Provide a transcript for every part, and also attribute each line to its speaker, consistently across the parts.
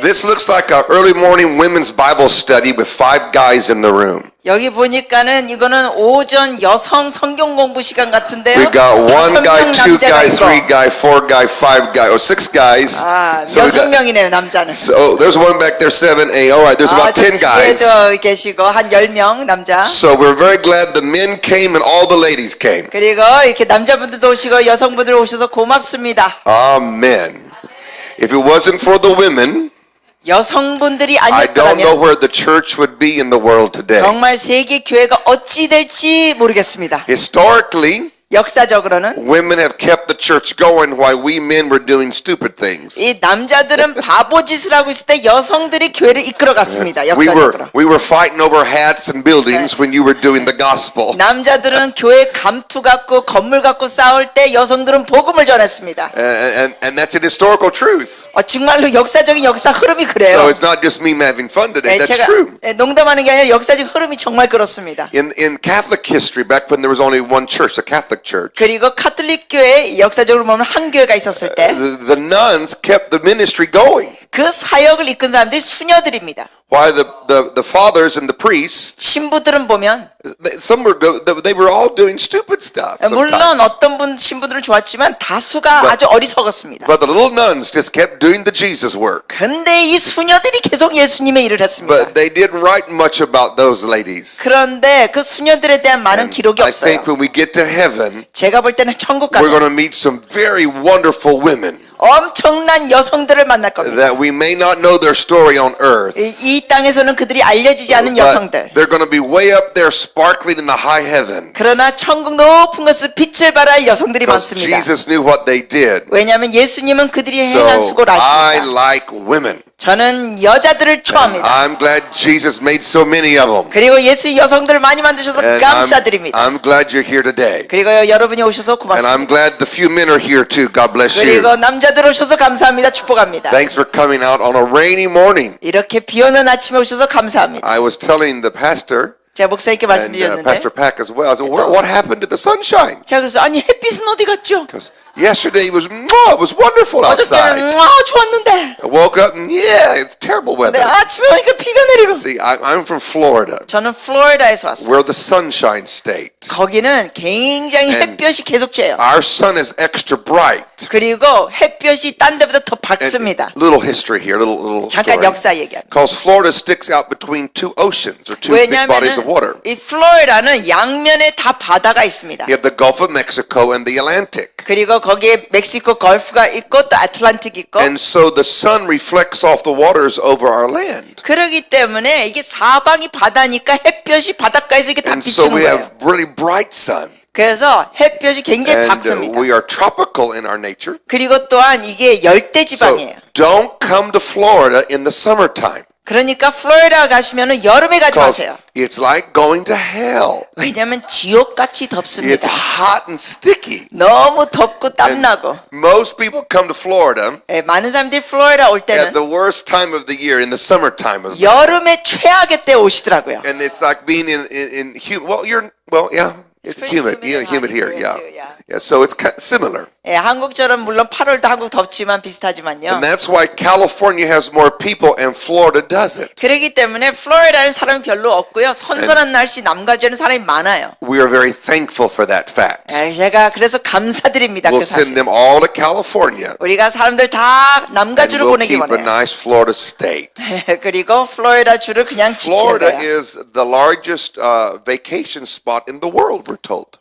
Speaker 1: This looks like an early morning women's Bible study with 5 guys in the room.
Speaker 2: 여기 보니까는 이거는 오전 여성 성경 공부 시간 같은데요.
Speaker 1: We got 1 guy, 2
Speaker 2: 남자가
Speaker 1: guy,
Speaker 2: 있고.
Speaker 1: 3 guy, 4 guy, 5 guy, or 6 guys.
Speaker 2: 아,
Speaker 1: So we got-
Speaker 2: 6명이네요, 남자는.
Speaker 1: So there's one back there, 7, 8. All right, there's about 10 guys.
Speaker 2: 뒤에도 계시고 한 10명 남자.
Speaker 1: So we're very glad the men came and all the ladies came.
Speaker 2: 그리고 이렇게 남자분들도 오시고 여성분들 오셔서 고맙습니다.
Speaker 1: Amen. If it wasn't for the women,
Speaker 2: 여성분들이
Speaker 1: I don't know
Speaker 2: 아니었다면
Speaker 1: where the church would be in the world today.
Speaker 2: 정말 세계 교회가 어찌 될지 모르겠습니다.
Speaker 1: Historically,
Speaker 2: 역사적으로는
Speaker 1: women have kept the church going while we men were doing stupid things.
Speaker 2: 이 남자들은 바보짓을 하고 있을 때 여성들이 교회를 이끌어갔습니다.
Speaker 1: We
Speaker 2: 역사적으로.
Speaker 1: were fighting over hats and buildings when you were doing the gospel.
Speaker 2: 남자들은 교회 감투 갖고 건물 갖고 싸울 때 여성들은 복음을 전했습니다.
Speaker 1: And that's an historical truth.
Speaker 2: 정말로 역사적인 역사 흐름이
Speaker 1: So
Speaker 2: 그래요.
Speaker 1: it's not just me having fun today.
Speaker 2: 네,
Speaker 1: That's
Speaker 2: 제가
Speaker 1: true.
Speaker 2: 농담하는 게 아니라 역사적 흐름이 정말 그렇습니다.
Speaker 1: In Catholic history, back when there was only one church, the Catholic Church,
Speaker 2: 그리고 카톨릭 교회 역사적으로 보면 한 교회가 있었을 때 그
Speaker 1: the nuns kept the ministry going.
Speaker 2: 사역을 이끈 사람들이 수녀들입니다.
Speaker 1: While the fathers and the priests,
Speaker 2: 신부들은 보면
Speaker 1: they were all doing stupid stuff.
Speaker 2: 물론
Speaker 1: sometimes.
Speaker 2: 어떤 신부들은 좋았지만 다수가 아주 어리석었습니다.
Speaker 1: But the little nuns just kept doing the Jesus work.
Speaker 2: 근데 이 수녀들이 계속 예수님의 일을 했습니다.
Speaker 1: But they didn't write much about those ladies.
Speaker 2: 그런데 그 수녀들에 대한 많은 기록이
Speaker 1: I
Speaker 2: 없어요.
Speaker 1: think when we get to heaven,
Speaker 2: 제가 볼 때는 천국
Speaker 1: we're going
Speaker 2: 가면
Speaker 1: to meet some very wonderful women
Speaker 2: 엄청난 여성들을 만날 겁니다.
Speaker 1: that we may not know their story on earth.
Speaker 2: 이 땅에서는 그들이 알려지지 않은 여성들.
Speaker 1: But they're going to be way up there sparkling in the high heavens.
Speaker 2: 그러나 천국 높은 것을 빛을 발할 여성들이
Speaker 1: Because
Speaker 2: 많습니다.
Speaker 1: Jesus knew what they did.
Speaker 2: 왜냐하면 예수님은 그들이
Speaker 1: So
Speaker 2: 행한 수고를
Speaker 1: I
Speaker 2: 아십니다.
Speaker 1: like women.
Speaker 2: 저는 여자들을 좋아합니다.
Speaker 1: I'm glad Jesus made so many of them.
Speaker 2: 그리고 예수 여성들을 많이 만드셔서
Speaker 1: And
Speaker 2: 감사드립니다.
Speaker 1: I'm glad you're here today.
Speaker 2: 그리고 여러분이 오셔서
Speaker 1: And I'm
Speaker 2: 고맙습니다.
Speaker 1: glad the few men are here too. God bless you.
Speaker 2: 그리고 남자들 오셔서 감사합니다. 축복합니다.
Speaker 1: Thanks for coming out on a rainy morning.
Speaker 2: 이렇게 비 오는 아침에 오셔서 감사합니다.
Speaker 1: I was telling the pastor
Speaker 2: 제가 목사님께
Speaker 1: and
Speaker 2: 말씀드렸는데
Speaker 1: Pastor Pack as well. I said, what happened to the sunshine?
Speaker 2: 제가 그래서 아니 햇빛은 어디 갔죠?
Speaker 1: Because yesterday it was wonderful outside.
Speaker 2: 어저께는 좋았는데
Speaker 1: I woke up and it's terrible
Speaker 2: 근데
Speaker 1: weather.
Speaker 2: 아침에 오니까 비가 내리고
Speaker 1: See, I'm from Florida.
Speaker 2: 저는 플로리다에서 왔어요.
Speaker 1: We're the sunshine state.
Speaker 2: 거기는 굉장히
Speaker 1: And
Speaker 2: 햇볕이 계속 쬐요.
Speaker 1: Our sun is extra bright.
Speaker 2: 그리고 햇볕이 딴 데보다 더
Speaker 1: And
Speaker 2: 밝습니다.
Speaker 1: little history here, little
Speaker 2: 잠깐
Speaker 1: story.
Speaker 2: 역사 얘기합니다.
Speaker 1: Because Florida sticks out between 2 oceans or 2 big bodies of water.
Speaker 2: 왜냐하면 이 플로리다는 양면에 다 바다가 있습니다.
Speaker 1: You have the Gulf of Mexico and the Atlantic.
Speaker 2: 그리고 거기에 멕시코 걸프가 있고 또 아틀란틱 있고
Speaker 1: And so the sun reflects off the waters over our land.
Speaker 2: 그러기 때문에 이게 사방이 바다니까 햇볕이 바닷가에서 이렇게 다
Speaker 1: And so
Speaker 2: 비치는
Speaker 1: we
Speaker 2: 거예요.
Speaker 1: have really bright sun.
Speaker 2: 그래서 햇볕이 굉장히
Speaker 1: And
Speaker 2: 밝습니다.
Speaker 1: we are tropical in our nature.
Speaker 2: 그리고 또한 이게 열대
Speaker 1: So
Speaker 2: 지방이에요.
Speaker 1: don't come to Florida in the summertime.
Speaker 2: 그러니까 플로리다 가시면은 여름에 가지
Speaker 1: Because
Speaker 2: 마세요.
Speaker 1: it's like going to hell.
Speaker 2: 왜냐하면 지옥같이
Speaker 1: It's
Speaker 2: 덥습니다.
Speaker 1: hot and sticky.
Speaker 2: 너무 덥고
Speaker 1: And
Speaker 2: 땀나고.
Speaker 1: most people come to Florida
Speaker 2: 많은 사람들이 플로리다 올
Speaker 1: at
Speaker 2: 때는
Speaker 1: the worst time of the year, in the summertime of the year.
Speaker 2: 여름의 최악의 때 오시더라고요.
Speaker 1: And it's like being in it's
Speaker 2: pretty
Speaker 1: humid.
Speaker 2: humid
Speaker 1: Yeah,
Speaker 2: and
Speaker 1: humid
Speaker 2: hot
Speaker 1: here.
Speaker 2: here
Speaker 1: Yeah.
Speaker 2: too, yeah.
Speaker 1: Yeah, so it's similar.
Speaker 2: 한국처럼 물론 8월도 한국 덥지만 비슷하지만요.
Speaker 1: And that's why California has more people and Florida doesn't.
Speaker 2: 그렇기 때문에 플로리다는 사람이 별로 없고요. 선선한 날씨 남가주에는 사람이 많아요.
Speaker 1: We are very thankful for that fact.
Speaker 2: 제가 그래서 감사드립니다.
Speaker 1: We'll
Speaker 2: 그
Speaker 1: send
Speaker 2: 사실.
Speaker 1: them all to California.
Speaker 2: 우리가 사람들 다
Speaker 1: And
Speaker 2: 남가주로
Speaker 1: we'll
Speaker 2: 보내기
Speaker 1: keep a
Speaker 2: 원해요.
Speaker 1: nice Florida state.
Speaker 2: 그리고 플로리다 주를 그냥 지켜야
Speaker 1: Florida
Speaker 2: 돼요.
Speaker 1: is the largest vacation spot in the world, we're told.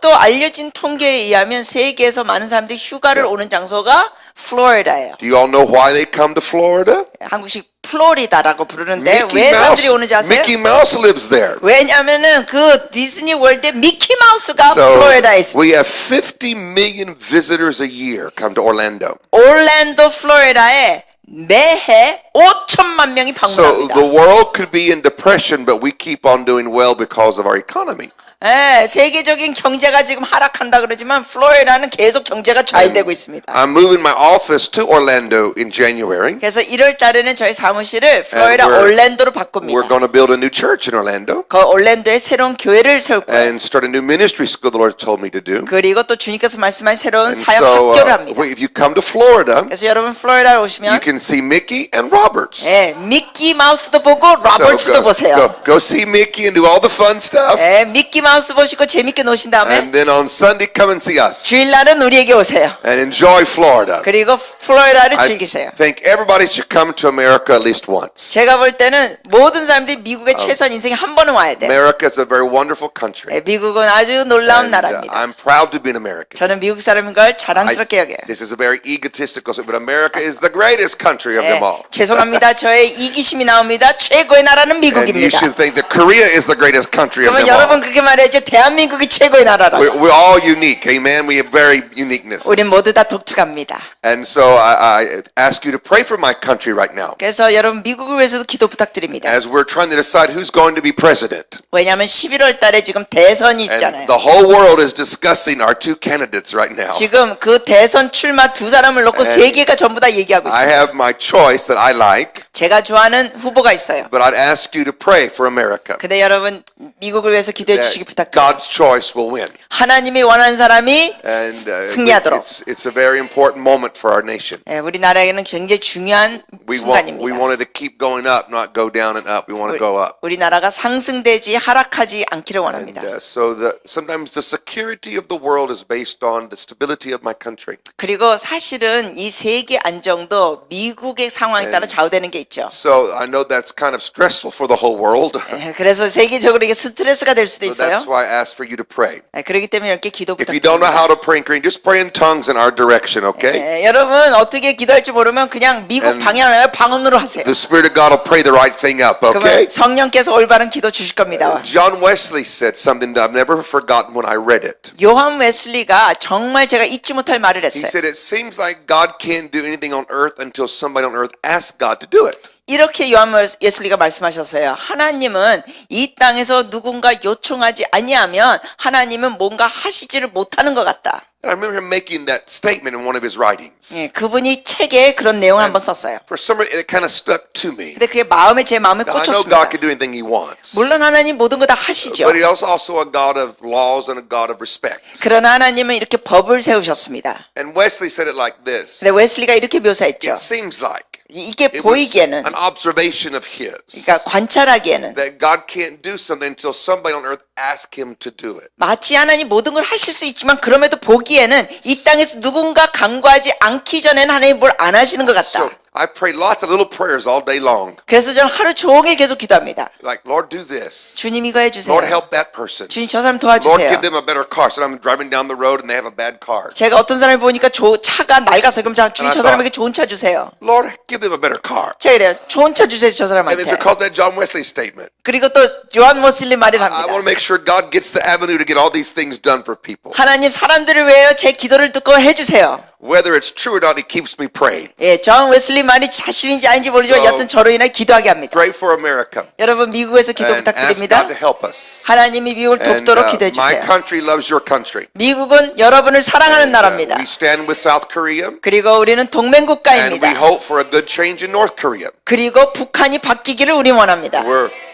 Speaker 2: 또 알려진 통계에 의하면 세계에서 많은 사람들이 휴가를 오는 장소가 플로리다예요.
Speaker 1: Do you all know why they come to Florida?
Speaker 2: 한국식 플로리다라고 부르는데
Speaker 1: Mickey
Speaker 2: 왜
Speaker 1: Mouse.
Speaker 2: 사람들이 오는지 아세요?
Speaker 1: Mickey Mouse lives there.
Speaker 2: 왜냐면은 그 디즈니 월드에 미키 마우스가
Speaker 1: So
Speaker 2: 플로리다에 있습니다.
Speaker 1: we have 50 million visitors a year come to Orlando.
Speaker 2: 올랜도 플로리다에 매해 5천만 명이
Speaker 1: So
Speaker 2: 방문합니다.
Speaker 1: the world could be in depression, but we keep on doing well because of our economy.
Speaker 2: 예, 세계적인 경제가 지금 하락한다 그러지만 플로리다는 계속 경제가 잘 되고 있습니다.
Speaker 1: I'm moving my office to Orlando in January.
Speaker 2: 그래서 1월 달에는 저희 사무실을 플로리다
Speaker 1: And
Speaker 2: 올랜도로
Speaker 1: We're
Speaker 2: 바꿉니다.
Speaker 1: going to build a new church in Orlando
Speaker 2: 그 올랜도에 새로운 교회를 세울 거예요.
Speaker 1: and start a new ministry school the Lord told me to do.
Speaker 2: 그리고 또 주님께서 말씀하신 새로운
Speaker 1: And
Speaker 2: 사역
Speaker 1: so
Speaker 2: 학교를 합니다.
Speaker 1: if you come to Florida,
Speaker 2: 그래서 여러분 플로리다에
Speaker 1: you
Speaker 2: 오시면
Speaker 1: can see Mickey and Roberts.
Speaker 2: 예, 미키 마우스도 보고
Speaker 1: So
Speaker 2: 로버츠도 보세요.
Speaker 1: go see Mickey and do all the fun stuff.
Speaker 2: 예, 미키 마우스 보시고 재밌게 노신 다음에
Speaker 1: And then on Sunday, come and see us
Speaker 2: 주일날은 우리에게 오세요.
Speaker 1: and enjoy Florida.
Speaker 2: 그리고 플로리다를
Speaker 1: I
Speaker 2: 즐기세요.
Speaker 1: think everybody should come to America at least once.
Speaker 2: 제가 볼 때는 모든 사람들이 미국에 최소한 인생에 한 번은 와야 돼요.
Speaker 1: America is a very wonderful country.
Speaker 2: 예, 미국은 아주 놀라운
Speaker 1: And,
Speaker 2: 나라입니다.
Speaker 1: I'm proud to be an American.
Speaker 2: 저는 미국 사람인 걸 자랑스럽게 여겨요.
Speaker 1: This is a very egotistical statement, but America is the greatest country of
Speaker 2: 예,
Speaker 1: them all.
Speaker 2: 죄송합니다. 저의 이기심이 나옵니다. 최고의 나라는
Speaker 1: And you
Speaker 2: 미국입니다.
Speaker 1: should think that Korea is the greatest country of
Speaker 2: 그러면
Speaker 1: them all.
Speaker 2: 여러분 그렇게 말해야죠. 대한민국이 최고의 나라라고.
Speaker 1: We're all unique, amen? We have very uniqueness.
Speaker 2: 우린 모두 다 독특합니다.
Speaker 1: And so I ask you to pray for my country right now
Speaker 2: 그래서 여러분 미국을 위해서도 기도 부탁드립니다.
Speaker 1: as we're trying to decide who's going to be president.
Speaker 2: 왜냐하면 11월 달에 지금 대선이
Speaker 1: And
Speaker 2: 있잖아요.
Speaker 1: the whole world is discussing our two candidates right now.
Speaker 2: 지금 그 대선 출마 두 사람을 놓고
Speaker 1: And
Speaker 2: 세계가 전부 다 얘기하고
Speaker 1: I
Speaker 2: 있어요.
Speaker 1: have my choice that I like,
Speaker 2: 제가 좋아하는 후보가 있어요.
Speaker 1: but I'd ask you to pray for America.
Speaker 2: 근데 여러분 미국을 위해서 기도해
Speaker 1: That
Speaker 2: 주시기 부탁드려요.
Speaker 1: God's choice will win.
Speaker 2: 하나님이 원하는 사람이
Speaker 1: And
Speaker 2: 승리하도록.
Speaker 1: it's a very important moment for our nation.
Speaker 2: 예, 우리나라에게는 굉장히 중요한
Speaker 1: We
Speaker 2: 순간입니다.
Speaker 1: wanted to keep going up, not go down and up. We want to go up.
Speaker 2: 우리나라가 상승되지 하락하지 않기를 원합니다.
Speaker 1: So sometimes the security of the world is based on the stability of my country.
Speaker 2: 그리고 사실은 이 세계 안정도 미국의 상황에 따라 좌우되는 게 있죠.
Speaker 1: So I know that's kind of stressful for the whole world.
Speaker 2: 예, 그래서 세계적으로 이게 스트레스가 될 수도
Speaker 1: So
Speaker 2: 있어요.
Speaker 1: that's why I ask for you to pray.
Speaker 2: 예, 그렇기 때문에 이렇게 기도
Speaker 1: If you don't know
Speaker 2: 부탁드립니다.
Speaker 1: how to pray in Korean, just pray in tongues in our direction, okay?
Speaker 2: 예, 여러분 어떻게 기도할지 모르면 그냥 미국
Speaker 1: And
Speaker 2: 방향을 방언으로 하세요.
Speaker 1: The Spirit of God will pray the right thing up, okay?
Speaker 2: 그러면 성령께서 올바른 기도 주실 겁니다.
Speaker 1: John Wesley said something that I've never forgotten when I read it.
Speaker 2: 요한 웨슬리가 정말 제가 잊지 못할 말을
Speaker 1: He
Speaker 2: 했어요.
Speaker 1: said, it seems like God can't do anything on earth until somebody on earth asks God to do it.
Speaker 2: 이렇게 요한 웨슬리가 말씀하셨어요. 하나님은 이 땅에서 누군가 요청하지 아니하면 하나님은 뭔가 하시지를 못하는 것 같다.
Speaker 1: And I remember him making that statement in one of his writings.
Speaker 2: 예, 그분이 책에 그런 내용을 한번 썼어요.
Speaker 1: For some reason, it kind of stuck to me.
Speaker 2: 근데 그게 제 마음에
Speaker 1: Now, I know
Speaker 2: 꽂혔습니다.
Speaker 1: God can do anything he wants.
Speaker 2: 물론 하나님 모든 거 다 하시죠.
Speaker 1: But he is also a God of laws and a God of respect.
Speaker 2: 그러나 하나님은 이렇게 법을 세우셨습니다.
Speaker 1: And Wesley said it like this.
Speaker 2: 근데 웨슬리가 이렇게 묘사했죠.
Speaker 1: It seems like
Speaker 2: 이게
Speaker 1: it was
Speaker 2: 보이기에는,
Speaker 1: an observation of his.
Speaker 2: 그러니까 관찰하기에는
Speaker 1: That God can't do something until somebody on earth asks him to do it.
Speaker 2: 마치 하나님 모든 걸 하실 수 있지만 그럼에도 보기에는 이 땅에서 누군가 간구하지 않기 전에는 하나님 뭘 안 하시는 것 같다.
Speaker 1: So I pray lots of little prayers all day long.
Speaker 2: 그래서 저는 하루 종일 계속 기도합니다.
Speaker 1: Like, Lord, do this.
Speaker 2: 주님 이거 해주세요.
Speaker 1: Lord, help that person.
Speaker 2: 주님 저 사람
Speaker 1: Lord,
Speaker 2: 도와주세요.
Speaker 1: give them a better car. So I'm driving down the road and they have a bad car.
Speaker 2: 제가 어떤 사람을 보니까 차가 낡아서 그럼 주님 저 사람에게 좋은 차 주세요.
Speaker 1: Lord, give them a better car.
Speaker 2: 제가 이래요. 좋은 차 주세요 저
Speaker 1: And it's
Speaker 2: 사람한테.
Speaker 1: because of that John Wesley statement.
Speaker 2: 그리고 또 요한 웨슬리 말을
Speaker 1: I
Speaker 2: 합니다.
Speaker 1: want to make sure God gets the avenue to get all these things done for people.
Speaker 2: 하나님 사람들을 위하여 제 기도를 듣고 해주세요.
Speaker 1: Whether it's true or not, He keeps me praying.
Speaker 2: 예, 존 웨슬리 말이 사실인지 아닌지 모르지만
Speaker 1: So-
Speaker 2: 여튼 저로 인해 기도하게 합니다.
Speaker 1: Pray for America
Speaker 2: 여러분 미국에서 기도
Speaker 1: and ask
Speaker 2: 부탁드립니다.
Speaker 1: God to help us.
Speaker 2: 하나님이 미국을
Speaker 1: And
Speaker 2: 돕도록 기도해
Speaker 1: my
Speaker 2: 주세요.
Speaker 1: country loves your country.
Speaker 2: 미국은 여러분을 사랑하는
Speaker 1: And,
Speaker 2: 나라입니다.
Speaker 1: we stand with South Korea
Speaker 2: 그리고 우리는 동맹
Speaker 1: and we
Speaker 2: 국가입니다.
Speaker 1: hope for a good change in North Korea.
Speaker 2: 그리고 북한이 바뀌기를 우리 원합니다.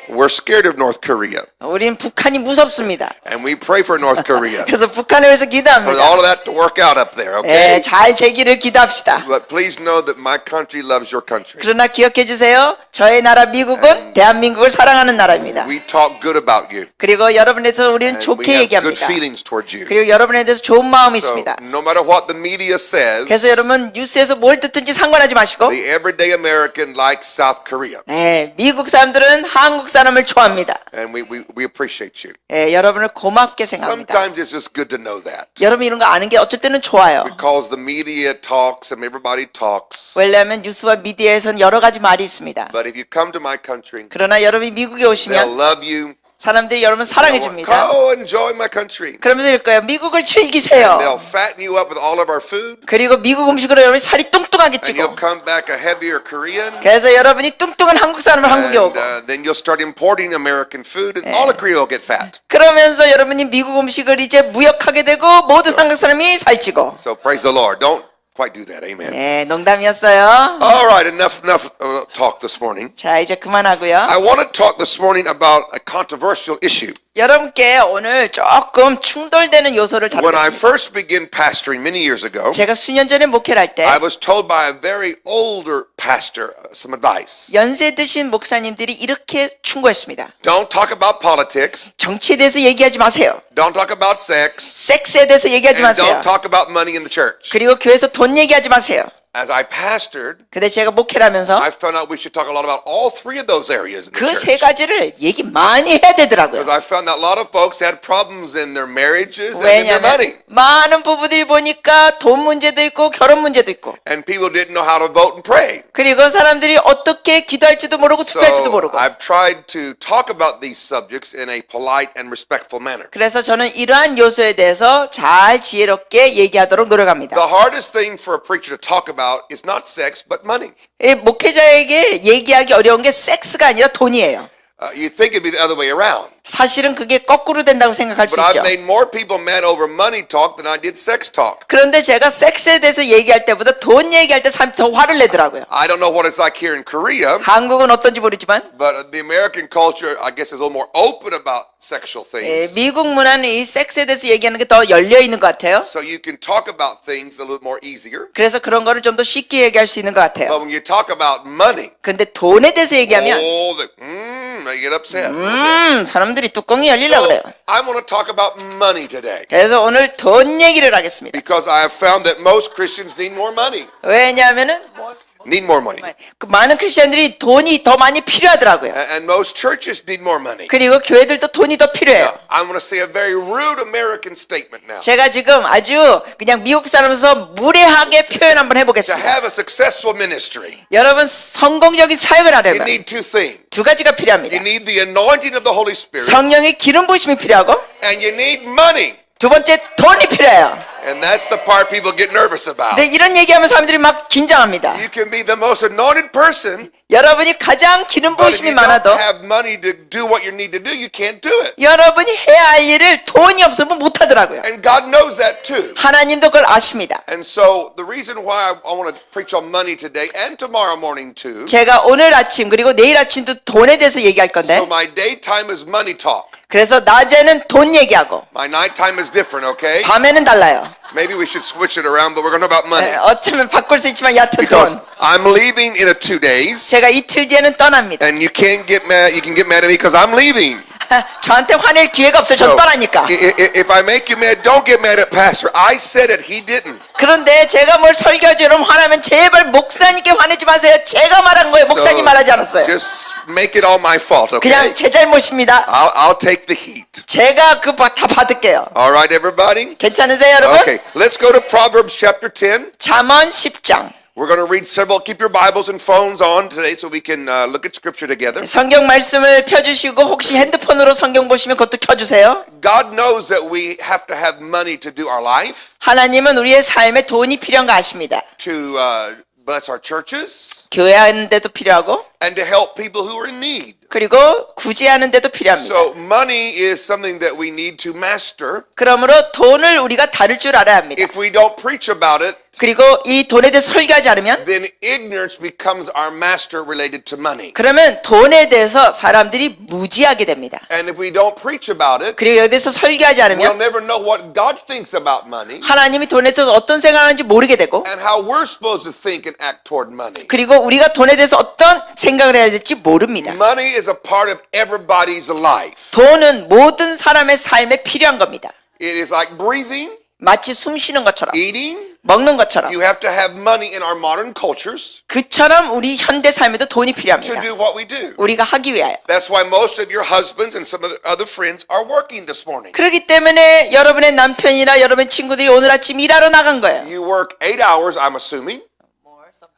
Speaker 1: We're scared of North Korea
Speaker 2: 우린 북한이 무섭습니다.
Speaker 1: and we pray for North Korea
Speaker 2: 그래서 북한을 위해서
Speaker 1: for
Speaker 2: 기도합니다.
Speaker 1: all of that to work out up there,
Speaker 2: 예,
Speaker 1: okay?
Speaker 2: 잘 되기를 기도합시다.
Speaker 1: But please know that my country loves your country.
Speaker 2: 그러나 기억해 주세요. 저의 나라 미국은 대한민국을 사랑하는 나라입니다.
Speaker 1: We talk good about you.
Speaker 2: 그리고 여러분에 대해서 우리는
Speaker 1: And we
Speaker 2: 좋게
Speaker 1: have good
Speaker 2: 얘기합니다.
Speaker 1: feelings towards you.
Speaker 2: 그리고 여러분에 대해서 좋은 마음이
Speaker 1: So
Speaker 2: 있습니다.
Speaker 1: no matter what the media says,
Speaker 2: 그래서 여러분 뉴스에서 뭘 듣든지 상관하지 마시고
Speaker 1: the everyday American likes South Korea.
Speaker 2: 네, 미국 사람들은 한국 사람을 좋아합니다.
Speaker 1: And we appreciate you.
Speaker 2: 예, 여러분을 고맙게 생각합니다.
Speaker 1: Sometimes it's just good to know that.
Speaker 2: 여러분 이런 거 아는 게 어쩔 때는 좋아요.
Speaker 1: Because the media talks and everybody talks.
Speaker 2: 왜냐하면 뉴스와 미디어에서는 여러 가지 말이 있습니다.
Speaker 1: But if you come to my country,
Speaker 2: 그러나 여러분이 미국에
Speaker 1: they'll
Speaker 2: 오시면
Speaker 1: love you
Speaker 2: 사람들이 여러분 사랑해 줍니다.
Speaker 1: Go enjoy my country.
Speaker 2: 그러면서 이럴 거예요. 미국을 즐기세요.
Speaker 1: They'll fatten you up with all of our food.
Speaker 2: 그리고 미국 음식으로 여러분이 살이 뚱뚱하게
Speaker 1: And you'll
Speaker 2: 찌고.
Speaker 1: come back a heavier Korean.
Speaker 2: 그래서 여러분이 뚱뚱한 한국 사람을 한국에
Speaker 1: And
Speaker 2: 오고.
Speaker 1: then you'll start importing American food, and all of Korea will get fat.
Speaker 2: 그러면서 여러분이 미국 음식을 이제 무역하게 되고 모든 한국 사람이 살찌고.
Speaker 1: So praise the Lord. Don't quite do that. Amen.
Speaker 2: 네, 농담이었어요.
Speaker 1: All right, enough talk this morning.
Speaker 2: 자, 이제 그만하고요.
Speaker 1: I want to talk this morning about a controversial issue.
Speaker 2: 여러분께 오늘 조금 충돌되는 요소를
Speaker 1: When I
Speaker 2: 다루겠습니다.
Speaker 1: first began pastoring many years ago,
Speaker 2: 제가 수년 전에 목회를 할 때
Speaker 1: I was told by a very older pastor some advice.
Speaker 2: 연세 드신 목사님들이 이렇게 충고했습니다.
Speaker 1: Don't talk about politics.
Speaker 2: 정치에 대해서 얘기하지 마세요.
Speaker 1: Don't talk about sex.
Speaker 2: 섹스에 대해서 얘기하지
Speaker 1: And
Speaker 2: 마세요.
Speaker 1: don't talk about money in the church.
Speaker 2: 그리고 교회에서 돈 얘기하지 마세요.
Speaker 1: As I pastored,
Speaker 2: 근데 제가 목회를 하면서
Speaker 1: I found out we should talk a lot about all three of those areas in the
Speaker 2: 그 세
Speaker 1: church.
Speaker 2: 가지를 얘기 많이 해야 되더라고요.
Speaker 1: Because I found that a lot of folks had problems in their marriages and in their
Speaker 2: 왜냐하면
Speaker 1: money.
Speaker 2: 많은 부부들이 보니까 돈 문제도 있고 결혼 문제도 있고
Speaker 1: And people didn't know how to vote and pray.
Speaker 2: 그리고 사람들이 어떻게 기도할지도 모르고
Speaker 1: So
Speaker 2: 투표할지도 모르고
Speaker 1: I've tried to talk about these subjects in a polite and respectful manner.
Speaker 2: 그래서 저는 이러한 요소에 대해서 잘 지혜롭게 얘기하도록 노력합니다.
Speaker 1: The hardest thing for a preacher to talk about is not sex but money.
Speaker 2: 이 목회자에게 얘기하기 어려운 게 섹스가 아니라 돈이에요.
Speaker 1: You think it'd be the other way around.
Speaker 2: 사실은 그게 거꾸로 된다고 생각할 수
Speaker 1: But
Speaker 2: 있죠.
Speaker 1: I've made more people mad over money talk than I did sex talk.
Speaker 2: 그런데 제가 섹스에 대해서 얘기할 때보다 돈 얘기할 때 사람이 더 화를 내더라고요.
Speaker 1: I don't know what it's like here in Korea,
Speaker 2: 한국은 어떤지 모르지만
Speaker 1: but the American culture, I guess, is a little more open about sexual things.
Speaker 2: 미국 문화는 이 섹스에 대해서 얘기하는 게 더 열려 있는 것 같아요.
Speaker 1: So you can talk about things a little more easier.
Speaker 2: 그래서 그런 거를 좀 더 쉽게 얘기할 수 있는 것 같아요.
Speaker 1: But when you talk about money,
Speaker 2: 근데 돈에 대해서 얘기하면
Speaker 1: they get upset.
Speaker 2: 사람들이 뚜껑이 열리려고
Speaker 1: So
Speaker 2: 그래요.
Speaker 1: I want to talk about money today
Speaker 2: 그래서 오늘 돈 얘기를 하겠습니다.
Speaker 1: because I have found that most Christians need more money.
Speaker 2: 왜냐하면은
Speaker 1: Need more money.
Speaker 2: 그 많은 크리스천들이 돈이 더 많이 필요하더라고요.
Speaker 1: And most churches need more money.
Speaker 2: 그리고 교회들도 돈이 더 필요해요.
Speaker 1: Now, I'm going to say a very rude American statement now.
Speaker 2: 제가 지금 아주 그냥 미국 사람으로서 무례하게 표현 한번
Speaker 1: To
Speaker 2: 해보겠습니다.
Speaker 1: have a successful ministry,
Speaker 2: 여러분 성공적인 사역을
Speaker 1: you
Speaker 2: 하려면
Speaker 1: need two things.
Speaker 2: 두 가지가 필요합니다.
Speaker 1: You need the anointing of the Holy Spirit,
Speaker 2: 성령의 기름 부으심이 필요하고
Speaker 1: and you need money.
Speaker 2: 두 번째 돈이 필요해요.
Speaker 1: And that's the part people get nervous about.
Speaker 2: 근데 이런 얘기하면 사람들이 막 긴장합니다.
Speaker 1: You can be the most anointed person,
Speaker 2: 여러분이 가장 기름
Speaker 1: but if
Speaker 2: 부으심이
Speaker 1: you don't
Speaker 2: 많아도
Speaker 1: have money to do what you need to do, you can't do it.
Speaker 2: 여러분이 해야 할 일을 돈이 없으면 못하더라고요.
Speaker 1: And God knows that too.
Speaker 2: 하나님도 그걸 아십니다.
Speaker 1: And so the reason why I want to preach on money today and tomorrow morning too,
Speaker 2: 제가 오늘 아침 그리고 내일 아침도 돈에 대해서 얘기할 건데
Speaker 1: so my daytime is money talk.
Speaker 2: 그래서 낮에는 돈 얘기하고
Speaker 1: My nighttime is different, okay?
Speaker 2: 밤에는 달라요.
Speaker 1: Maybe we should switch it around, but we're going to talk about money.
Speaker 2: 어쩌면 바꿀 수 있지만 여튼
Speaker 1: Because
Speaker 2: 돈.
Speaker 1: I'm leaving in 2 days,
Speaker 2: 제가 이틀 뒤에는 떠납니다.
Speaker 1: and you can get mad at me because I'm leaving.
Speaker 2: 저한테 화낼 기회가 없어요. 전 떠나니까.
Speaker 1: If I make you mad, don't get mad at Pastor. I said it, he didn't.
Speaker 2: 그런데 제가 뭘 설교하처럼 화나면 제발 목사님께 화내지 마세요. 제가 말한 거예요. 목사님 말하지 않았어요.
Speaker 1: Just make it all my fault, okay?
Speaker 2: 그냥 제 잘못입니다.
Speaker 1: I'll take the heat.
Speaker 2: 제가 그 다 받을게요.
Speaker 1: All right, everybody?
Speaker 2: 괜찮으세요, 여러분?
Speaker 1: Okay, let's go to Proverbs chapter 10.
Speaker 2: 잠언 10장.
Speaker 1: We're going to read several. Keep your Bibles and phones on today so we can look at Scripture together.
Speaker 2: 성경 말씀을 펴주시고 혹시 핸드폰으로 성경 보시면 그것도 켜주세요.
Speaker 1: God knows that we have to have money to do our life,
Speaker 2: 하나님은 우리의 삶에 돈이 필요한 거 아십니다.
Speaker 1: to bless our churches,
Speaker 2: 교회하는 데도 필요하고
Speaker 1: and to help people who are in need.
Speaker 2: 그리고 구제하는 데도 필요합니다.
Speaker 1: So money is something that we need to master.
Speaker 2: 그러므로 돈을 우리가 다룰 줄 알아야 합니다.
Speaker 1: If we don't preach about it,
Speaker 2: 그리고 이 돈에 대해서 설교하지 않으면
Speaker 1: then ignorance becomes our master related to money.
Speaker 2: 그러면 돈에 대해서 사람들이 무지하게 됩니다.
Speaker 1: And if we don't preach about it,
Speaker 2: 그리고 여기에 대해서 설교하지
Speaker 1: we'll
Speaker 2: 않으면
Speaker 1: never know what God thinks about money
Speaker 2: 하나님이 돈에 대해서 어떤 생각하는지 모르게 되고
Speaker 1: and how we're supposed to think and act toward money.
Speaker 2: 그리고 우리가 돈에 대해서 어떤 생각을 해야 될지 모릅니다.
Speaker 1: Money is a part of everybody's life.
Speaker 2: 돈은 모든 사람의 삶에 필요한 겁니다.
Speaker 1: It is like breathing,
Speaker 2: 마치 숨 쉬는 것처럼
Speaker 1: eating.
Speaker 2: 먹는 것처럼
Speaker 1: You have to have money in our modern cultures
Speaker 2: 그처럼 우리 현대 삶에도 돈이
Speaker 1: to
Speaker 2: 필요합니다.
Speaker 1: do what we do.
Speaker 2: 우리가 하기 위하여.
Speaker 1: That's why most of your husbands and some of the other friends are working this morning.
Speaker 2: 그렇기 때문에 여러분의 남편이나 여러분의 친구들이 오늘 아침 일하러 나간 거예요.
Speaker 1: You work 8 hours, I'm assuming.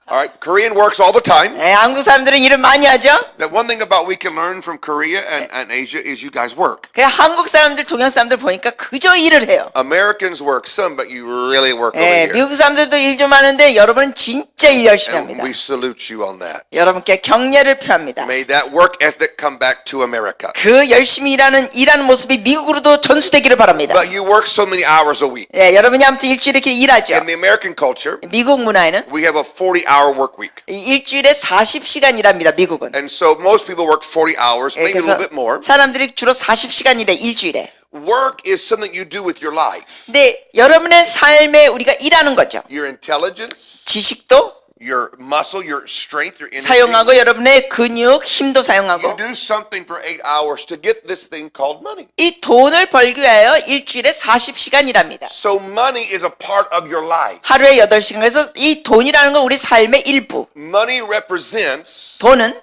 Speaker 1: All right, Korean works all the time.
Speaker 2: 네, 한국 사람들은 일을 많이 하죠.
Speaker 1: The one thing about we can learn from Korea and Asia is you guys work.
Speaker 2: 그냥 한국 사람들, 동양 사람들 보니까 그저 일을 해요.
Speaker 1: Americans work some, but you really work over
Speaker 2: 네,
Speaker 1: here.
Speaker 2: 미국 사람들도 일 좀 하는데 여러분은 진짜 일 열심히
Speaker 1: And
Speaker 2: 합니다.
Speaker 1: we salute you on that.
Speaker 2: 여러분께 격려를 표합니다.
Speaker 1: May that work ethic come back to America.
Speaker 2: 그 열심히 일하는 모습이 미국으로도 전수되기를 바랍니다.
Speaker 1: But you work so many hours a week.
Speaker 2: 예, 여러분이 아무튼 일주일에 이렇게 일하죠.
Speaker 1: In the American culture,
Speaker 2: 미국 문화에는
Speaker 1: we have a 40-hour work week.
Speaker 2: 일주일에 40시간 일합니다. 미국은.
Speaker 1: And so most people work 40 hours,
Speaker 2: 예,
Speaker 1: maybe a
Speaker 2: 그래서
Speaker 1: little bit more.
Speaker 2: 사람들이 주로 40시간 일해 일주일에.
Speaker 1: Work is something you do with your life.
Speaker 2: 근데 여러분의 삶에 우리가 일하는 거죠.
Speaker 1: Your intelligence,
Speaker 2: 지식도
Speaker 1: your muscle, your strength, your energy.
Speaker 2: 사용하고 여러분의 근육, 힘도
Speaker 1: You
Speaker 2: 사용하고
Speaker 1: do something for 8 hours to get this thing called money.
Speaker 2: 이 돈을 벌기 위하여 일주일에 40시간 일합니다.
Speaker 1: So money is a part of your life.
Speaker 2: 하루에 8시간. 그래서 이 돈이라는 건 우리 삶의 일부.
Speaker 1: Money represents
Speaker 2: 돈은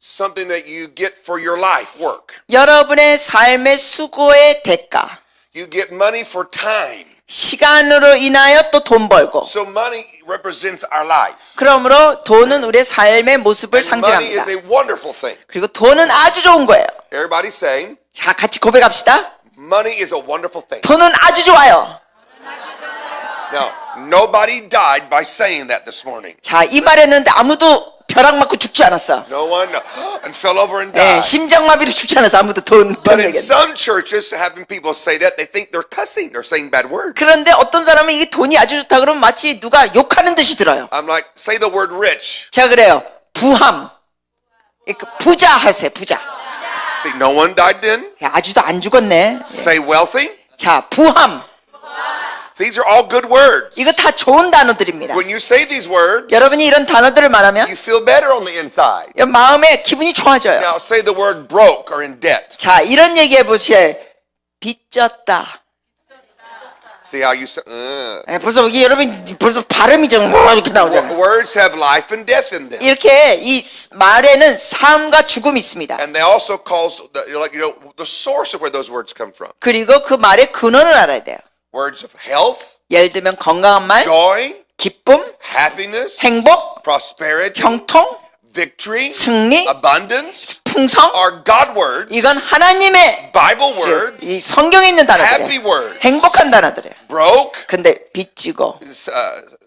Speaker 1: something that you get for your life work.
Speaker 2: 여러분의 삶의 수고의 대가.
Speaker 1: You get money for time.
Speaker 2: 시간으로 인하여 또 돈 벌고.
Speaker 1: So money represents our life.
Speaker 2: 그러므로 돈은 우리의 삶의 모습을
Speaker 1: And money
Speaker 2: 상징합니다.
Speaker 1: is a wonderful thing.
Speaker 2: 그리고 돈은 아주 좋은 거예요.
Speaker 1: Everybody saying,
Speaker 2: 자, 같이 고백합시다.
Speaker 1: money is a wonderful thing.
Speaker 2: 돈은 아주 좋아요.
Speaker 1: Now, nobody died by saying that this morning.
Speaker 2: 자, 이 말했는데 아무도 벼락 맞고 죽지 않았어.
Speaker 1: No one and fell over and
Speaker 2: 예,
Speaker 1: died.
Speaker 2: 심장마비로 죽지 않았어. 아무도 돈
Speaker 1: But in
Speaker 2: 얘기했는데.
Speaker 1: some churches, having people say that, they think they're cussing, they're saying bad words.
Speaker 2: 그런데 어떤 사람은 이게 돈이 아주 좋다 그러면 마치 누가 욕하는 듯이 들어요.
Speaker 1: I'm like, say the word rich.
Speaker 2: 제가 그래요. 부함. 부자 하세요. 부자.
Speaker 1: See, no one died then.
Speaker 2: 야, 아주도 안 죽었네.
Speaker 1: Say wealthy.
Speaker 2: 자, 부함.
Speaker 1: These are all good words.
Speaker 2: 이거 다 좋은 단어들입니다.
Speaker 1: When you say these words,
Speaker 2: 여러분이 이런 단어들을 말하면
Speaker 1: you feel better on the inside.
Speaker 2: 마음에 기분이 좋아져요.
Speaker 1: Now say the word broke or in debt.
Speaker 2: 자, 이런 얘기해 보세요. 빚졌다.
Speaker 1: See how you say,
Speaker 2: 벌써 이게 여러분 벌써 발음이 좀 이렇게 나오잖아요.
Speaker 1: Words have life and death in them.
Speaker 2: 이렇게 이 말에는 삶과 죽음이 있습니다.
Speaker 1: And they also cause the source of where those words come from.
Speaker 2: 그리고 그 말의 근원을 알아야 돼요.
Speaker 1: Words of health,
Speaker 2: 예를 들면 건강한 말,
Speaker 1: joy,
Speaker 2: 기쁨,
Speaker 1: happiness,
Speaker 2: 행복,
Speaker 1: prosperity,
Speaker 2: 형통,
Speaker 1: victory,
Speaker 2: 승리,
Speaker 1: abundance
Speaker 2: 풍성.
Speaker 1: are God words,
Speaker 2: 이건 하나님의
Speaker 1: Bible
Speaker 2: 이
Speaker 1: words,
Speaker 2: 성경에 있는
Speaker 1: happy
Speaker 2: 단어들이에요.
Speaker 1: words.
Speaker 2: 행복한 단어들이에요.
Speaker 1: Broke,
Speaker 2: 근데 빚지고,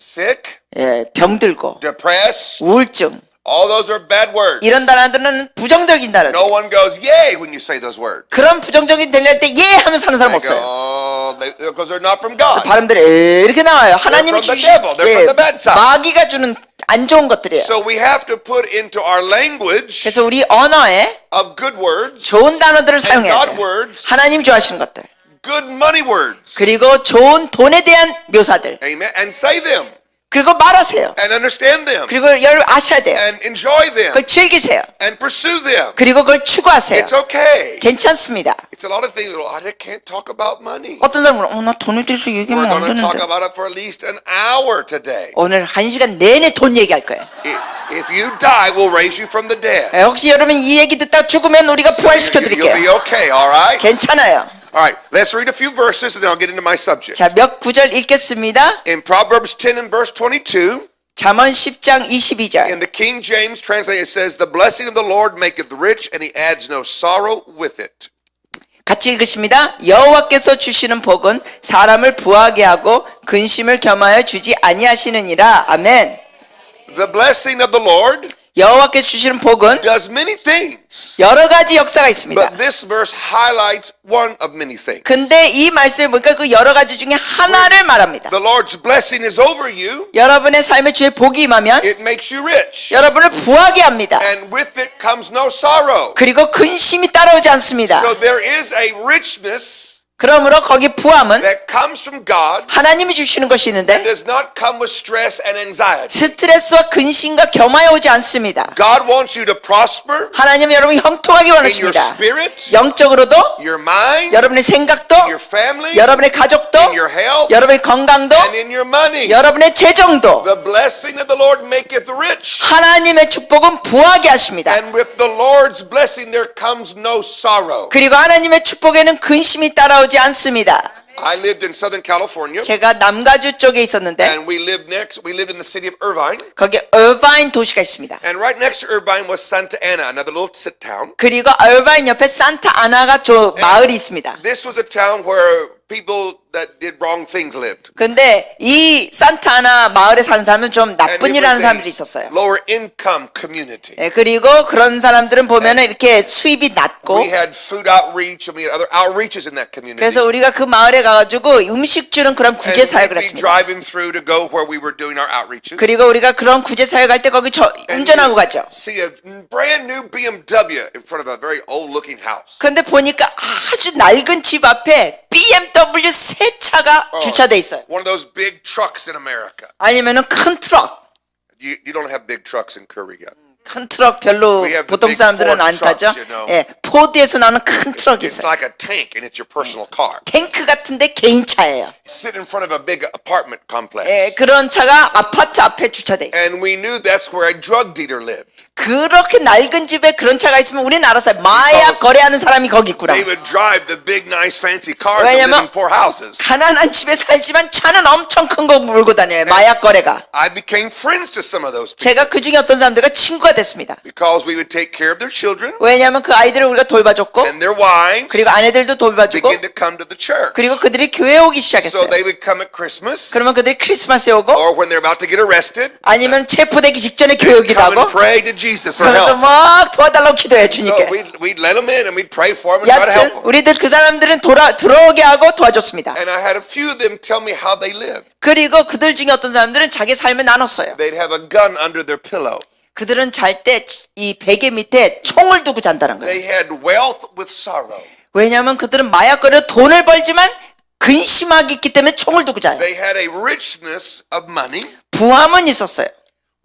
Speaker 1: sick,
Speaker 2: 예, 병들고,
Speaker 1: depressed,
Speaker 2: 우울증
Speaker 1: all those are bad words.
Speaker 2: 이런 단어들은 부정적인 단어들.
Speaker 1: No one goes yay when you say those words.
Speaker 2: 그런 부정적인 대리할 때 예 하면서 하는 사람
Speaker 1: They go,
Speaker 2: 없어요.
Speaker 1: oh, because they're not from God.
Speaker 2: 발음들이 이렇게 나와요. 하나님이
Speaker 1: from the
Speaker 2: 주신
Speaker 1: devil. They're from the bad side.
Speaker 2: 마귀가 주는 안 좋은 것들이에요.
Speaker 1: So we have to put into our language
Speaker 2: 그래서 우리 언어에
Speaker 1: of good words,
Speaker 2: 좋은 단어들을
Speaker 1: and
Speaker 2: 사용해야
Speaker 1: God
Speaker 2: 돼요.
Speaker 1: words,
Speaker 2: 하나님 좋아하시는 것들.
Speaker 1: good money words.
Speaker 2: 그리고 좋은 돈에 대한 묘사들.
Speaker 1: Amen. And say them
Speaker 2: 그리고 말하세요.
Speaker 1: and understand them
Speaker 2: 그리고 여러분 아셔야 돼요.
Speaker 1: and enjoy them
Speaker 2: 그걸 즐기세요.
Speaker 1: and pursue them.
Speaker 2: 그리고 그걸 추구하세요.
Speaker 1: It's okay.
Speaker 2: 괜찮습니다.
Speaker 1: It's a lot of things. I can't talk about money.
Speaker 2: 어떤 사람은 나 돈에 대해서 얘기하면
Speaker 1: We're
Speaker 2: 안
Speaker 1: going to talk
Speaker 2: 되는데.
Speaker 1: about it for at least an hour today.
Speaker 2: 오늘 1시간 내내 돈 얘기할 거예요.
Speaker 1: If you die, we'll raise you from the dead.
Speaker 2: 혹시 여러분 이 얘기 듣다 죽으면 우리가 부활시켜
Speaker 1: You'll be
Speaker 2: 드릴게요.
Speaker 1: okay, all right?
Speaker 2: 괜찮아요.
Speaker 1: All right, let's read a few verses and then I'll get into my subject.
Speaker 2: 자, 몇 구절 읽겠습니다.
Speaker 1: In Proverbs 10 and verse 22,
Speaker 2: 잠언 10장 22절.
Speaker 1: in the King James translation, it says, "The blessing of the Lord maketh rich, and he adds no sorrow with it."
Speaker 2: 같이 읽으십니다. 여호와께서 주시는 복은 사람을 부하게 하고 근심을 겸하여 주지 아니하시느니라. 아멘.
Speaker 1: The blessing of the Lord
Speaker 2: 여호와께서 주시는 복은
Speaker 1: does many things,
Speaker 2: 여러 가지 역사가 있습니다.
Speaker 1: but this verse highlights one of many things.
Speaker 2: 근데 이 말씀을 보니까 그 여러 가지 중에 하나를 말합니다.
Speaker 1: The Lord's blessing is over you,
Speaker 2: 여러분의 삶에 주의 복이 임하면
Speaker 1: it makes you rich,
Speaker 2: 여러분을 부하게 합니다.
Speaker 1: and with it comes no sorrow.
Speaker 2: 그리고 근심이 따라오지 않습니다.
Speaker 1: So there is a richness
Speaker 2: 그러므로 거기 부함은
Speaker 1: that comes from God
Speaker 2: 하나님이 주시는 것이
Speaker 1: and
Speaker 2: 있는데
Speaker 1: does not come with stress and anxiety.
Speaker 2: 스트레스와 근심과 겸하여 오지 않습니다.
Speaker 1: God wants you to prosper
Speaker 2: 하나님은 여러분이 형통하기
Speaker 1: in your
Speaker 2: 원하십니다.
Speaker 1: spirit,
Speaker 2: 영적으로도
Speaker 1: your mind,
Speaker 2: 여러분의 생각도
Speaker 1: your family,
Speaker 2: 여러분의 가족도
Speaker 1: in your health,
Speaker 2: 여러분의 건강도
Speaker 1: and in your money.
Speaker 2: 여러분의 재정도
Speaker 1: The blessing of the Lord maketh rich,
Speaker 2: 하나님의 축복은 부하게 하십니다.
Speaker 1: and with the Lord's blessing there comes no sorrow.
Speaker 2: 그리고 하나님의 축복에는 근심이 따라오지 않습니다.
Speaker 1: I lived in Southern California,
Speaker 2: 제가 남가주 쪽에 있었는데
Speaker 1: and we lived in the city of Irvine,
Speaker 2: 거기 얼바인 도시가 있습니다.
Speaker 1: and right next to Irvine was Santa Ana, another little town.
Speaker 2: 그리고 얼바인 옆에 산타 아나가 마을이 있습니다.
Speaker 1: This was a town where people that did wrong things lived.
Speaker 2: 근데 이 산타 아나 마을에 사는 사람은 좀
Speaker 1: And
Speaker 2: 나쁜
Speaker 1: it
Speaker 2: 일 하는
Speaker 1: was
Speaker 2: 사람들이
Speaker 1: a
Speaker 2: 있었어요.
Speaker 1: lower income community.
Speaker 2: 예, 그리고 그런 사람들은 보면은 이렇게 수입이 낮고
Speaker 1: We had food outreach, and we had other outreaches in that community.
Speaker 2: 그래서 우리가 그 마을에 가가지고 음식 주는 그런 구제
Speaker 1: And
Speaker 2: 사역을
Speaker 1: we'd be
Speaker 2: 했습니다.
Speaker 1: driving through to go where we were doing our outreaches.
Speaker 2: 그리고 우리가 그런 구제 사역 할 때 거기
Speaker 1: And
Speaker 2: 운전하고
Speaker 1: you'd
Speaker 2: 가죠.
Speaker 1: see a brand new BMW in front of a very old looking house.
Speaker 2: 근데 보니까 아주 낡은 집 앞에 BMW 새 차가 주차돼 있어요.
Speaker 1: One of those big trucks in America.
Speaker 2: 아니면은 큰 트럭.
Speaker 1: You don't have big trucks in Korea.
Speaker 2: 큰 트럭 별로
Speaker 1: We have the
Speaker 2: 보통
Speaker 1: big
Speaker 2: 사람들은
Speaker 1: Ford
Speaker 2: 안 타죠.
Speaker 1: trucks, you know.
Speaker 2: 예, 포드에서 나오는 큰 트럭이
Speaker 1: It's
Speaker 2: 있어요.
Speaker 1: like a tank, and it's your personal car.
Speaker 2: 탱크 같은데 개인 차예요.
Speaker 1: Sit in front of a big apartment complex.
Speaker 2: 예, 그런 차가 아파트 앞에 주차돼 있어요.
Speaker 1: And we knew that's where a drug dealer lived.
Speaker 2: 그렇게 낡은 집에 그런 차가 있으면 우리는 알았어요. 마약 거래하는 사람이 거기 있구나.
Speaker 1: They would drive the big, nice, fancy cars and live
Speaker 2: 왜냐면
Speaker 1: in poor houses.
Speaker 2: 가난한 집에 살지만 차는 엄청 큰 거 몰고 다녀요. 마약 거래가.
Speaker 1: I became friends to some of those people
Speaker 2: 제가 그 중에 어떤 사람들과 친구가 됐습니다.
Speaker 1: because we would take care of their children
Speaker 2: 왜냐하면 그 아이들을 우리가 돌봐줬고
Speaker 1: and their wives
Speaker 2: 그리고 아내들도 돌봐주고
Speaker 1: begin to come to the church.
Speaker 2: 그리고 그들이 교회에 오기
Speaker 1: So
Speaker 2: 시작했어요.
Speaker 1: they would come at Christmas
Speaker 2: 그러면 그들이 크리스마스에 오고
Speaker 1: or when they're about to get arrested,
Speaker 2: 아니면 체포되기 직전에 교육이도
Speaker 1: come
Speaker 2: 하고
Speaker 1: and pray to Jesus for
Speaker 2: 그래서
Speaker 1: help.
Speaker 2: 막 도와달라고 기도해
Speaker 1: So
Speaker 2: 주니까.
Speaker 1: we'd let them in and we'd pray for them and try to help
Speaker 2: 여튼
Speaker 1: them.
Speaker 2: 우리들 그 사람들은 들어오게 하고 도와줬습니다.
Speaker 1: And I had a few of them tell me how they lived.
Speaker 2: 그리고 그들 중에 어떤 사람들은 자기 삶을 나눴어요.
Speaker 1: They'd have a gun under their pillow.
Speaker 2: 그들은 잘 때 이 베개 밑에 총을 두고 잔다는 거예요.
Speaker 1: They had wealth with sorrow.
Speaker 2: 왜냐하면 그들은 마약거리로 돈을 벌지만 근심하기 있기 때문에 총을 두고 자요.
Speaker 1: They had a richness of money
Speaker 2: 부함은 있었어요.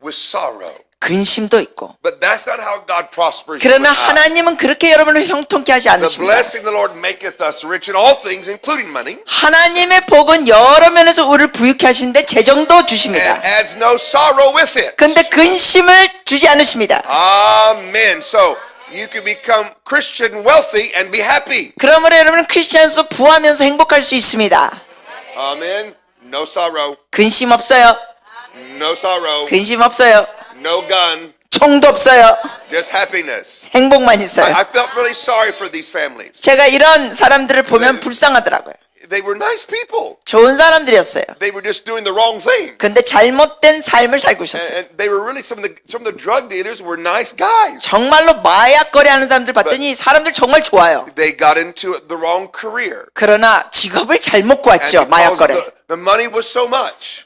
Speaker 1: with sorrow.
Speaker 2: 근심도 있고.
Speaker 1: But that's not how God prospers you.
Speaker 2: 그러나
Speaker 1: with us.
Speaker 2: 하나님은 그렇게 여러분을 형통케 하지
Speaker 1: The
Speaker 2: 않으십니다.
Speaker 1: blessing of the Lord maketh us rich in all things, including money,
Speaker 2: 하나님의 복은 여러 면에서 우리를 부유케 하시는데 재정도 주십니다.
Speaker 1: and adds no sorrow with it.
Speaker 2: 근데 근심을 주지 않으십니다.
Speaker 1: Amen. So you can become Christian wealthy and be happy.
Speaker 2: 그러므로 여러분은 크리스천에서 부하면서 행복할 수 있습니다.
Speaker 1: Amen. No sorrow.
Speaker 2: 근심 없어요.
Speaker 1: No sorrow.
Speaker 2: 근심 없어요.
Speaker 1: No gun.
Speaker 2: 총도 없어요.
Speaker 1: Just happiness.
Speaker 2: 행복만 있어요.
Speaker 1: I felt really sorry for these families.
Speaker 2: 제가 이런 사람들을 보면 불쌍하더라고요.
Speaker 1: They were nice people.
Speaker 2: 좋은 사람들이었어요.
Speaker 1: They were just doing the wrong thing.
Speaker 2: 근데 잘못된 삶을 살고 있었어요.
Speaker 1: And they were really some of the drug dealers were nice guys.
Speaker 2: 정말로 마약 거래하는 사람들 봤더니 사람들 정말 좋아요.
Speaker 1: They got into the wrong career.
Speaker 2: 그러나 직업을 잘못
Speaker 1: And
Speaker 2: 구했죠. 마약
Speaker 1: because
Speaker 2: 거래.
Speaker 1: the money was so much,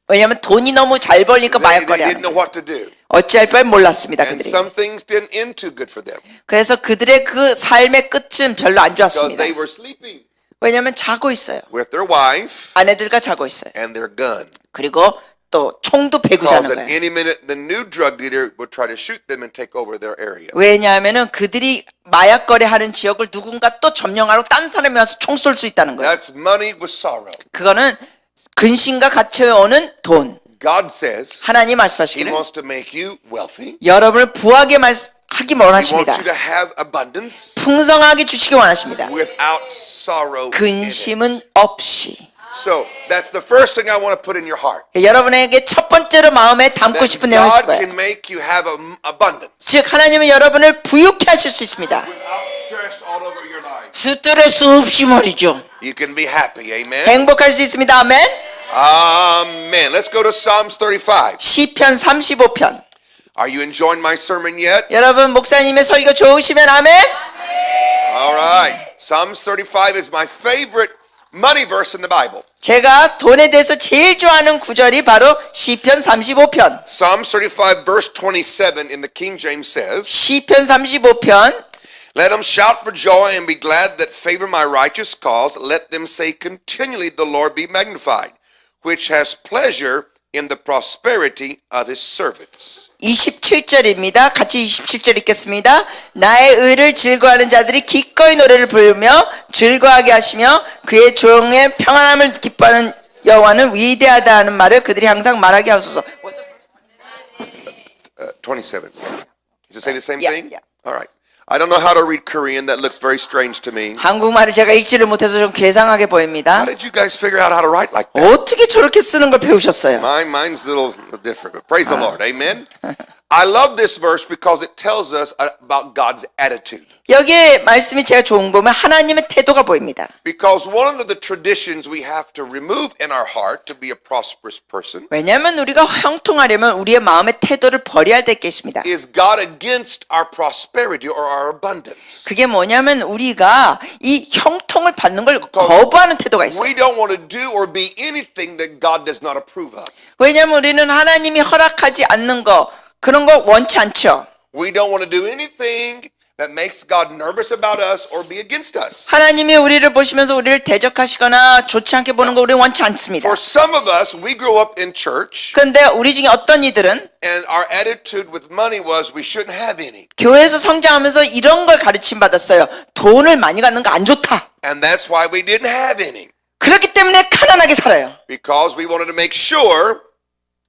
Speaker 2: 왜냐하면 돈이 너무 잘 벌리니까 마약
Speaker 1: they
Speaker 2: 거래하는
Speaker 1: didn't know
Speaker 2: 거예요.
Speaker 1: what to do.
Speaker 2: 어찌할 바를 몰랐습니다.
Speaker 1: And
Speaker 2: 그들이.
Speaker 1: some things didn't end too good for them
Speaker 2: 그래서 그들의 그 삶의 끝은 별로 안
Speaker 1: because
Speaker 2: 좋았습니다.
Speaker 1: they were sleeping
Speaker 2: 왜냐하면 자고 있어요.
Speaker 1: with their wife
Speaker 2: 아내들과 자고 있어요.
Speaker 1: and their gun.
Speaker 2: 그리고 또 총도 베고
Speaker 1: Because
Speaker 2: 자는
Speaker 1: at
Speaker 2: 거예요.
Speaker 1: any minute, the new drug dealer would try to shoot them and take over their area.
Speaker 2: 왜냐하면은 그들이 마약 거래하는 지역을 누군가 또 점령하러 딴 사람이 와서 총 쏠 수 있다는 거예요.
Speaker 1: That's money with sorrow.
Speaker 2: 그거는 근심과 같이 오는 돈.
Speaker 1: God says
Speaker 2: 하나님
Speaker 1: He
Speaker 2: 말씀하시기를
Speaker 1: wants to make you wealthy.
Speaker 2: 여러분을 부하게 하기
Speaker 1: He wants
Speaker 2: 원하십니다.
Speaker 1: you to have abundance
Speaker 2: 풍성하게 주시기 원하십니다.
Speaker 1: without sorrow in it.
Speaker 2: 근심은 없이.
Speaker 1: So that's the first thing I want to put in your heart.
Speaker 2: 여러분에게 첫 번째로 마음에 담고
Speaker 1: That
Speaker 2: 싶은 내용이
Speaker 1: God
Speaker 2: 그거예요.
Speaker 1: can make you have abundance
Speaker 2: 즉 하나님은 여러분을 부유케 하실 수 있습니다.
Speaker 1: without stress all over your life.
Speaker 2: 스트레스 없이 말이죠.
Speaker 1: You can be happy. Amen.
Speaker 2: 행복할 수 있습니다. 아멘.
Speaker 1: Amen. Let's go to Psalms 35.
Speaker 2: 시편 35편.
Speaker 1: Are you enjoying my sermon yet?
Speaker 2: 여러분 목사님의 설교 좋으시면 아멘.
Speaker 1: All right. Psalms 35 is my favorite money verse in the Bible.
Speaker 2: 제가 돈에 대해서 제일 좋아하는 구절이 바로 시편 35편.
Speaker 1: Psalms 35 verse 27 in the King James says,
Speaker 2: 시편 35편.
Speaker 1: Let them shout for joy and be glad that favor my righteous cause. Let them say continually, the Lord be magnified, which has pleasure in the prosperity of his servants.
Speaker 2: 27절입니다. 같이 27절 읽겠습니다. 나의 의를 즐거워하는 자들이 기꺼이 노래를 부르며 즐거워하게 하시며 그의 종의 평안함을 기뻐하는 여호와는 위대하다 하는 말을 그들이 항상 말하게 하소서.
Speaker 1: 27. Does it say the same
Speaker 2: Yeah,
Speaker 1: thing?
Speaker 2: yeah.
Speaker 1: All right. I I don't know how to read Korean. That looks very strange to me.
Speaker 2: 한국말을 제가 읽지를 못해서 좀 괴상하게 보입니다.
Speaker 1: How did you guys figure out how to write like that?
Speaker 2: 어떻게 저렇게 쓰는 걸 배우셨어요?
Speaker 1: Mine's a little different, but praise the Lord. Amen. I love this verse because it tells us about God's attitude.
Speaker 2: 여기에 말씀이 제가 좋은 거 보면 하나님의 태도가 보입니다.
Speaker 1: Because one of the traditions we have to remove in our heart to be a prosperous person
Speaker 2: 왜냐하면 우리가 형통하려면 우리의 마음의 태도를 버려야 될 게 있습니다.
Speaker 1: is God against our prosperity or our abundance.
Speaker 2: 그게 뭐냐면 우리가 이 형통을 받는 걸 거부하는 태도가 있어요.
Speaker 1: We don't want to do or be anything that God does not approve of.
Speaker 2: 왜냐하면 우리는 하나님이 허락하지 않는 거 그런 거 원치 않죠.
Speaker 1: We don't want to do anything that makes God nervous about us or be against us.
Speaker 2: 하나님이 우리를 보시면서 우리를 대적하시거나 좋지 않게 보는 거 우리 원치 않습니다.
Speaker 1: For some of us, we grew up in church
Speaker 2: 그런데 우리 중에 어떤 이들은
Speaker 1: and our attitude with money was we shouldn't have any.
Speaker 2: 교회에서 성장하면서 이런 걸 가르침 받았어요. 돈을 많이 갖는 거 안 좋다.
Speaker 1: And that's why we didn't have any.
Speaker 2: 그렇기 때문에 가난하게 살아요.
Speaker 1: Because we wanted to make sure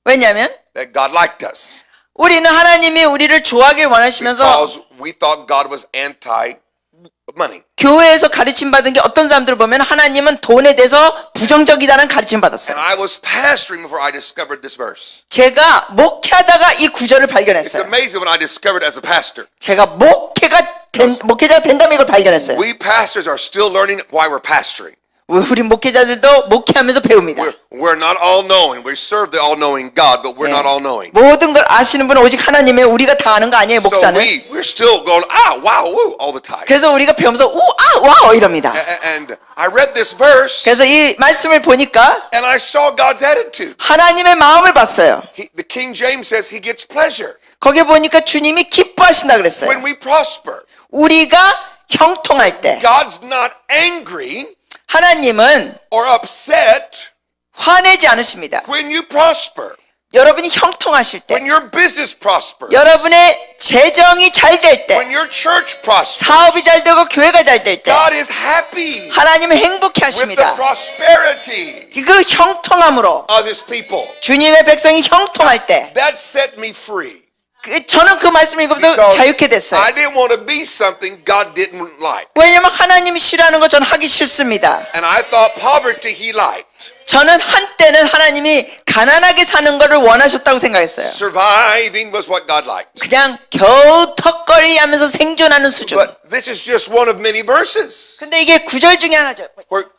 Speaker 2: 왜냐하면
Speaker 1: that God liked us.
Speaker 2: 우리는 하나님이 우리를 좋아하길 원하시면서
Speaker 1: Because we thought God was anti-money.
Speaker 2: 교회에서 가르침 받은 게 어떤 사람들을 보면 하나님은 돈에 대해서 부정적이다는 가르침 받았어요.
Speaker 1: And I was pastoring before I discovered this verse.
Speaker 2: 제가 목회하다가 이 구절을
Speaker 1: It's
Speaker 2: 발견했어요.
Speaker 1: amazing when I discovered as a pastor.
Speaker 2: 제가 목회자가 된다면 이걸 발견했어요.
Speaker 1: We pastors are still learning why we're pastoring.
Speaker 2: 우리 목회자들도 목회하면서 배웁니다.
Speaker 1: We're not all knowing. We serve the all knowing God, but we're not all knowing.
Speaker 2: 모든 걸 아시는 분은 오직 하나님의 우리가 다 아는 거 아니에요,
Speaker 1: So
Speaker 2: 목사는.
Speaker 1: we're still going, wow, woo, all the time.
Speaker 2: 그래서 우리가 배우면서 와우 이럽니다.
Speaker 1: And I read this verse
Speaker 2: 그래서 이 말씀을 보니까
Speaker 1: and I saw God's attitude.
Speaker 2: 하나님의 마음을 봤어요.
Speaker 1: The King James says he gets pleasure
Speaker 2: 거기에 보니까 주님이 기뻐하신다 그랬어요.
Speaker 1: when we prosper.
Speaker 2: 우리가 형통할 때
Speaker 1: God's not angry
Speaker 2: 하나님은
Speaker 1: or upset
Speaker 2: 화내지 않으십니다.
Speaker 1: when you prosper.
Speaker 2: 여러분이 형통하실 때,
Speaker 1: When your business prospers.
Speaker 2: 여러분의 재정이 잘 될 때,
Speaker 1: When your church prospers.
Speaker 2: 사업이 잘 되고 교회가 잘 될 때,
Speaker 1: God is happy
Speaker 2: 하나님은 행복해
Speaker 1: with the
Speaker 2: 하십니다.
Speaker 1: prosperity
Speaker 2: 그 형통함으로
Speaker 1: of his people.
Speaker 2: 주님의 백성이 형통할 때
Speaker 1: That set me free.
Speaker 2: 저는 그 말씀을 읽으면서
Speaker 1: Because
Speaker 2: 자유케 됐어요.
Speaker 1: I didn't want to be something God didn't like.
Speaker 2: 왜냐하면 하나님이 싫어하는 거 저는 하기 싫습니다.
Speaker 1: And I thought poverty he liked.
Speaker 2: 저는 한때는 하나님이 가난하게 사는 거를 원하셨다고 생각했어요.
Speaker 1: Surviving was what God liked.
Speaker 2: 그냥 겨우 턱걸이 하면서 생존하는 수준.
Speaker 1: But this is just one of many verses.
Speaker 2: 근데 이게 구절 중에 하나죠.
Speaker 1: Where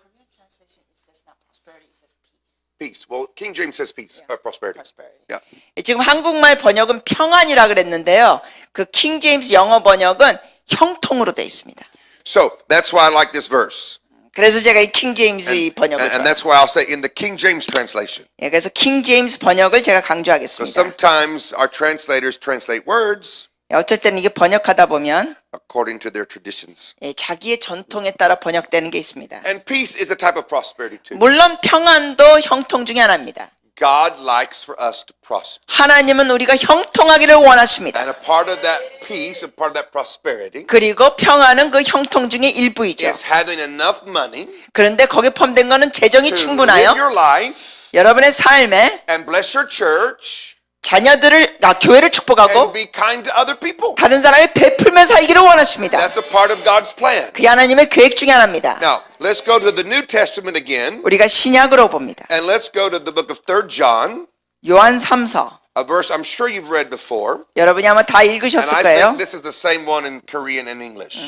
Speaker 1: peace. Well, King James says peace, prosperity. Yeah.
Speaker 2: 지금 한국말 번역은 평안이라 그랬는데요. 그 킹 제임스 영어 번역은 형통으로 돼 있습니다.
Speaker 1: So that's why I like this verse.
Speaker 2: 그래서 제가 이 킹 제임스 이 번역을
Speaker 1: And
Speaker 2: 좋아해요.
Speaker 1: that's why I'll say in the King James translation.
Speaker 2: 예, 그래서 킹 제임스 번역을 제가
Speaker 1: So
Speaker 2: 강조하겠습니다.
Speaker 1: sometimes our translators translate words
Speaker 2: 어쩔 때는 이게 번역하다 보면
Speaker 1: according to their traditions.
Speaker 2: 예, 자기의 전통에 따라 번역되는 게 있습니다.
Speaker 1: And peace is a type of prosperity too.
Speaker 2: 물론 평안도 형통 중에 하나입니다.
Speaker 1: God likes for us to prosper.
Speaker 2: 하나님은 우리가 형통하기를 원하십니다.
Speaker 1: And a part of that peace, a part of that prosperity
Speaker 2: 그리고 평안은 그 형통 중의 일부이죠.
Speaker 1: is having enough money
Speaker 2: 그런데 거기에 포함된 거는 재정이
Speaker 1: to live
Speaker 2: 충분하여
Speaker 1: your life
Speaker 2: 여러분의 삶에
Speaker 1: and bless your church
Speaker 2: 자녀들을 교회를 축복하고
Speaker 1: and be kind to other people.
Speaker 2: 다른 사람에 베풀며 살기를 원하십니다.
Speaker 1: That's a part of God's plan.
Speaker 2: 그게 하나님의 계획 중에 하나입니다.
Speaker 1: Now, let's go to the New Testament again,
Speaker 2: 우리가 신약으로 봅니다.
Speaker 1: and let's go to the book of 3 John,
Speaker 2: 요한 3서
Speaker 1: a verse I'm sure you've read before,
Speaker 2: 여러분이 아마 다
Speaker 1: and
Speaker 2: 읽으셨을
Speaker 1: I
Speaker 2: 거예요.
Speaker 1: think this is the same one in Korean and English.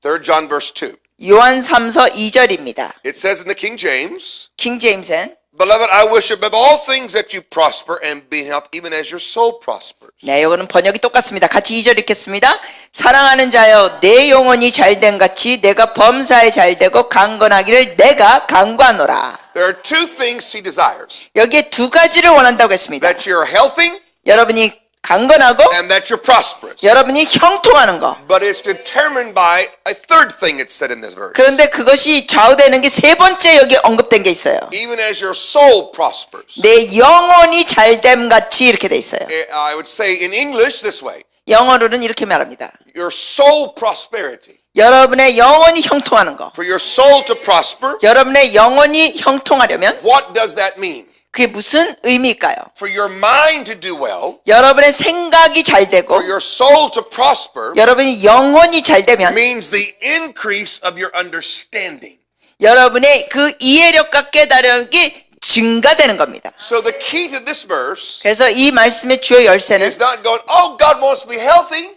Speaker 1: 3 John verse 2.
Speaker 2: 요한 3서 2절입니다.
Speaker 1: It says in the King James,
Speaker 2: 킹 제임스는
Speaker 1: Beloved, I wish above all things that you prosper and be in health, even as your soul prospers.
Speaker 2: 네, 이거는 번역이 똑같습니다. 같이 2절 읽겠습니다. 사랑하는 자여, 내 영혼이 잘된 같이 내가 범사에 잘되고 강건하기를 내가 강구하노라.
Speaker 1: There are two things he desires.
Speaker 2: 여기에 두 가지를 원한다고 했습니다.
Speaker 1: That you're healthy
Speaker 2: 여러분이 강건하고
Speaker 1: and that you're prosperous.
Speaker 2: 여러분이 형통하는 거.
Speaker 1: But it's determined by a third thing it said in this verse.
Speaker 2: 그런데 그것이 좌우되는 게 세 번째 여기 언급된 게 있어요.
Speaker 1: Even as your soul prospers.
Speaker 2: 내 영혼이 잘됨 같이 이렇게 돼 있어요.
Speaker 1: I would say in English this way.
Speaker 2: 영어로는 이렇게 말합니다.
Speaker 1: Your soul prosperity.
Speaker 2: 여러분의 영혼이 형통하는 거.
Speaker 1: For your soul to prosper,
Speaker 2: 여러분의 영혼이 형통하려면
Speaker 1: what does that mean?
Speaker 2: 그게 무슨 의미일까요?
Speaker 1: For your mind to do well,
Speaker 2: 여러분의 생각이 잘 되고
Speaker 1: for your soul to prosper,
Speaker 2: 여러분이 영혼이 잘 되면
Speaker 1: means the increase of your understanding.
Speaker 2: 여러분의 그 이해력과 깨달음이 증가되는 겁니다.
Speaker 1: So the key to this verse
Speaker 2: 그래서 이 말씀의 주요 열쇠는
Speaker 1: is not going, oh, God wants me healthy,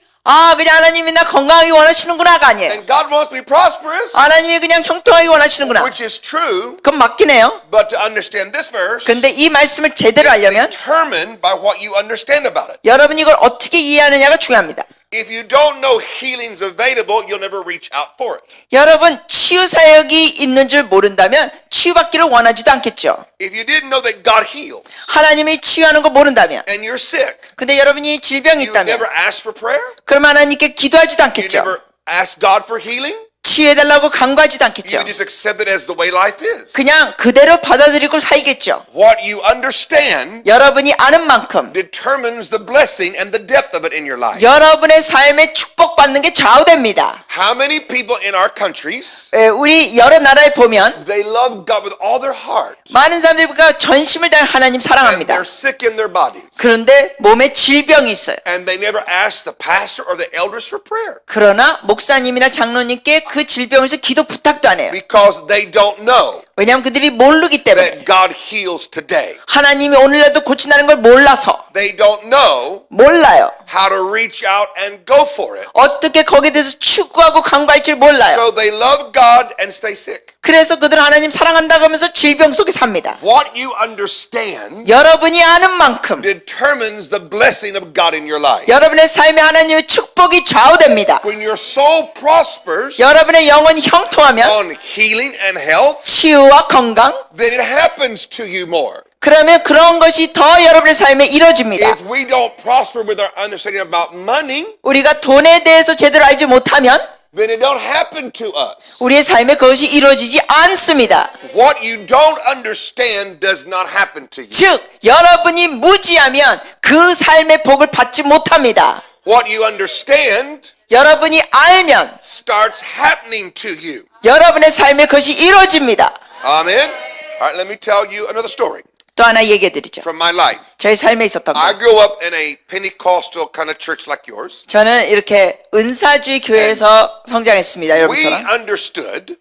Speaker 2: 그냥 하나님이 나 건강하게 원하시는구나가 아니에요.
Speaker 1: and God wants me prosperous,
Speaker 2: 하나님이 그냥 형통하게 원하시는구나.
Speaker 1: which is true,
Speaker 2: 그건 맞긴 해요.
Speaker 1: but to understand this verse,
Speaker 2: 근데 이 말씀을 제대로
Speaker 1: it's
Speaker 2: 알려면
Speaker 1: determined by what you understand about it.
Speaker 2: 여러분이 이걸 어떻게 이해하느냐가 중요합니다.
Speaker 1: If you don't know healing's available, you'll never reach out for it.
Speaker 2: 여러분 치유 사역이 있는 줄 모른다면 치유받기를 원하지도 않겠죠.
Speaker 1: If you didn't know that God heals
Speaker 2: 하나님이 치유하는 거 모른다면
Speaker 1: and you're sick,
Speaker 2: 근데 여러분이 질병이
Speaker 1: you never
Speaker 2: 있다면
Speaker 1: ask for prayer,
Speaker 2: 그럼 하나님께 기도하지도
Speaker 1: you
Speaker 2: 않겠죠.
Speaker 1: never ask God for healing,
Speaker 2: 치유해달라고 간구하지도 않겠죠.
Speaker 1: you just accept it as the way life is.
Speaker 2: 그냥 그대로 받아들이고 살겠죠.
Speaker 1: What you understand
Speaker 2: 여러분이 아는 만큼
Speaker 1: determines the blessing and the depth of it in your life.
Speaker 2: 여러분의 삶에 축복받는 게 좌우됩니다.
Speaker 1: How many people in our countries,
Speaker 2: 우리 여러 나라에 보면
Speaker 1: they love God with all their heart,
Speaker 2: 많은 사람들이 전심을 다해 하나님
Speaker 1: and
Speaker 2: 사랑합니다.
Speaker 1: they're sick in their bodies,
Speaker 2: 그런데 몸에 질병이 있어요.
Speaker 1: and they never ask the pastor or the elders for prayer
Speaker 2: 그러나 목사님이나 장로님께 그 질병에서 기도 부탁도 안 해요.
Speaker 1: because they don't know
Speaker 2: 왜냐하면 그들이 모르기 때문에
Speaker 1: that God heals today.
Speaker 2: 하나님이 오늘날도 고친다는 걸 몰라서
Speaker 1: They don't know
Speaker 2: 몰라요.
Speaker 1: how to reach out and go for it.
Speaker 2: 어떻게 거기에 대해서 추구하고 강구할지 몰라요.
Speaker 1: So they love God and stay sick.
Speaker 2: 그래서 그들은 하나님 사랑한다고 하면서 질병 속에 삽니다.
Speaker 1: What you understand
Speaker 2: 여러분이 아는 만큼
Speaker 1: determines the blessing of God in your life.
Speaker 2: 여러분의 삶에 하나님의 축복이 좌우됩니다.
Speaker 1: When your soul prospers
Speaker 2: 여러분의 영혼이 형통하면
Speaker 1: on healing and health,
Speaker 2: 치유와 건강
Speaker 1: then it happens to you more.
Speaker 2: 그러면 그런 것이 더 여러분의 삶에 이루어집니다.
Speaker 1: If we don't prosper with our understanding about money,
Speaker 2: 우리가 돈에 대해서 제대로 알지 못하면
Speaker 1: then it don't happen to us.
Speaker 2: 우리의 삶에 그것이 이루어지지 않습니다.
Speaker 1: What you don't understand does not happen to you.
Speaker 2: 즉 여러분이 무지하면 그 삶의 복을 받지 못합니다.
Speaker 1: What you understand
Speaker 2: 여러분이 알면
Speaker 1: starts happening to you.
Speaker 2: 여러분의 삶에 그것이 이루어집니다.
Speaker 1: Amen. All right, let me tell you another story
Speaker 2: 또 하나 얘기해 드리죠.
Speaker 1: from my life.
Speaker 2: 저희 삶에 있었던
Speaker 1: I
Speaker 2: 거.
Speaker 1: grew up in a Pentecostal kind of church like yours.
Speaker 2: 저는 이렇게 은사주의 교회에서 성장했습니다.
Speaker 1: We
Speaker 2: 여러분처럼.
Speaker 1: understood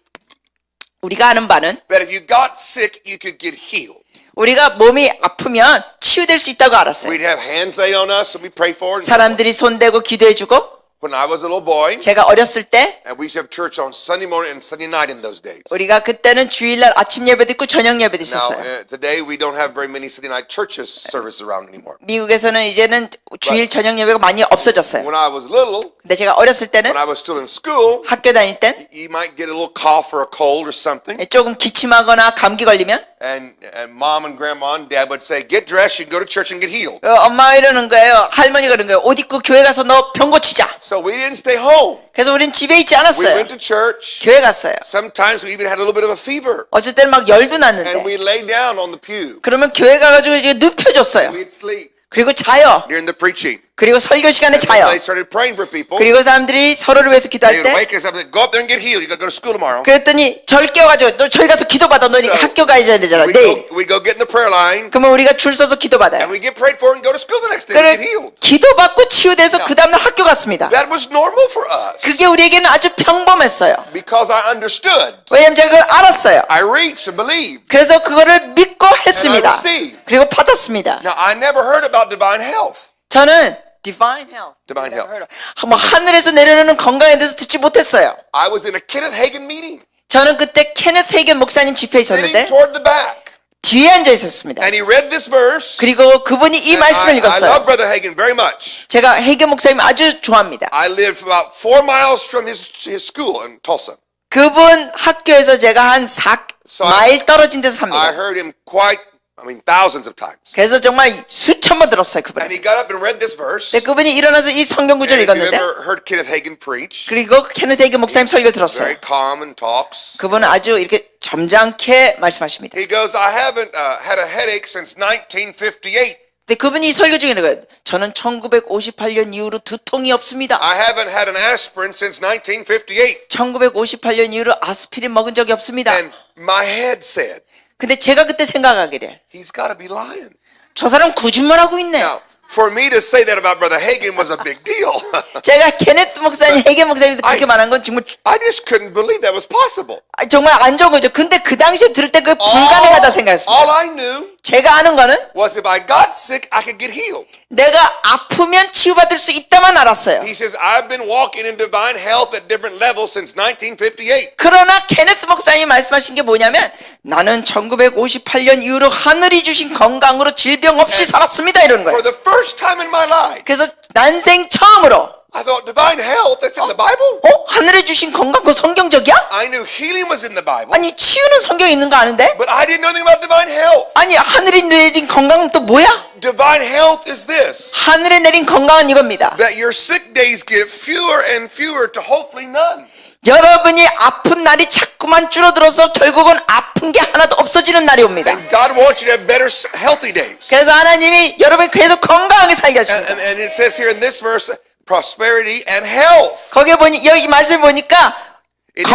Speaker 2: 우리가 아는 바는
Speaker 1: that if you got sick, you could get healed.
Speaker 2: 우리가 몸이 아프면 치유될 수 있다고 알았어요.
Speaker 1: We'd have hands laid on us and we pray for it.
Speaker 2: 사람들이 손대고 기도해주고
Speaker 1: When I was a little boy,
Speaker 2: 제가 어렸을 때
Speaker 1: and we used to have church on Sunday morning and Sunday night in those days.
Speaker 2: 우리가 그때는 주일날 아침 예배도 있고 저녁 예배도
Speaker 1: Now,
Speaker 2: 있었어요.
Speaker 1: today we don't have very many Sunday night churches service around anymore.
Speaker 2: 미국에서는 이제는 주일 저녁 예배가 많이 없어졌어요.
Speaker 1: When I was little,
Speaker 2: 근데 제가 어렸을 때는
Speaker 1: when I was still in school,
Speaker 2: 학교 다닐 땐
Speaker 1: you might get a little cough or a cold or something,
Speaker 2: 조금 기침하거나 감기 걸리면
Speaker 1: and mom and grandma and dad would say, "Get dressed, you can go to church and get healed."
Speaker 2: 엄마가 이러는 거예요. 할머니가 그러는 거예요. 옷 입고 교회 가서 너 병 고치자.
Speaker 1: So we didn't stay home.
Speaker 2: 그래서 우린 집에 있지
Speaker 1: We
Speaker 2: 않았어요.
Speaker 1: went to church.
Speaker 2: 교회 갔어요.
Speaker 1: Sometimes we even had a little bit of a fever,
Speaker 2: 어쩔 때는 막 열도
Speaker 1: and
Speaker 2: 났는데
Speaker 1: we lay down on the pew.
Speaker 2: 그러면 교회 가가지고 이제 눕혀줬어요.
Speaker 1: We'd sleep
Speaker 2: 그리고 자요.
Speaker 1: during the preaching.
Speaker 2: 그리고 설교 시간에
Speaker 1: And
Speaker 2: 자요.
Speaker 1: then they started praying for people.
Speaker 2: 그리고 사람들이 서로를 위해서
Speaker 1: They
Speaker 2: 기도할
Speaker 1: would
Speaker 2: 때
Speaker 1: wake us up and say, "Go up there and get healed. You got to go to school tomorrow."
Speaker 2: 그랬더니 절 깨워가지고 너 저기 가서 기도받아. 너
Speaker 1: So,
Speaker 2: 학교 가야 되잖아. 내일.
Speaker 1: We go get in the prayer line,
Speaker 2: 그러면 우리가 줄 서서 기도받아요.
Speaker 1: and we get prayed for and go to school the next day and
Speaker 2: 그래
Speaker 1: get healed.
Speaker 2: 기도받고 치유돼서 그 다음날 학교 갔습니다.
Speaker 1: That was normal for us
Speaker 2: 그게 우리에게는 아주 평범했어요.
Speaker 1: because I understood.
Speaker 2: 왜냐면 제가 그걸 알았어요.
Speaker 1: I reached and believed.
Speaker 2: 그래서 그거를 믿고 했습니다.
Speaker 1: And I received.
Speaker 2: 그리고 받았습니다.
Speaker 1: Now, I never heard about divine health.
Speaker 2: 저는 divine health,
Speaker 1: Divine health.
Speaker 2: 뭐 하늘에서 내려오는 건강에 대해서 듣지 못했어요.
Speaker 1: I was in a Kenneth Hagin meeting,
Speaker 2: 저는 그때 케네트 헤이겐 목사님 집회에
Speaker 1: sitting
Speaker 2: 있었는데
Speaker 1: toward the back,
Speaker 2: 뒤에 앉아 있었습니다.
Speaker 1: and he read this verse.
Speaker 2: 그리고 그분이 이
Speaker 1: And
Speaker 2: 말씀을
Speaker 1: I
Speaker 2: 읽었어요.
Speaker 1: love Brother Hagin very much.
Speaker 2: 제가 헤이겐 목사님 아주 좋아합니다.
Speaker 1: I lived about 4 miles from his school in Tulsa.
Speaker 2: 그분 학교에서 제가 한 4마일 떨어진 데서
Speaker 1: I
Speaker 2: 삽니다.
Speaker 1: heard him thousands of times.
Speaker 2: 그래서 정말 수천 번 들었어요,
Speaker 1: And
Speaker 2: 그분.
Speaker 1: he got up and read this verse.
Speaker 2: 근데 그분이 일어나서 이 성경 구절을
Speaker 1: And if you
Speaker 2: 읽었는데
Speaker 1: ever heard Kenneth Hagin preach,
Speaker 2: 그리고 케네트 헤이겐 목사님 설교 들었어요.
Speaker 1: very calm and talks.
Speaker 2: 그분은 아주 이렇게 점잖게 말씀하십니다.
Speaker 1: He goes, "I haven't had a headache since 1958.
Speaker 2: 근데 그분이 설교 중에 이런 거예요. 저는 1958년 이후로 두통이 없습니다.
Speaker 1: I haven't had an aspirin since 1958.
Speaker 2: 1958년 이후로 아스피린 먹은 적이 없습니다.
Speaker 1: And my head said,
Speaker 2: 근데 제가 그때 생각하기를
Speaker 1: He's got to be lying.
Speaker 2: 저 사람 거짓말하고 있네.
Speaker 1: Now, for me to say that about Brother Hagin was a big deal.
Speaker 2: 제가 케네트 목사님, 해겐 목사님도 그렇게 말한 건 정말
Speaker 1: I just couldn't believe that was possible.
Speaker 2: 정말 안 좋은 거죠. 근데 그 당시에 들을 때 그게 불가능하다 생각했습니다.
Speaker 1: All I knew
Speaker 2: 제가 아는 거는
Speaker 1: was if I got sick, I could get healed.
Speaker 2: 내가 아프면 치유받을 수 있다만 알았어요.
Speaker 1: He says, I've been walking in divine health at different levels since 1958.
Speaker 2: 그러나 케네트 목사님이 말씀하신 게 뭐냐면 나는 1958년 이후로 하늘이 주신 건강으로 질병 없이 살았습니다 이러는 거예요.
Speaker 1: For the first time in my life,
Speaker 2: 그래서 난생 처음으로
Speaker 1: I thought divine health, that's in the Bible.
Speaker 2: 하늘에 주신 건강 그거 성경적이야?
Speaker 1: I knew healing was in the Bible,
Speaker 2: 아니 치유는 성경에 있는 거 아는데?
Speaker 1: but I didn't know anything about divine health.
Speaker 2: 아니 하늘이 내린 건강은 또 뭐야?
Speaker 1: Divine health is this,
Speaker 2: 하늘에 내린 건강은 이겁니다.
Speaker 1: that your sick days get fewer and fewer to hopefully none.
Speaker 2: 여러분이 아픈 날이 자꾸만 줄어들어서 결국은 아픈 게 하나도 없어지는 날이 옵니다.
Speaker 1: And God wants you to have better healthy days.
Speaker 2: 그래서 하나님이 여러분이 계속 건강하게 살게 하십니다.
Speaker 1: And it says here in this verse, prosperity and health.
Speaker 2: 거기에 보니 여기 말씀 보니까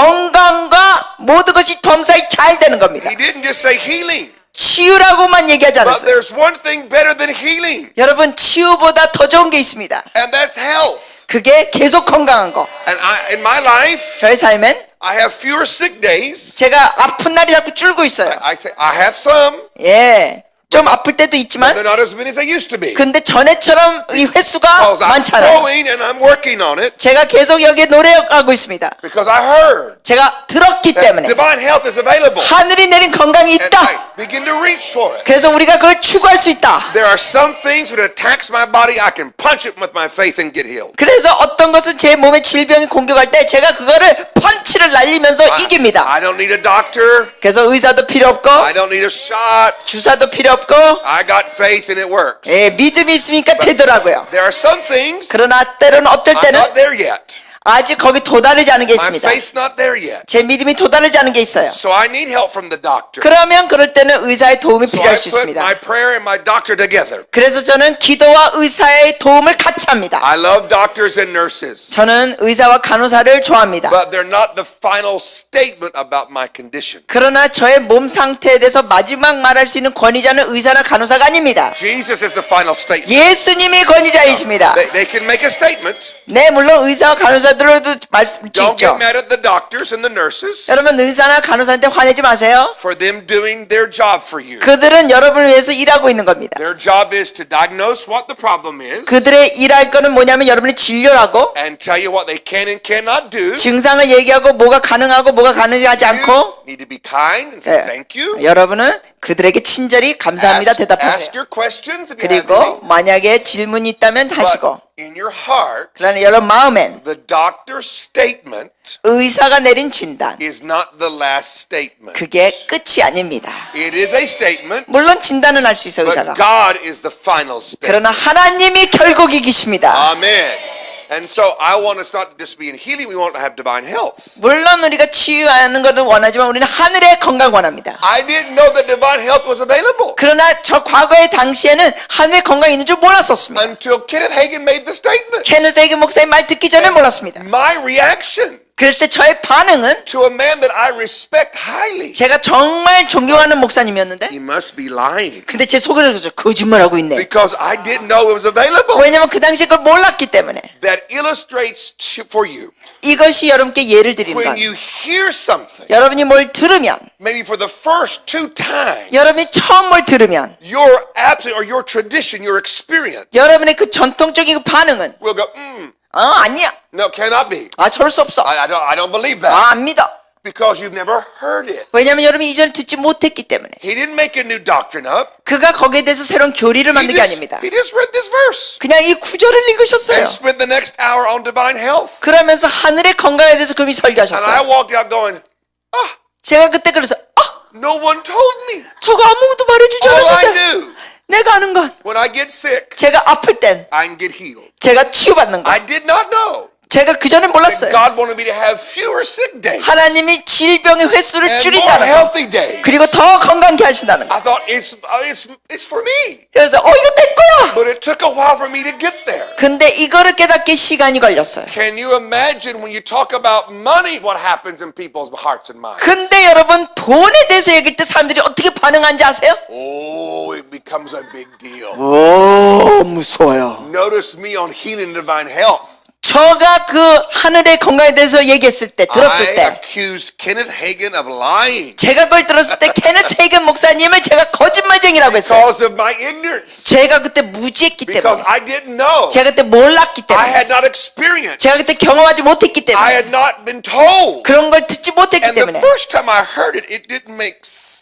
Speaker 2: 건강과 모든 것이 범사에 잘 되는 겁니다.
Speaker 1: He didn't just say healing,
Speaker 2: 치유라고만 얘기하지
Speaker 1: but
Speaker 2: 않았어요.
Speaker 1: there's one thing better than healing,
Speaker 2: 여러분 치유보다 더 좋은 게 있습니다.
Speaker 1: and that's health.
Speaker 2: 그게 계속 건강한 거.
Speaker 1: And in my life,
Speaker 2: 저의 삶엔
Speaker 1: I have fewer sick days.
Speaker 2: 제가 아픈 날이 자꾸 줄고 있어요.
Speaker 1: I say I have some,
Speaker 2: 예, 좀 아플 때도
Speaker 1: but
Speaker 2: 있지만
Speaker 1: they're not as many as they used to be.
Speaker 2: 근데 전에처럼 이 횟수가
Speaker 1: Because I'm
Speaker 2: 많잖아요.
Speaker 1: growing and I'm working on it.
Speaker 2: 제가 계속 여기에 노력하고 있습니다.
Speaker 1: Because I heard
Speaker 2: 제가 들었기
Speaker 1: that
Speaker 2: 때문에
Speaker 1: divine health is available,
Speaker 2: 하늘이 내린 건강이
Speaker 1: and
Speaker 2: 있다.
Speaker 1: I begin to reach for it.
Speaker 2: 그래서 우리가 그걸 추구할 수 있다.
Speaker 1: There are some things when it attacks my body, I can punch it with my faith and get healed.
Speaker 2: 그래서 어떤 것은 제 몸에 질병이 공격할 때 제가 그거를 펀치를 날리면서 이깁니다.
Speaker 1: I don't need a doctor.
Speaker 2: 그래서 의사도 필요 없고
Speaker 1: I don't need a shot.
Speaker 2: 주사도 필요 없고
Speaker 1: I got faith and it works.
Speaker 2: 예, 믿음이 있으니까 되더라고요.
Speaker 1: There are some things
Speaker 2: 그러나 때로는 어떨
Speaker 1: I'm
Speaker 2: 때는
Speaker 1: not there yet.
Speaker 2: 아직 거기 도달하지 않은 게
Speaker 1: My
Speaker 2: 있습니다.
Speaker 1: faith's not there yet.
Speaker 2: 제 믿음이 도달하지 않은 게 있어요.
Speaker 1: So I need help from the doctor.
Speaker 2: 그러면 그럴 때는 의사의 도움이
Speaker 1: So I
Speaker 2: 필요할 수
Speaker 1: put
Speaker 2: 있습니다.
Speaker 1: my prayer and my doctor together.
Speaker 2: 그래서 저는 기도와 의사의 도움을 같이 합니다.
Speaker 1: I love doctors and nurses,
Speaker 2: 저는 의사와 간호사를 좋아합니다.
Speaker 1: but they're not the final statement about my condition.
Speaker 2: 그러나 저의 몸 상태에 대해서 마지막 말할 수 있는 권위자는 의사나 간호사가 아닙니다.
Speaker 1: Jesus is the final statement.
Speaker 2: 예수님이 권위자이십니다.
Speaker 1: They can make a statement.
Speaker 2: 네, 물론 의사와 간호사들도 말씀
Speaker 1: Don't
Speaker 2: 있죠.
Speaker 1: get mad at the doctors and the nurses
Speaker 2: 여러분 의사나 간호사한테 화내지 마세요.
Speaker 1: for them doing their job for you.
Speaker 2: 그들은 여러분을 위해서 일하고 있는 겁니다.
Speaker 1: Their job is to diagnose what the problem is
Speaker 2: 그들의 일할 거는 뭐냐면 여러분이 진료하고
Speaker 1: and tell you what they can and cannot do.
Speaker 2: 증상을 얘기하고 뭐가 가능하고 뭐가 가능하지
Speaker 1: You
Speaker 2: 않고
Speaker 1: need to be kind and say
Speaker 2: 예,
Speaker 1: thank you.
Speaker 2: 여러분은 그들에게 친절히 감사합니다
Speaker 1: Ask
Speaker 2: 대답하세요.
Speaker 1: your questions if you have
Speaker 2: 그리고
Speaker 1: any.
Speaker 2: 만약에 질문이 있다면 하시고
Speaker 1: But in your heart,
Speaker 2: 그러나 여러분 마음엔
Speaker 1: the doctor's statement
Speaker 2: 의사가 내린 진단
Speaker 1: is not the last statement.
Speaker 2: 그게 끝이 아닙니다.
Speaker 1: It is a statement,
Speaker 2: 물론 진단은 할 수 있어요
Speaker 1: but
Speaker 2: 의사가.
Speaker 1: God is the final statement.
Speaker 2: 그러나 하나님이 결국 이기십니다.
Speaker 1: Amen. And so I want us not just be in healing, we want to have divine health.
Speaker 2: 물론 우리가 치유하는 것을 원하지만 우리는 하늘의 건강 원합니다.
Speaker 1: I didn't know that divine health was available
Speaker 2: 그러나 저 과거의 당시에는 하늘의 건강이 있는 줄 몰랐었습니다.
Speaker 1: until Kenneth Hagin made the statement.
Speaker 2: 케네트 헤긴 목사님 말 듣기 전에 몰랐습니다.
Speaker 1: My reaction
Speaker 2: 그럴 때 저의 반응은
Speaker 1: to a man that I respect highly,
Speaker 2: 제가 정말 존경하는 목사님이었는데
Speaker 1: he must be lying
Speaker 2: 근데 제 속으로 거짓말하고 있네.
Speaker 1: because I didn't know it was available.
Speaker 2: 왜냐면 그 당시에 그걸 몰랐기 때문에.
Speaker 1: That illustrates for you
Speaker 2: 이것이 여러분께 예를 드리는
Speaker 1: when
Speaker 2: 건
Speaker 1: you hear something,
Speaker 2: 여러분이 뭘 들으면
Speaker 1: maybe for the first two times,
Speaker 2: 여러분이 처음 뭘 들으면
Speaker 1: your absolute or your tradition, your experience
Speaker 2: 여러분의 그 전통적인 그 반응은
Speaker 1: will go,
Speaker 2: 아니야.
Speaker 1: no, cannot be.
Speaker 2: 저럴 수 없어.
Speaker 1: I don't believe that
Speaker 2: 안 믿어.
Speaker 1: because you've never heard it.
Speaker 2: 왜냐면 여러분이 이전에 듣지 못했기 때문에.
Speaker 1: He didn't make a new doctrine up.
Speaker 2: 그가 거기에 대해서 새로운 교리를
Speaker 1: He
Speaker 2: 만든 게 아닙니다.
Speaker 1: just read this verse
Speaker 2: 그냥 이 구절을 읽으셨어요.
Speaker 1: and spent the next hour on divine health.
Speaker 2: 그러면서 하늘의 건강에 대해서 그분이
Speaker 1: And I
Speaker 2: 설교하셨어요.
Speaker 1: walked out going,
Speaker 2: 제가 그때 그래서
Speaker 1: no one told me.
Speaker 2: 저거 아무것도 말해주지
Speaker 1: All I
Speaker 2: 않았는데
Speaker 1: knew
Speaker 2: 내가 아는 건
Speaker 1: when I get sick,
Speaker 2: 제가 아플 땐
Speaker 1: I can get healed.
Speaker 2: 제가 치유받는 거.
Speaker 1: I did not know
Speaker 2: 제가 그전에
Speaker 1: that
Speaker 2: 몰랐어요.
Speaker 1: God wanted me to have fewer sick days
Speaker 2: 하나님이 질병의 횟수를
Speaker 1: and more
Speaker 2: 줄인다는 거.
Speaker 1: healthy days.
Speaker 2: 그리고 더 건강케 하신다는 거.
Speaker 1: I thought it's for me.
Speaker 2: 그래서 이거 내 거야.
Speaker 1: But it took a while for me to get there.
Speaker 2: 근데 이거를 깨닫기 시간이 걸렸어요.
Speaker 1: Can you imagine when you talk about money what happens in people's hearts and minds?
Speaker 2: 근데 여러분 돈에 대해서 얘기할 때 사람들이 어떻게 반응하는지 아세요?
Speaker 1: Oh, it becomes a big deal.
Speaker 2: 오, 무서워요.
Speaker 1: Notice me on Healing Divine Health.
Speaker 2: 저가 그 하늘의 건강에 대해서 얘기했을 때, 들었을
Speaker 1: I
Speaker 2: 때,
Speaker 1: accused Kenneth Hagin of lying
Speaker 2: 제가 그걸 들었을 때 케네트 헤이건 목사님을 제가 거짓말쟁이라고 했어요.
Speaker 1: because of my ignorance.
Speaker 2: 제가 그때 무지했기
Speaker 1: Because
Speaker 2: 때문에,
Speaker 1: I didn't know.
Speaker 2: 제가 그때 몰랐기
Speaker 1: I
Speaker 2: 때문에,
Speaker 1: had not experienced.
Speaker 2: 제가 그때 경험하지 못했기
Speaker 1: I
Speaker 2: 때문에,
Speaker 1: had not been told.
Speaker 2: 그런 걸 듣지 못했기
Speaker 1: And the
Speaker 2: 때문에
Speaker 1: first time I heard it, it didn't make sense.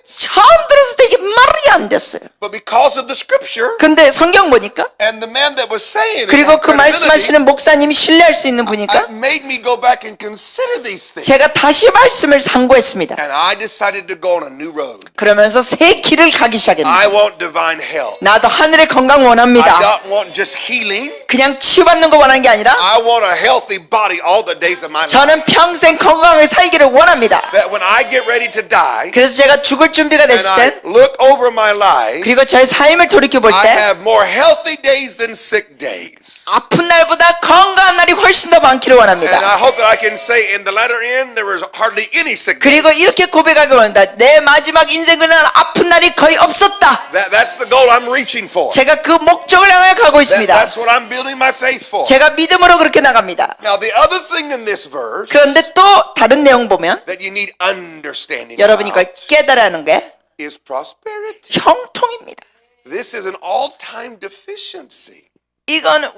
Speaker 2: 처음 들었을 때 이게 말이 안 됐어요.
Speaker 1: But because of the scripture
Speaker 2: 근데 성경 보니까,
Speaker 1: and the man that was saying it,
Speaker 2: 그리고
Speaker 1: had
Speaker 2: 그
Speaker 1: credibility,
Speaker 2: 말씀하시는 목사님이 신뢰할 수 있는 분이니까
Speaker 1: it made me go back and consider these things.
Speaker 2: 제가 다시 말씀을 상고했습니다.
Speaker 1: And I decided to go on a new road.
Speaker 2: 그러면서 새 길을 가기
Speaker 1: I
Speaker 2: 시작합니다.
Speaker 1: want divine health.
Speaker 2: 나도 하늘의 건강
Speaker 1: I
Speaker 2: 원합니다.
Speaker 1: don't want just healing.
Speaker 2: 그냥 치유받는 거 원하는 게 아니라
Speaker 1: I want a healthy body all the days of my life.
Speaker 2: 저는 평생 건강하게 살기를 원합니다.
Speaker 1: That when I get ready to die
Speaker 2: 그래서 제가 죽을 준비가
Speaker 1: and
Speaker 2: 됐을
Speaker 1: I
Speaker 2: 땐,
Speaker 1: look over my life,
Speaker 2: 그리고 저의 삶을 돌이켜볼
Speaker 1: I
Speaker 2: 때
Speaker 1: have more healthy days than sick days.
Speaker 2: 아픈 날보다 건강한 날이 훨씬 더 많기를
Speaker 1: And
Speaker 2: 원합니다.
Speaker 1: I hope that I can say in the latter end there was hardly any sick days.
Speaker 2: 그리고 이렇게 고백하기 원한다. 내 마지막 인생 그날 아픈 날이 거의 없었다.
Speaker 1: That's the goal I'm reaching for.
Speaker 2: 제가 그 목적을 향해 가고 있습니다.
Speaker 1: That's what I'm building my faith for.
Speaker 2: 제가 믿음으로 그렇게 나갑니다.
Speaker 1: Now the other thing in this verse
Speaker 2: 그런데 또 다른 내용 보면
Speaker 1: that you need understanding
Speaker 2: 여러분이
Speaker 1: about
Speaker 2: 이걸 깨달아야 하는 게
Speaker 1: is prosperity.
Speaker 2: 형통입니다.
Speaker 1: This is an all-time deficiency.
Speaker 2: 이거는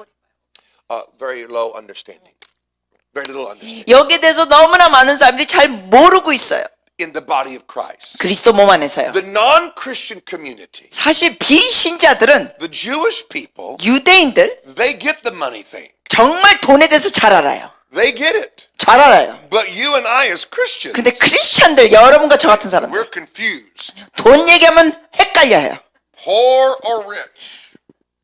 Speaker 1: Very low understanding. Very little understanding.
Speaker 2: 여기에 대해서 너무나 많은 사람들이 잘 모르고 있어요.
Speaker 1: In the body of Christ.
Speaker 2: 그리스도 몸 안에서요.
Speaker 1: The non-Christian community,
Speaker 2: 사실 비신자들은
Speaker 1: the Jewish people,
Speaker 2: 유대인들
Speaker 1: they get the money thing.
Speaker 2: 정말 돈에 대해서 잘 알아요.
Speaker 1: They get it.
Speaker 2: 잘 알아요.
Speaker 1: But you and I as Christians,
Speaker 2: 근데 크리스천들 여러분과 저 같은 사람들
Speaker 1: we're confused.
Speaker 2: 돈 얘기하면 헷갈려요.
Speaker 1: Poor or rich?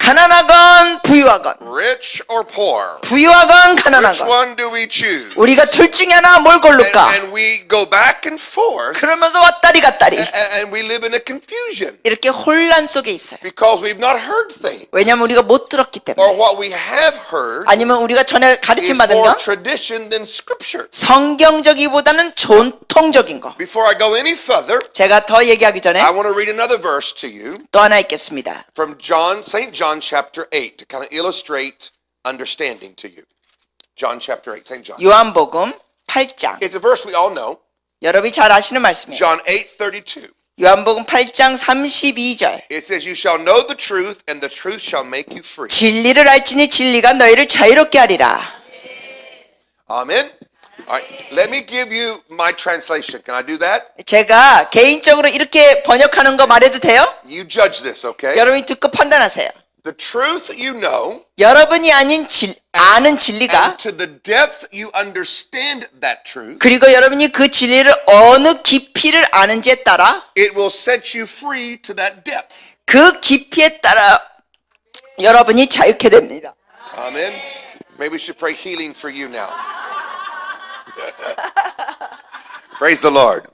Speaker 2: 가난하건 부유하건
Speaker 1: Rich or poor?
Speaker 2: 부유하건
Speaker 1: Which
Speaker 2: 가난하건
Speaker 1: one do we choose?
Speaker 2: 우리가 둘 중에 하나 뭘 고를까?
Speaker 1: And we go back and forth,
Speaker 2: 그러면서 왔다리 갔다리
Speaker 1: and we live in a confusion
Speaker 2: 이렇게 혼란 속에 있어요.
Speaker 1: because we've not heard things,
Speaker 2: 왜냐하면 우리가 못 들었기
Speaker 1: or
Speaker 2: 때문에
Speaker 1: what we have heard
Speaker 2: 아니면 우리가 전에
Speaker 1: is
Speaker 2: 가르침 받은
Speaker 1: more
Speaker 2: 건
Speaker 1: tradition than scripture.
Speaker 2: 성경적이보다는 전통적인 거.
Speaker 1: Before I go any further,
Speaker 2: 제가 더 얘기하기 전에
Speaker 1: I want to read another verse to you
Speaker 2: 또 하나 읽겠습니다.
Speaker 1: from St. John chapter 8 to kind of illustrate understanding to you. John chapter 8, St. John.
Speaker 2: 요한복음 8장.
Speaker 1: It's a verse we all know.
Speaker 2: 여러분이 잘 아시는 말씀이에요.
Speaker 1: John 8:32.
Speaker 2: 요한복음 8장 32절.
Speaker 1: It says, "You shall know the truth, and the truth shall make you free."
Speaker 2: 진리를 알지니 진리가 너희를 자유롭게 하리라.
Speaker 1: Amen. All right. Let me give you my translation. Can I do that?
Speaker 2: 제가 개인적으로 이렇게 번역하는 거 말해도 돼요?
Speaker 1: You judge this, okay?
Speaker 2: 여러분이 듣고 판단하세요.
Speaker 1: The truth you know,
Speaker 2: 여러분이 아는 진리가
Speaker 1: and to the depth you understand that truth,
Speaker 2: 그리고 여러분이 그 진리를 어느 깊이를 아는지에 따라
Speaker 1: it will set you free to that depth.
Speaker 2: 그 깊이에 따라 여러분이 자유케 됩니다.
Speaker 1: Amen. Maybe we should pray healing for you now. Praise the Lord.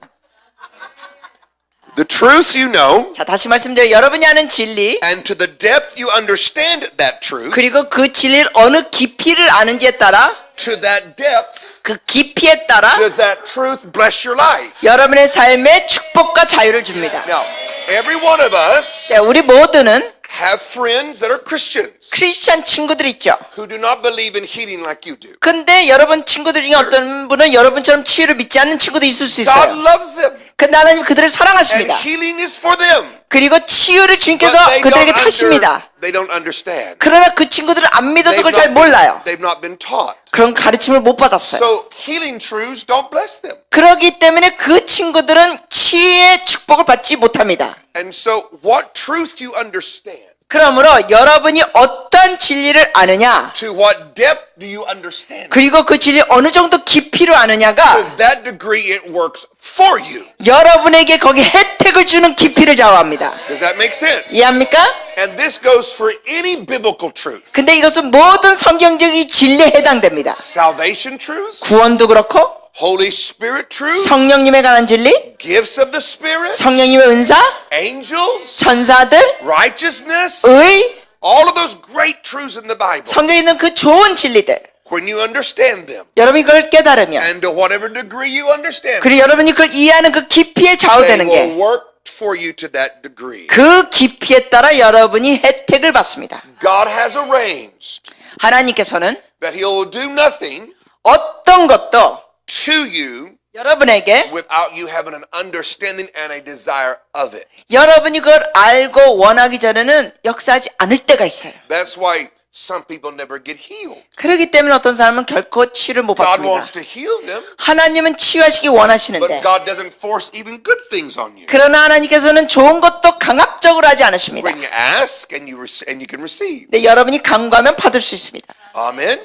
Speaker 1: The truth you know,
Speaker 2: 자, 다시 말씀드려요. 여러분이 아는 진리
Speaker 1: and to the depth you understand that truth,
Speaker 2: 그리고 그 진리를 어느 깊이를 아는지에 따라
Speaker 1: to that depth
Speaker 2: 그 깊이에 따라
Speaker 1: does that truth bless your life.
Speaker 2: 여러분의 삶에 축복과 자유를 줍니다.
Speaker 1: Now, every one of us
Speaker 2: 자, 우리 모두는
Speaker 1: have friends that are Christians
Speaker 2: 크리스찬 친구들 있죠.
Speaker 1: who do not believe in healing like you do.
Speaker 2: 근데 여러분 친구들 중에 어떤 분은 여러분처럼 치유를 믿지 않는 친구도 있을 수
Speaker 1: God
Speaker 2: 있어요.
Speaker 1: loves them,
Speaker 2: 근데 하나님 그들을
Speaker 1: and
Speaker 2: 사랑하십니다.
Speaker 1: healing is for them.
Speaker 2: 그리고 치유를
Speaker 1: But
Speaker 2: 주님께서 그들에게 타십니다.
Speaker 1: they don't understand.
Speaker 2: 그러나 그 친구들은 안 믿어서 그걸 잘 몰라요.
Speaker 1: They've not been taught.
Speaker 2: 그런 가르침을 못 받았어요.
Speaker 1: So healing truths don't bless them.
Speaker 2: 그렇기 때문에 그 친구들은 치유의 축복을 받지 못합니다.
Speaker 1: And so what truth you understand
Speaker 2: 그러므로 여러분이 어떤 진리를 아느냐,
Speaker 1: To what depth do you understand?
Speaker 2: 그리고 그 진리 어느 정도 깊이로 아느냐가
Speaker 1: To that degree it works for you.
Speaker 2: 여러분에게 거기 혜택을 주는 깊이를 좌우합니다.
Speaker 1: Does that make sense?
Speaker 2: 이해합니까?
Speaker 1: And this goes for any biblical truth.
Speaker 2: 근데 이것은 모든 성경적인 진리에 해당됩니다.
Speaker 1: Salvation truths,
Speaker 2: 구원도 그렇고,
Speaker 1: Holy Spirit truths,
Speaker 2: 성령님에 관한 진리,
Speaker 1: gifts of the Spirit,
Speaker 2: 성령님의 은사,
Speaker 1: angels,
Speaker 2: 천사들,
Speaker 1: righteousness,
Speaker 2: 의,
Speaker 1: all of those great truths in the Bible.
Speaker 2: 성경에 있는 그 좋은 진리들,
Speaker 1: When you understand them,
Speaker 2: 여러분이 그걸 깨달으면,
Speaker 1: and to whatever degree you understand them,
Speaker 2: 그리고 여러분이 그걸 이해하는 그 깊이에
Speaker 1: they
Speaker 2: 좌우되는
Speaker 1: will
Speaker 2: 게,
Speaker 1: work for you to that degree.
Speaker 2: 그 깊이에 따라 여러분이 혜택을 받습니다.
Speaker 1: God has arranged
Speaker 2: 하나님께서는
Speaker 1: that He will do nothing
Speaker 2: 어떤 것도
Speaker 1: to you
Speaker 2: 여러분에게
Speaker 1: without you having an understanding and a desire of it.
Speaker 2: 여러분이 그걸 알고 원하기 전에는 역사하지 않을 때가 있어요.
Speaker 1: That's why some people never get healed.
Speaker 2: 그렇기 때문에 어떤 사람은 결코 치유를 못
Speaker 1: God
Speaker 2: 받습니다.
Speaker 1: wants to heal them,
Speaker 2: 하나님은 치유하시기
Speaker 1: but
Speaker 2: 원하시는데,
Speaker 1: God doesn't force even good things on you.
Speaker 2: 그러나 하나님께서는 좋은 것도 강압적으로 하지 않으십니다.
Speaker 1: When you ask and you can receive.
Speaker 2: 근데 여러분이 간구하면 받을 수 있습니다.
Speaker 1: Amen.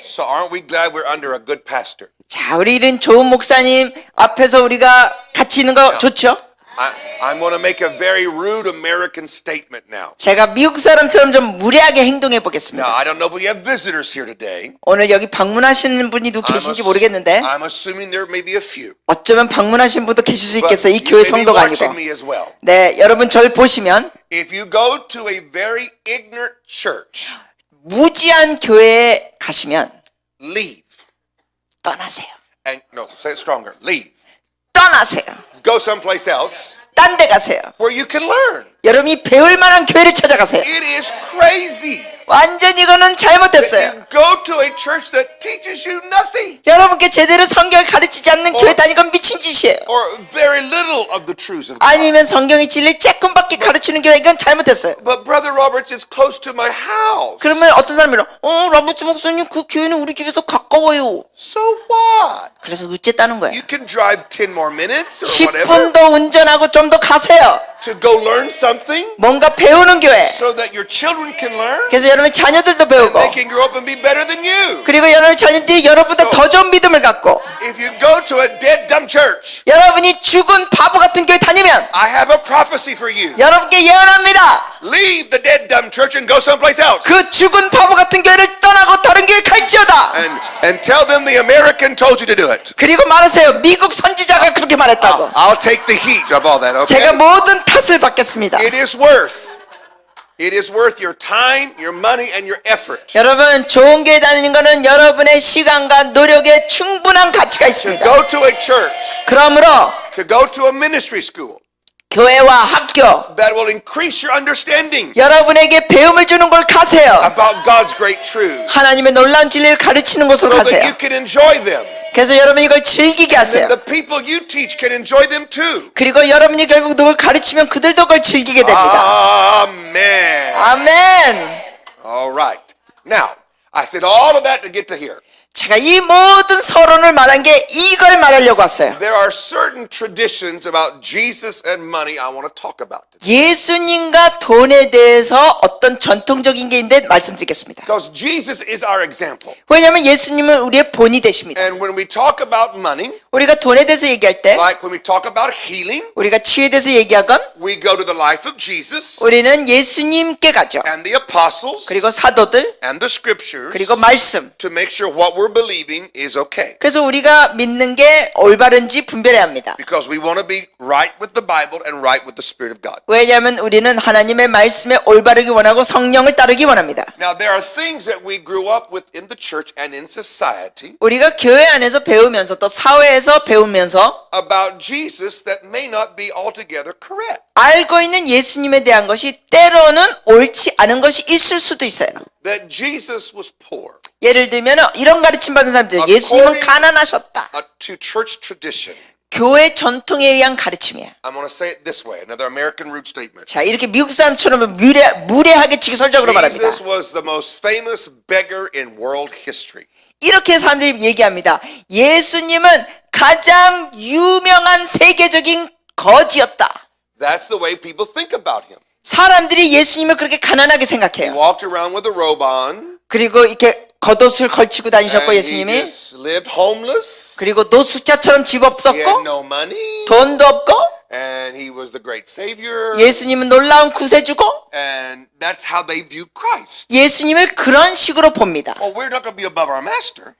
Speaker 1: So aren't we glad we're under a good pastor?
Speaker 2: 자, 우리 이런 좋은 목사님 앞에서 우리가 같이 있는 거 좋죠?
Speaker 1: I'm going to make a very rude American statement now.
Speaker 2: 제가 미국 사람처럼 좀 무례하게 행동해
Speaker 1: Now,
Speaker 2: 보겠습니다.
Speaker 1: I don't know if we have visitors here today.
Speaker 2: 오늘 여기 방문하시는 분이 누구 계신지 모르겠는데
Speaker 1: I'm assuming there may be a few.
Speaker 2: 어쩌면 방문하신 분도 계실 수
Speaker 1: But
Speaker 2: 있겠어요. 이
Speaker 1: you
Speaker 2: 교회
Speaker 1: may be
Speaker 2: 성도가
Speaker 1: watching
Speaker 2: 아니고.
Speaker 1: me as well.
Speaker 2: 네, 여러분 절 보시면
Speaker 1: If you go to a very ignorant church,
Speaker 2: 무지한 교회에 가시면
Speaker 1: leave.
Speaker 2: 떠나세요.
Speaker 1: And no, say it stronger. Leave.
Speaker 2: 떠나세요.
Speaker 1: Go someplace else
Speaker 2: 딴 데 가세요.
Speaker 1: where you can learn.
Speaker 2: 여러분이 배울 만한 교회를 찾아가세요.
Speaker 1: It is crazy
Speaker 2: 완전 이거는
Speaker 1: that
Speaker 2: 잘못됐어요.
Speaker 1: you go to a church that teaches you nothing
Speaker 2: 여러분께 제대로 성경을 가르치지 않는 교회 다니는 건 미친 짓이에요.
Speaker 1: or very little of the truths of God.
Speaker 2: 아니면 성경의 진리 조금밖에 가르치는 교회 이건 잘못됐어요.
Speaker 1: But Brother Roberts is close to my house.
Speaker 2: 그러면 어떤 사람이 라버츠 목사님 그 교회는 우리 집에서 가까워요.
Speaker 1: So what?
Speaker 2: 그래서 어쨌다는 거예요.
Speaker 1: You can drive 10 more minutes or whatever
Speaker 2: 10분 더 운전하고 좀 더 가세요.
Speaker 1: to go learn something
Speaker 2: 뭔가 배우는 교회.
Speaker 1: so that your children can learn
Speaker 2: 그래서 여러분 자녀들도
Speaker 1: and
Speaker 2: 배우고,
Speaker 1: they can grow up and be better than you.
Speaker 2: 그리고 여러분 자녀들이 여러분보다 더 좋은 믿음을 갖고,
Speaker 1: If you go to a dead dumb church,
Speaker 2: 여러분이 죽은 바보 같은 교회 다니면
Speaker 1: I have a prophecy for you.
Speaker 2: 여러분께 예언합니다.
Speaker 1: Leave the dead dumb church and go someplace else.
Speaker 2: 그 죽은 바보 같은 교회를 떠나고 다른 교회 갈지어다.
Speaker 1: And tell them the American told you to do it.
Speaker 2: 그리고 말하세요. 미국 선지자가 그렇게 말했다고.
Speaker 1: I'll take the heat of all that,
Speaker 2: 제가
Speaker 1: okay?
Speaker 2: 모든 탓을 받겠습니다.
Speaker 1: It is worth your time, your money, and your effort
Speaker 2: 여러분 좋은 교회 다니는 거는 여러분의 시간과 노력에 충분한 가치가
Speaker 1: to
Speaker 2: 있습니다.
Speaker 1: go to a church,
Speaker 2: 그러므로
Speaker 1: to go to a ministry school
Speaker 2: 교회와 학교,
Speaker 1: that will increase your understanding
Speaker 2: 여러분에게 배움을 주는 걸 가세요.
Speaker 1: about God's great truths
Speaker 2: 하나님의 놀라운 진리를 가르치는
Speaker 1: so
Speaker 2: 곳으로
Speaker 1: that
Speaker 2: 가세요.
Speaker 1: you can enjoy them.
Speaker 2: 그래서 여러분이 이걸 즐기게 하세요.
Speaker 1: And the people you teach can enjoy them too.
Speaker 2: 그리고 여러분이 결국 누굴 가르치면 그들도 그걸 즐기게 됩니다.
Speaker 1: Amen.
Speaker 2: 아멘.
Speaker 1: All right. Now, I said all of that to get to here.
Speaker 2: 제가 이 모든 서론을 말한 게 이걸 말하려고 왔어요.
Speaker 1: There are certain traditions about Jesus and money I want to talk about today.
Speaker 2: 예수님과 돈에 대해서 어떤 전통적인 게 있는데 말씀드리겠습니다.
Speaker 1: Because Jesus is our example.
Speaker 2: 왜냐하면 예수님은 우리의 본이 되십니다.
Speaker 1: And when we talk about money,
Speaker 2: 우리가 돈에 대해서 얘기할 때,
Speaker 1: like when we talk about healing,
Speaker 2: 우리가 치유에 대해서 얘기하건,
Speaker 1: we go to the life of Jesus
Speaker 2: 우리는 예수님께 가죠.
Speaker 1: and the apostles
Speaker 2: 그리고 사도들,
Speaker 1: and the scriptures
Speaker 2: 그리고 말씀.
Speaker 1: to make sure what we're believing is okay.
Speaker 2: 그래서 우리가 믿는 게 올바른지 분별해야 합니다.
Speaker 1: Because we want to be right with the Bible and right with the Spirit of God.
Speaker 2: 왜냐하면 우리는 하나님의 말씀에 올바르기 원하고 성령을 따르기 원합니다.
Speaker 1: Now, there are things that we grew up with in the church and in society
Speaker 2: 우리가 교회 안에서 배우면서 또 사회에서 배우면서
Speaker 1: about Jesus that may not be altogether correct.
Speaker 2: 알고 있는 예수님에 대한 것이 때로는 옳지 않은 것이 있을 수도 있어요.
Speaker 1: That Jesus was poor
Speaker 2: 예를 들면 이런 가르침 받는 사람들, 예수님은 가난하셨다.
Speaker 1: to church tradition.
Speaker 2: 교회 전통에 의한 가르침이에요.
Speaker 1: I'm going to say it this way, another American root statement.
Speaker 2: 자, 이렇게 미국 사람처럼 무례하게 직설적으로 말합니다.
Speaker 1: Jesus was the most famous beggar in world history.
Speaker 2: 이렇게 사람들이 얘기합니다. 예수님은 가장 유명한 세계적인 거지였다.
Speaker 1: That's the way people think about him.
Speaker 2: 사람들이 예수님을 그렇게 가난하게
Speaker 1: He
Speaker 2: 생각해요.
Speaker 1: walked around with a robe on.
Speaker 2: 그리고 이렇게 겉옷을 걸치고 다니셨고
Speaker 1: And he
Speaker 2: 예수님이
Speaker 1: just lived homeless.
Speaker 2: 그리고 노숙자처럼 집
Speaker 1: He had
Speaker 2: 없었고
Speaker 1: no money.
Speaker 2: 돈도 없고
Speaker 1: And he was the great savior.
Speaker 2: 예수님은 놀라운 구세주고
Speaker 1: And that's how they view Christ.
Speaker 2: 예수님을 그런 식으로 봅니다.
Speaker 1: Well, we're not going to be above our master.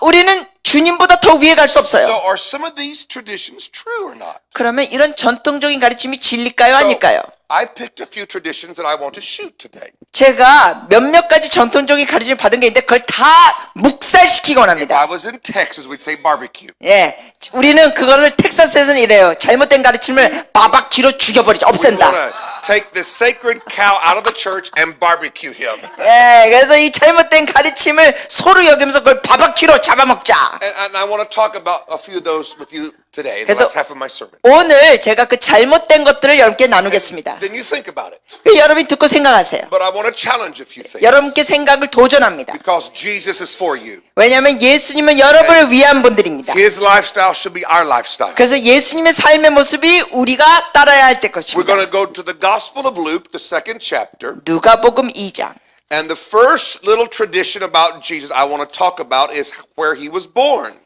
Speaker 2: 우리는 주님보다 더 위에 갈 수
Speaker 1: So
Speaker 2: 없어요.
Speaker 1: are some of these traditions true or not?
Speaker 2: 그러면 이런 전통적인 가르침이 진리일까요?
Speaker 1: So,
Speaker 2: 아닐까요?
Speaker 1: I picked a few traditions that I want to shoot today.
Speaker 2: 제가 몇몇 가지 전통적인 가르침을 받은 게 있는데 그걸 다 묵살시키고
Speaker 1: If
Speaker 2: 합니다.
Speaker 1: I was in Texas, we'd say barbecue.
Speaker 2: 예, 우리는 그거를 텍사스에서는 이래요. 잘못된 가르침을 바바키로 죽여버리죠.
Speaker 1: We
Speaker 2: 없앤다.
Speaker 1: want to take this sacred cow out of the church and barbecue him.
Speaker 2: 예, 그래서 이 잘못된 가르침을 소로 여기면서 그걸 바바키로 잡아먹자.
Speaker 1: And I want to talk about a few of those with you today, in the
Speaker 2: 그래서
Speaker 1: last half of my sermon.
Speaker 2: 오늘 제가 그 잘못된 것들을 여러분께 나누겠습니다.
Speaker 1: Then you think about it.
Speaker 2: 여러분이 듣고 생각하세요.
Speaker 1: But I want to challenge a few things.
Speaker 2: 여러분께 생각을 도전합니다.
Speaker 1: Because Jesus is for you.
Speaker 2: 왜냐하면 예수님은 여러분을 위한 분들입니다.
Speaker 1: His lifestyle should be our lifestyle.
Speaker 2: 그래서 예수님의 삶의 모습이 우리가 따라야 할 때
Speaker 1: We're
Speaker 2: 것입니다.
Speaker 1: going to go to the Gospel of Luke, the 2nd chapter.
Speaker 2: 누가복음 2장.
Speaker 1: And the first little tradition about Jesus I want to talk about is where he was born.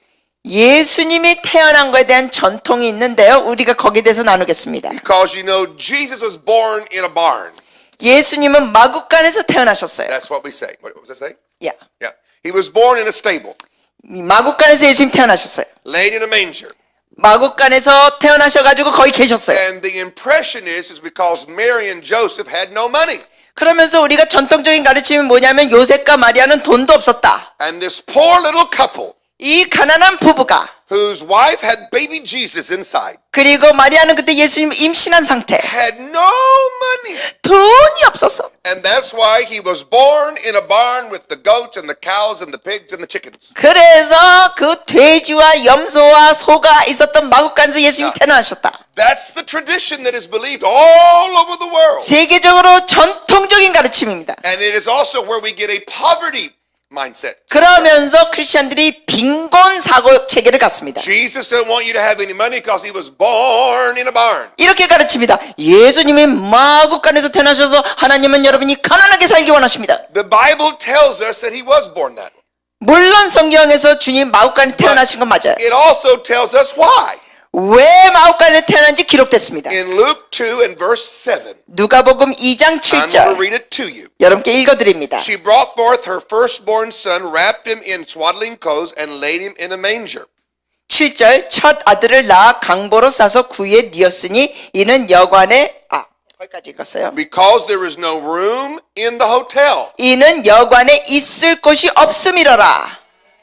Speaker 2: 예수님이 태어난 것에 대한 전통이 있는데요. 우리가 거기에 대해서 나누겠습니다.
Speaker 1: Because you know, Jesus was born in a barn.
Speaker 2: 예수님은 마구간에서 태어나셨어요.
Speaker 1: That's what we say. What was that say?
Speaker 2: 야,
Speaker 1: Yeah. He was born in a stable,
Speaker 2: 마구간에서 예수님 태어나셨어요.
Speaker 1: laid in a manger.
Speaker 2: 마구간에서 태어나셔가지고 거기 계셨어요.
Speaker 1: And the impression is because Mary and Joseph had no money.
Speaker 2: 그러면서 우리가 전통적인 가르침이 뭐냐면 요셉과 마리아는 돈도 없었다.
Speaker 1: And this poor little couple,
Speaker 2: 이 가난한 부부가
Speaker 1: whose wife had baby Jesus inside,
Speaker 2: 그리고 마리아는 그때 예수님 임신한 상태.
Speaker 1: had no money.
Speaker 2: 돈이 없었어.
Speaker 1: And that's why he was born in a barn with the goats and the cows and the pigs and the chickens.
Speaker 2: 그래서 그 돼지와 염소와 소가 있었던 마구간에서 예수님이 태어나셨다.
Speaker 1: That's the tradition that is believed all over the world.
Speaker 2: 세계적으로 전통적인 가르침입니다.
Speaker 1: And it is also where we get a poverty mindset.
Speaker 2: 그러면서 크리스천들이 빈곤 사고 체계를 갖습니다.
Speaker 1: Jesus didn't want you to have any money because he was born in a barn.
Speaker 2: 이렇게 가르칩니다. 예수님이 마구간에서 태어나셔서 하나님은 여러분이 가난하게 살기 원하십니다.
Speaker 1: The Bible tells us that he was born that way.
Speaker 2: 물론 성경에서 주님 마구간에 태어나신 건 맞아요.
Speaker 1: It also tells us why.
Speaker 2: 왜 마구간에 태어난지 기록됐습니다.
Speaker 1: In Luke 2 and verse 7,
Speaker 2: 누가복음 2장
Speaker 1: I'm going to
Speaker 2: 7절
Speaker 1: read it to you.
Speaker 2: 여러분께 읽어드립니다.
Speaker 1: She brought forth her firstborn son, wrapped him in swaddling clothes, and laid him in a manger.
Speaker 2: 7절 첫 아들을 낳아 강보로 싸서 구유에 뉘었으니 이는 여관에 거기까지 읽었어요.
Speaker 1: Because there is no room in the hotel.
Speaker 2: 이는 여관에 있을 곳이 없음이로라.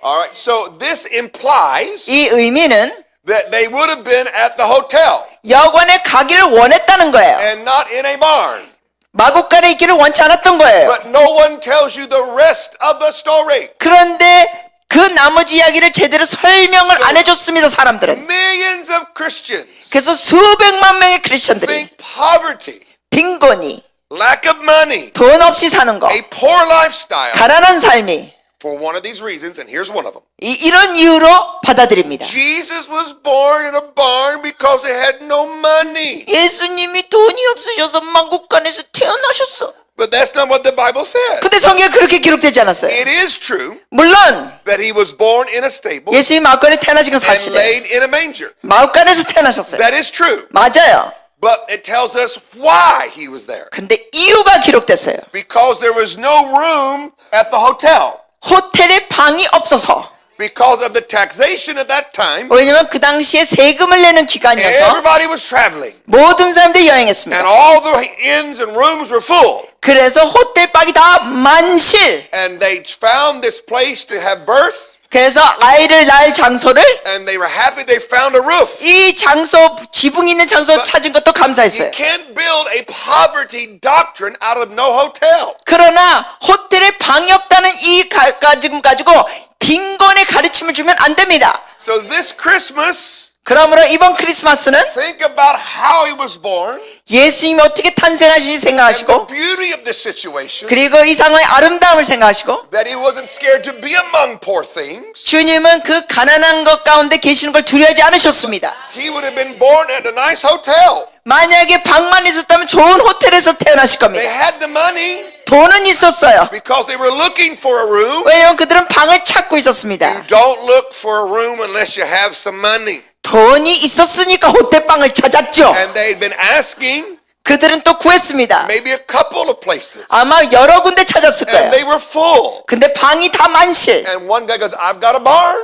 Speaker 1: All right, so this implies
Speaker 2: 이 의미는
Speaker 1: that they would have been at the hotel
Speaker 2: 여관에 가기를 원했다는 거예요.
Speaker 1: and not in a barn.
Speaker 2: 마구간에 있기를 원치 않았던 거예요.
Speaker 1: But no one tells you the rest of the story.
Speaker 2: 그런데 그 나머지 이야기를 제대로 설명을 안 해줬습니다. 사람들은.
Speaker 1: Millions of Christians
Speaker 2: 그래서 수백만 명의 크리스천들이
Speaker 1: think poverty,
Speaker 2: 빈곤이
Speaker 1: lack of money,
Speaker 2: 돈 없이 사는 거,
Speaker 1: a poor lifestyle
Speaker 2: 가난한 삶이
Speaker 1: for one of these reasons, and here's one of them.
Speaker 2: 이런 이유로 받아들입니다.
Speaker 1: Jesus was born in a barn because they had no money.
Speaker 2: 예수님이 돈이 없으셔서 마구간에서 태어나셨어.
Speaker 1: But that's not what the Bible says.
Speaker 2: 근데 성경에 그렇게 기록되지 않았어요.
Speaker 1: It is true
Speaker 2: 물론
Speaker 1: that he was born in a stable
Speaker 2: 예수님이 마구간에 태어나신 건
Speaker 1: and
Speaker 2: 사실이에요.
Speaker 1: laid in a manger.
Speaker 2: 마구간에서 태어나셨어요.
Speaker 1: That is true.
Speaker 2: 맞아요.
Speaker 1: But it tells us why he was there.
Speaker 2: 근데 이유가 기록됐어요.
Speaker 1: Because there was no room at the hotel.
Speaker 2: 호텔에 방이 없어서.
Speaker 1: Because of the taxation at that time,
Speaker 2: 왜냐면 그 당시에 세금을 내는 기간이어서
Speaker 1: everybody was traveling.
Speaker 2: 모든 사람들이
Speaker 1: And
Speaker 2: 여행했습니다.
Speaker 1: all the inns and rooms were full.
Speaker 2: 그래서 호텔 방이 다 만실.
Speaker 1: And they found this place to have birth.
Speaker 2: 그래서 아이를 낳을 장소를
Speaker 1: And they were happy they found a roof.
Speaker 2: 이 장소 지붕 있는 장소 찾은 것도
Speaker 1: You
Speaker 2: 감사했어요.
Speaker 1: can't build a poverty doctrine out of no hotel.
Speaker 2: 그러나 호텔에 방이 없다는 이 가지금 가지고 빈곤의 가르침을 주면 안 됩니다.
Speaker 1: So this Christmas,
Speaker 2: 그러므로 이번 크리스마스는
Speaker 1: think about how he was born
Speaker 2: 예수님이 어떻게 탄생하신지
Speaker 1: and the
Speaker 2: 생각하시고
Speaker 1: beauty of this situation.
Speaker 2: 그리고 이 상황의 아름다움을 생각하시고
Speaker 1: That he wasn't scared to be among poor things.
Speaker 2: 주님은 그 가난한 것 가운데 계시는 걸 두려워하지 않으셨습니다.
Speaker 1: He would have been born at a nice hotel.
Speaker 2: 만약에 방만 있었다면 좋은 호텔에서 태어나실
Speaker 1: They
Speaker 2: 겁니다.
Speaker 1: had the money
Speaker 2: 돈은 있었어요.
Speaker 1: because they were looking for a room.
Speaker 2: 왜냐면 그들은 방을 찾고 있었습니다.
Speaker 1: You don't look for a room unless you have some money.
Speaker 2: 돈이 있었으니까 호텔방을 찾았죠.
Speaker 1: And they'd been asking
Speaker 2: 그들은 또 구했습니다.
Speaker 1: maybe a couple of places.
Speaker 2: 아마 여러 군데 찾았을
Speaker 1: And
Speaker 2: 거예요.
Speaker 1: they were full.
Speaker 2: 근데 방이 다 만실.
Speaker 1: And one guy goes, I've got a barn.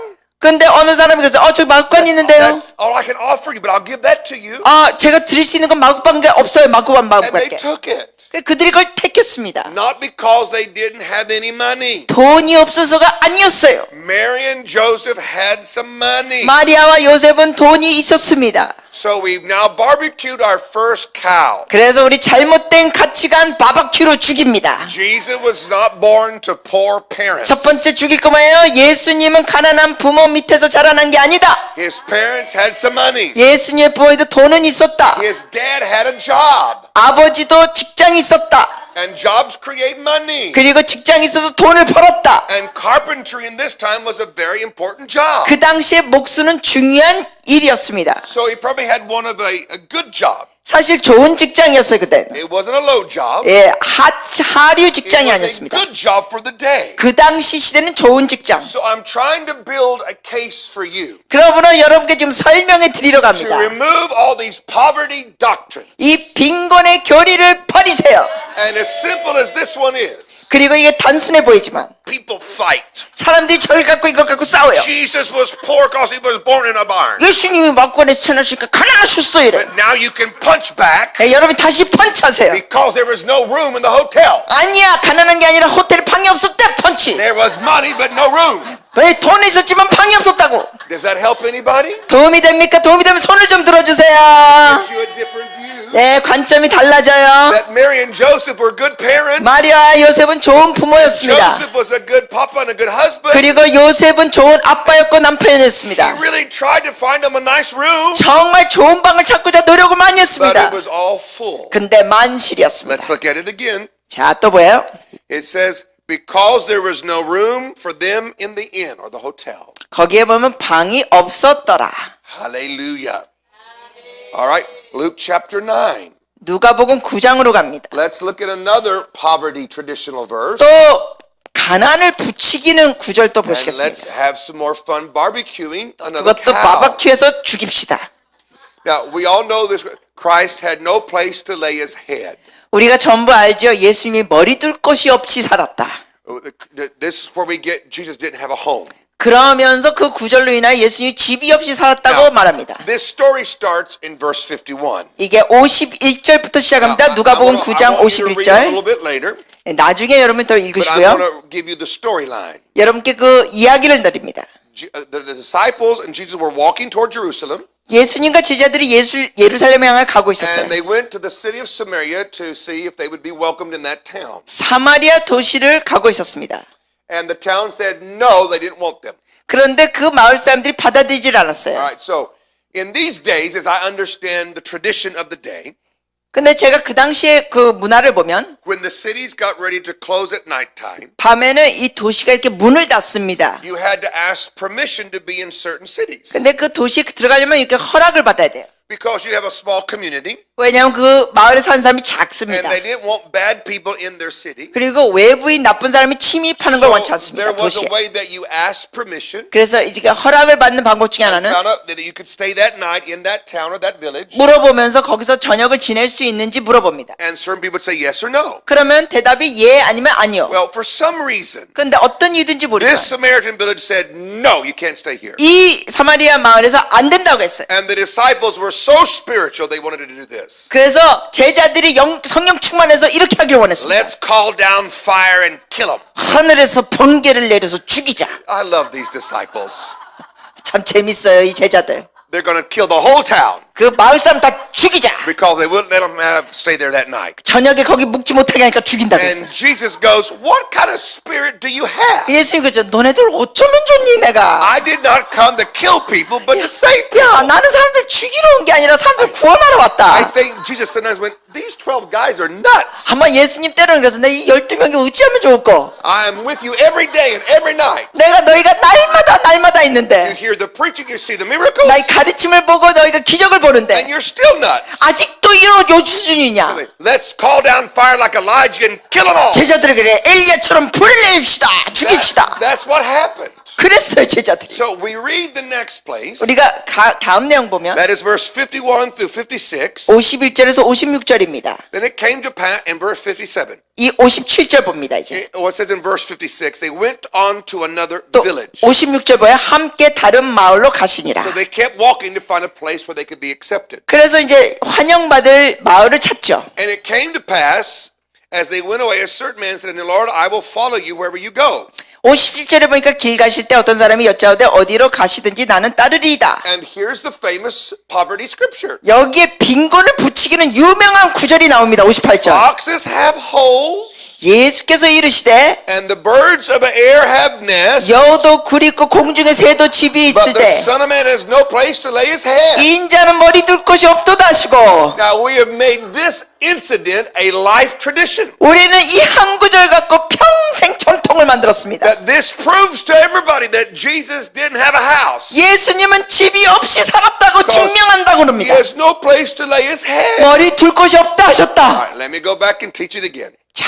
Speaker 2: 근데 어느 사람이 그래서 저기 마구간 있는데요.
Speaker 1: That's all I can offer you, but I'll give that to you.
Speaker 2: 제가 드릴 수 있는 건 마구간게 없어요. 마구간
Speaker 1: And they
Speaker 2: 마구간게.
Speaker 1: took it.
Speaker 2: 그들이 그걸 택했습니다.
Speaker 1: Not because they didn't have any money.
Speaker 2: 돈이 없어서가 아니었어요.
Speaker 1: Mary and Joseph had some money.
Speaker 2: 마리아와 요셉은 돈이 있었습니다.
Speaker 1: So we've now barbecued our first cow.
Speaker 2: 그래서 우리 잘못된 가치관 바바큐로 죽입니다.
Speaker 1: Jesus was not born to poor parents.
Speaker 2: 첫 번째 죽일 거 뭐예요? 예수님은 가난한 부모 밑에서 자라난 게 아니다.
Speaker 1: His parents had some money.
Speaker 2: 예수님의 부모에도 돈은 있었다.
Speaker 1: His dad had a job.
Speaker 2: 아버지도 직장이 있었다.
Speaker 1: And jobs create money.
Speaker 2: 그리고 직장이 있어서 돈을 벌었다.
Speaker 1: And carpentry in this time was a very important job.
Speaker 2: 그 당시에 목수는 중요한 일이었습니다.
Speaker 1: So he probably had one of a good job.
Speaker 2: 사실 좋은 직장이었어요 그때.
Speaker 1: It wasn't a low job.
Speaker 2: 예, 하류
Speaker 1: It
Speaker 2: 직장이
Speaker 1: was a
Speaker 2: 아니었습니다.
Speaker 1: good job for the day.
Speaker 2: 그 당시 시대는 좋은 직장.
Speaker 1: So I'm trying to build a case for you
Speaker 2: 그러므로 여러분께 지금 설명해 드리러
Speaker 1: to
Speaker 2: 갑니다.
Speaker 1: remove all these poverty doctrines.
Speaker 2: 이 빈곤의 교리를 버리세요.
Speaker 1: And as simple as this one is,
Speaker 2: 그리고 이게 단순해 보이지만
Speaker 1: people fight.
Speaker 2: 사람들이 저를 갖고 이걸 갖고 싸워요.
Speaker 1: Jesus was poor because he was born in a barn.
Speaker 2: 예수님이 막관에서 태어나시니까 가난하셨어요 이래.
Speaker 1: But now you can punch back
Speaker 2: 예, 여러분 다시 펀치하세요.
Speaker 1: because there was no room in the hotel.
Speaker 2: 아니야, 가난한 게 아니라 호텔에 방이 없었대. 펀치.
Speaker 1: There was money but no room.
Speaker 2: 왜 돈이 있었지만 방이 없었다고.
Speaker 1: Does that help anybody?
Speaker 2: 도움이 됩니까? 도움이 되면 손을 좀 들어주세요.
Speaker 1: Gives you a different view.
Speaker 2: 네, 관점이 달라져요.
Speaker 1: That Mary and Joseph were good parents.
Speaker 2: 마리아와 요셉은 좋은 부모였습니다.
Speaker 1: Joseph was a good papa and a good husband.
Speaker 2: 그리고 요셉은 좋은 아빠였고
Speaker 1: He
Speaker 2: 남편이었습니다.
Speaker 1: really tried to find them a nice room,
Speaker 2: 정말 좋은 방을 찾고자 노력을 많이
Speaker 1: but
Speaker 2: 했습니다.
Speaker 1: it was all full.
Speaker 2: 근데 만실이었습니다.
Speaker 1: Let's look at it again.
Speaker 2: 자, 또 뭐예요?
Speaker 1: It says, because there was no room for them in the inn or the hotel.
Speaker 2: 거기에 보면 방이 없었더라.
Speaker 1: Hallelujah. All right, Luke chapter 9.
Speaker 2: 누가복음 9장으로 갑니다.
Speaker 1: Let's look at another poverty traditional verse.
Speaker 2: 또 가난을 부추기는 구절 또
Speaker 1: And let's
Speaker 2: 보시겠습니다.
Speaker 1: have some more fun barbecuing another
Speaker 2: 그것도
Speaker 1: cow.
Speaker 2: 바바큐에서 죽입시다.
Speaker 1: Now, we all know this. Christ had no place to lay his head.
Speaker 2: 우리가 전부 알죠. 예수님이 머리 둘 곳이 없이 살았다.
Speaker 1: This is where we get Jesus didn't have a home.
Speaker 2: 그러면서 그 구절로 인하여 예수님이 집이 없이 살았다고 말합니다.
Speaker 1: This story starts in verse 51.
Speaker 2: 이게 51절부터 시작합니다. 누가복음 9장
Speaker 1: I want you to read it a
Speaker 2: 51절.
Speaker 1: little bit later,
Speaker 2: 나중에 여러분 더
Speaker 1: but I'm
Speaker 2: 읽으시고요.
Speaker 1: going to give you the storyline.
Speaker 2: 여러분께 그 이야기를 드립니다.
Speaker 1: The disciples and Jesus were walking toward Jerusalem,
Speaker 2: 예수님과 제자들이 예루살렘에 향해 가고 있었어요.
Speaker 1: and they went to the city of Samaria to see if they would be welcomed in that town.
Speaker 2: 사마리아 도시를 가고 있었습니다.
Speaker 1: And the town said no, they didn't want them.
Speaker 2: 그런데 그 마을 사람들이 받아들이질 않았어요.
Speaker 1: All right, so in these days, as I understand the tradition of the day,
Speaker 2: 근데 제가 그 당시에 그 문화를 보면
Speaker 1: when the cities got ready to close at nighttime,
Speaker 2: 밤에는 이 도시가 이렇게 문을 닫습니다.
Speaker 1: you had to ask permission to be in certain cities
Speaker 2: 근데 그 도시에 들어가려면 이렇게 허락을 받아야 돼요.
Speaker 1: because you have a small community
Speaker 2: 왜냐하면 그 마을에 사는 사람이
Speaker 1: and
Speaker 2: 작습니다.
Speaker 1: they didn't want bad people in their city.
Speaker 2: 그리고 외부인 나쁜 사람이 침입하는 걸 원치 않습니다.
Speaker 1: there was
Speaker 2: 도시에.
Speaker 1: a way that you asked permission,
Speaker 2: 그래서 이제 허락을 받는 방법 중에 하나는
Speaker 1: found out that you could stay that night in that town or that village,
Speaker 2: 물어보면서 거기서 저녁을 지낼 수 있는지 물어봅니다.
Speaker 1: and certain people would say yes or no.
Speaker 2: 그러면 대답이 예 아니면 아니요.
Speaker 1: Well, for some reason,
Speaker 2: 근데 어떤 이유든지 모르겠어요.
Speaker 1: this Samaritan village said no, you can't stay here.
Speaker 2: 이 사마리아 마을에서 안 된다고 했어요.
Speaker 1: And the disciples were so spiritual, they wanted to do this.
Speaker 2: 그래서 제자들이 성령 충만해서 이렇게 하기를 원했습니다.
Speaker 1: Let's call down fire and kill them.
Speaker 2: 하늘에서 번개를 내려서 죽이자.
Speaker 1: I love these disciples.
Speaker 2: 참 재밌어요 이 제자들.
Speaker 1: They're going to kill the whole town
Speaker 2: 그 마을 사람 다 죽이자.
Speaker 1: because they wouldn't let them stay there that night.
Speaker 2: 저녁에 거기 묵지 못하게 하니까 죽인다고 했어요.
Speaker 1: And Jesus goes, what kind of spirit do you have?
Speaker 2: 예수님 그죠? 너네들 어쩌면 좋니 내가?
Speaker 1: I did not come to kill people, but to save
Speaker 2: 야
Speaker 1: people.
Speaker 2: 나는 사람들 죽이러 온 게 아니라 사람들 구원하러
Speaker 1: I
Speaker 2: 왔다.
Speaker 1: think Jesus sometimes went, these 12 guys are nuts.
Speaker 2: 아마 예수님 때로는 그래서 내 이 12명이 어찌하면 좋을까?
Speaker 1: I am with you every day and every night.
Speaker 2: 내가 너희가 날마다 날마다
Speaker 1: You
Speaker 2: 있는데
Speaker 1: hear the preaching, you see the miracles,
Speaker 2: 나의 가르침을 보고 너희가 기적을 보는데
Speaker 1: and you're still nuts.
Speaker 2: 아직도 요 수준이냐?
Speaker 1: Let's call down fire like Elijah and kill them all.
Speaker 2: 제자들이 그래 엘리야처럼 불을 내립시다 죽입시다.
Speaker 1: That's what happened.
Speaker 2: 그랬어요 제자들이.
Speaker 1: So we read the next place.
Speaker 2: 우리가 다음 내용 보면
Speaker 1: That is verse 51 through 56.
Speaker 2: 51절에서 56절입니다.
Speaker 1: Then it came to pass in verse 57.
Speaker 2: 이 57절 봅니다 이제.
Speaker 1: What it says in verse 56, they went on to another
Speaker 2: 또
Speaker 1: village.
Speaker 2: 56절 보여 함께 다른 마을로 가시니라.
Speaker 1: So they kept walking to find a place where they could be accepted.
Speaker 2: 그래서 이제 환영받을 마을을 찾죠.
Speaker 1: And it came to pass, as they went away, a certain man said, Lord, I will follow you wherever you go.
Speaker 2: 57절에 보니까 길 가실 때 어떤 사람이 여짜오되 어디로 가시든지 나는 따르리이다.
Speaker 1: And here's the famous poverty scripture.
Speaker 2: 여기에 빈곤을 부추기는 유명한 구절이 나옵니다. 58절.
Speaker 1: Foxes have holes,
Speaker 2: 예수께서 이르시되
Speaker 1: and the birds of the air have nests,
Speaker 2: 여도 굴 있고 공중에 새도 집이
Speaker 1: but the
Speaker 2: 있으되
Speaker 1: Son of Man has no place to lay his head.
Speaker 2: 인자는 머리 둘 곳이 없도다 하시고
Speaker 1: Now we have made this incident a life tradition.
Speaker 2: 우리는 이 한 구절 갖고 평생 전통을 만들었습니다.
Speaker 1: That this proves to everybody that Jesus didn't have a house.
Speaker 2: 예수님은 집이 없이 살았다고 증명한다고
Speaker 1: He
Speaker 2: 합니다.
Speaker 1: has no place to lay his head.
Speaker 2: 머리 둘 곳이 없다 하셨다.
Speaker 1: All right, let me go back and teach it again.
Speaker 2: 자,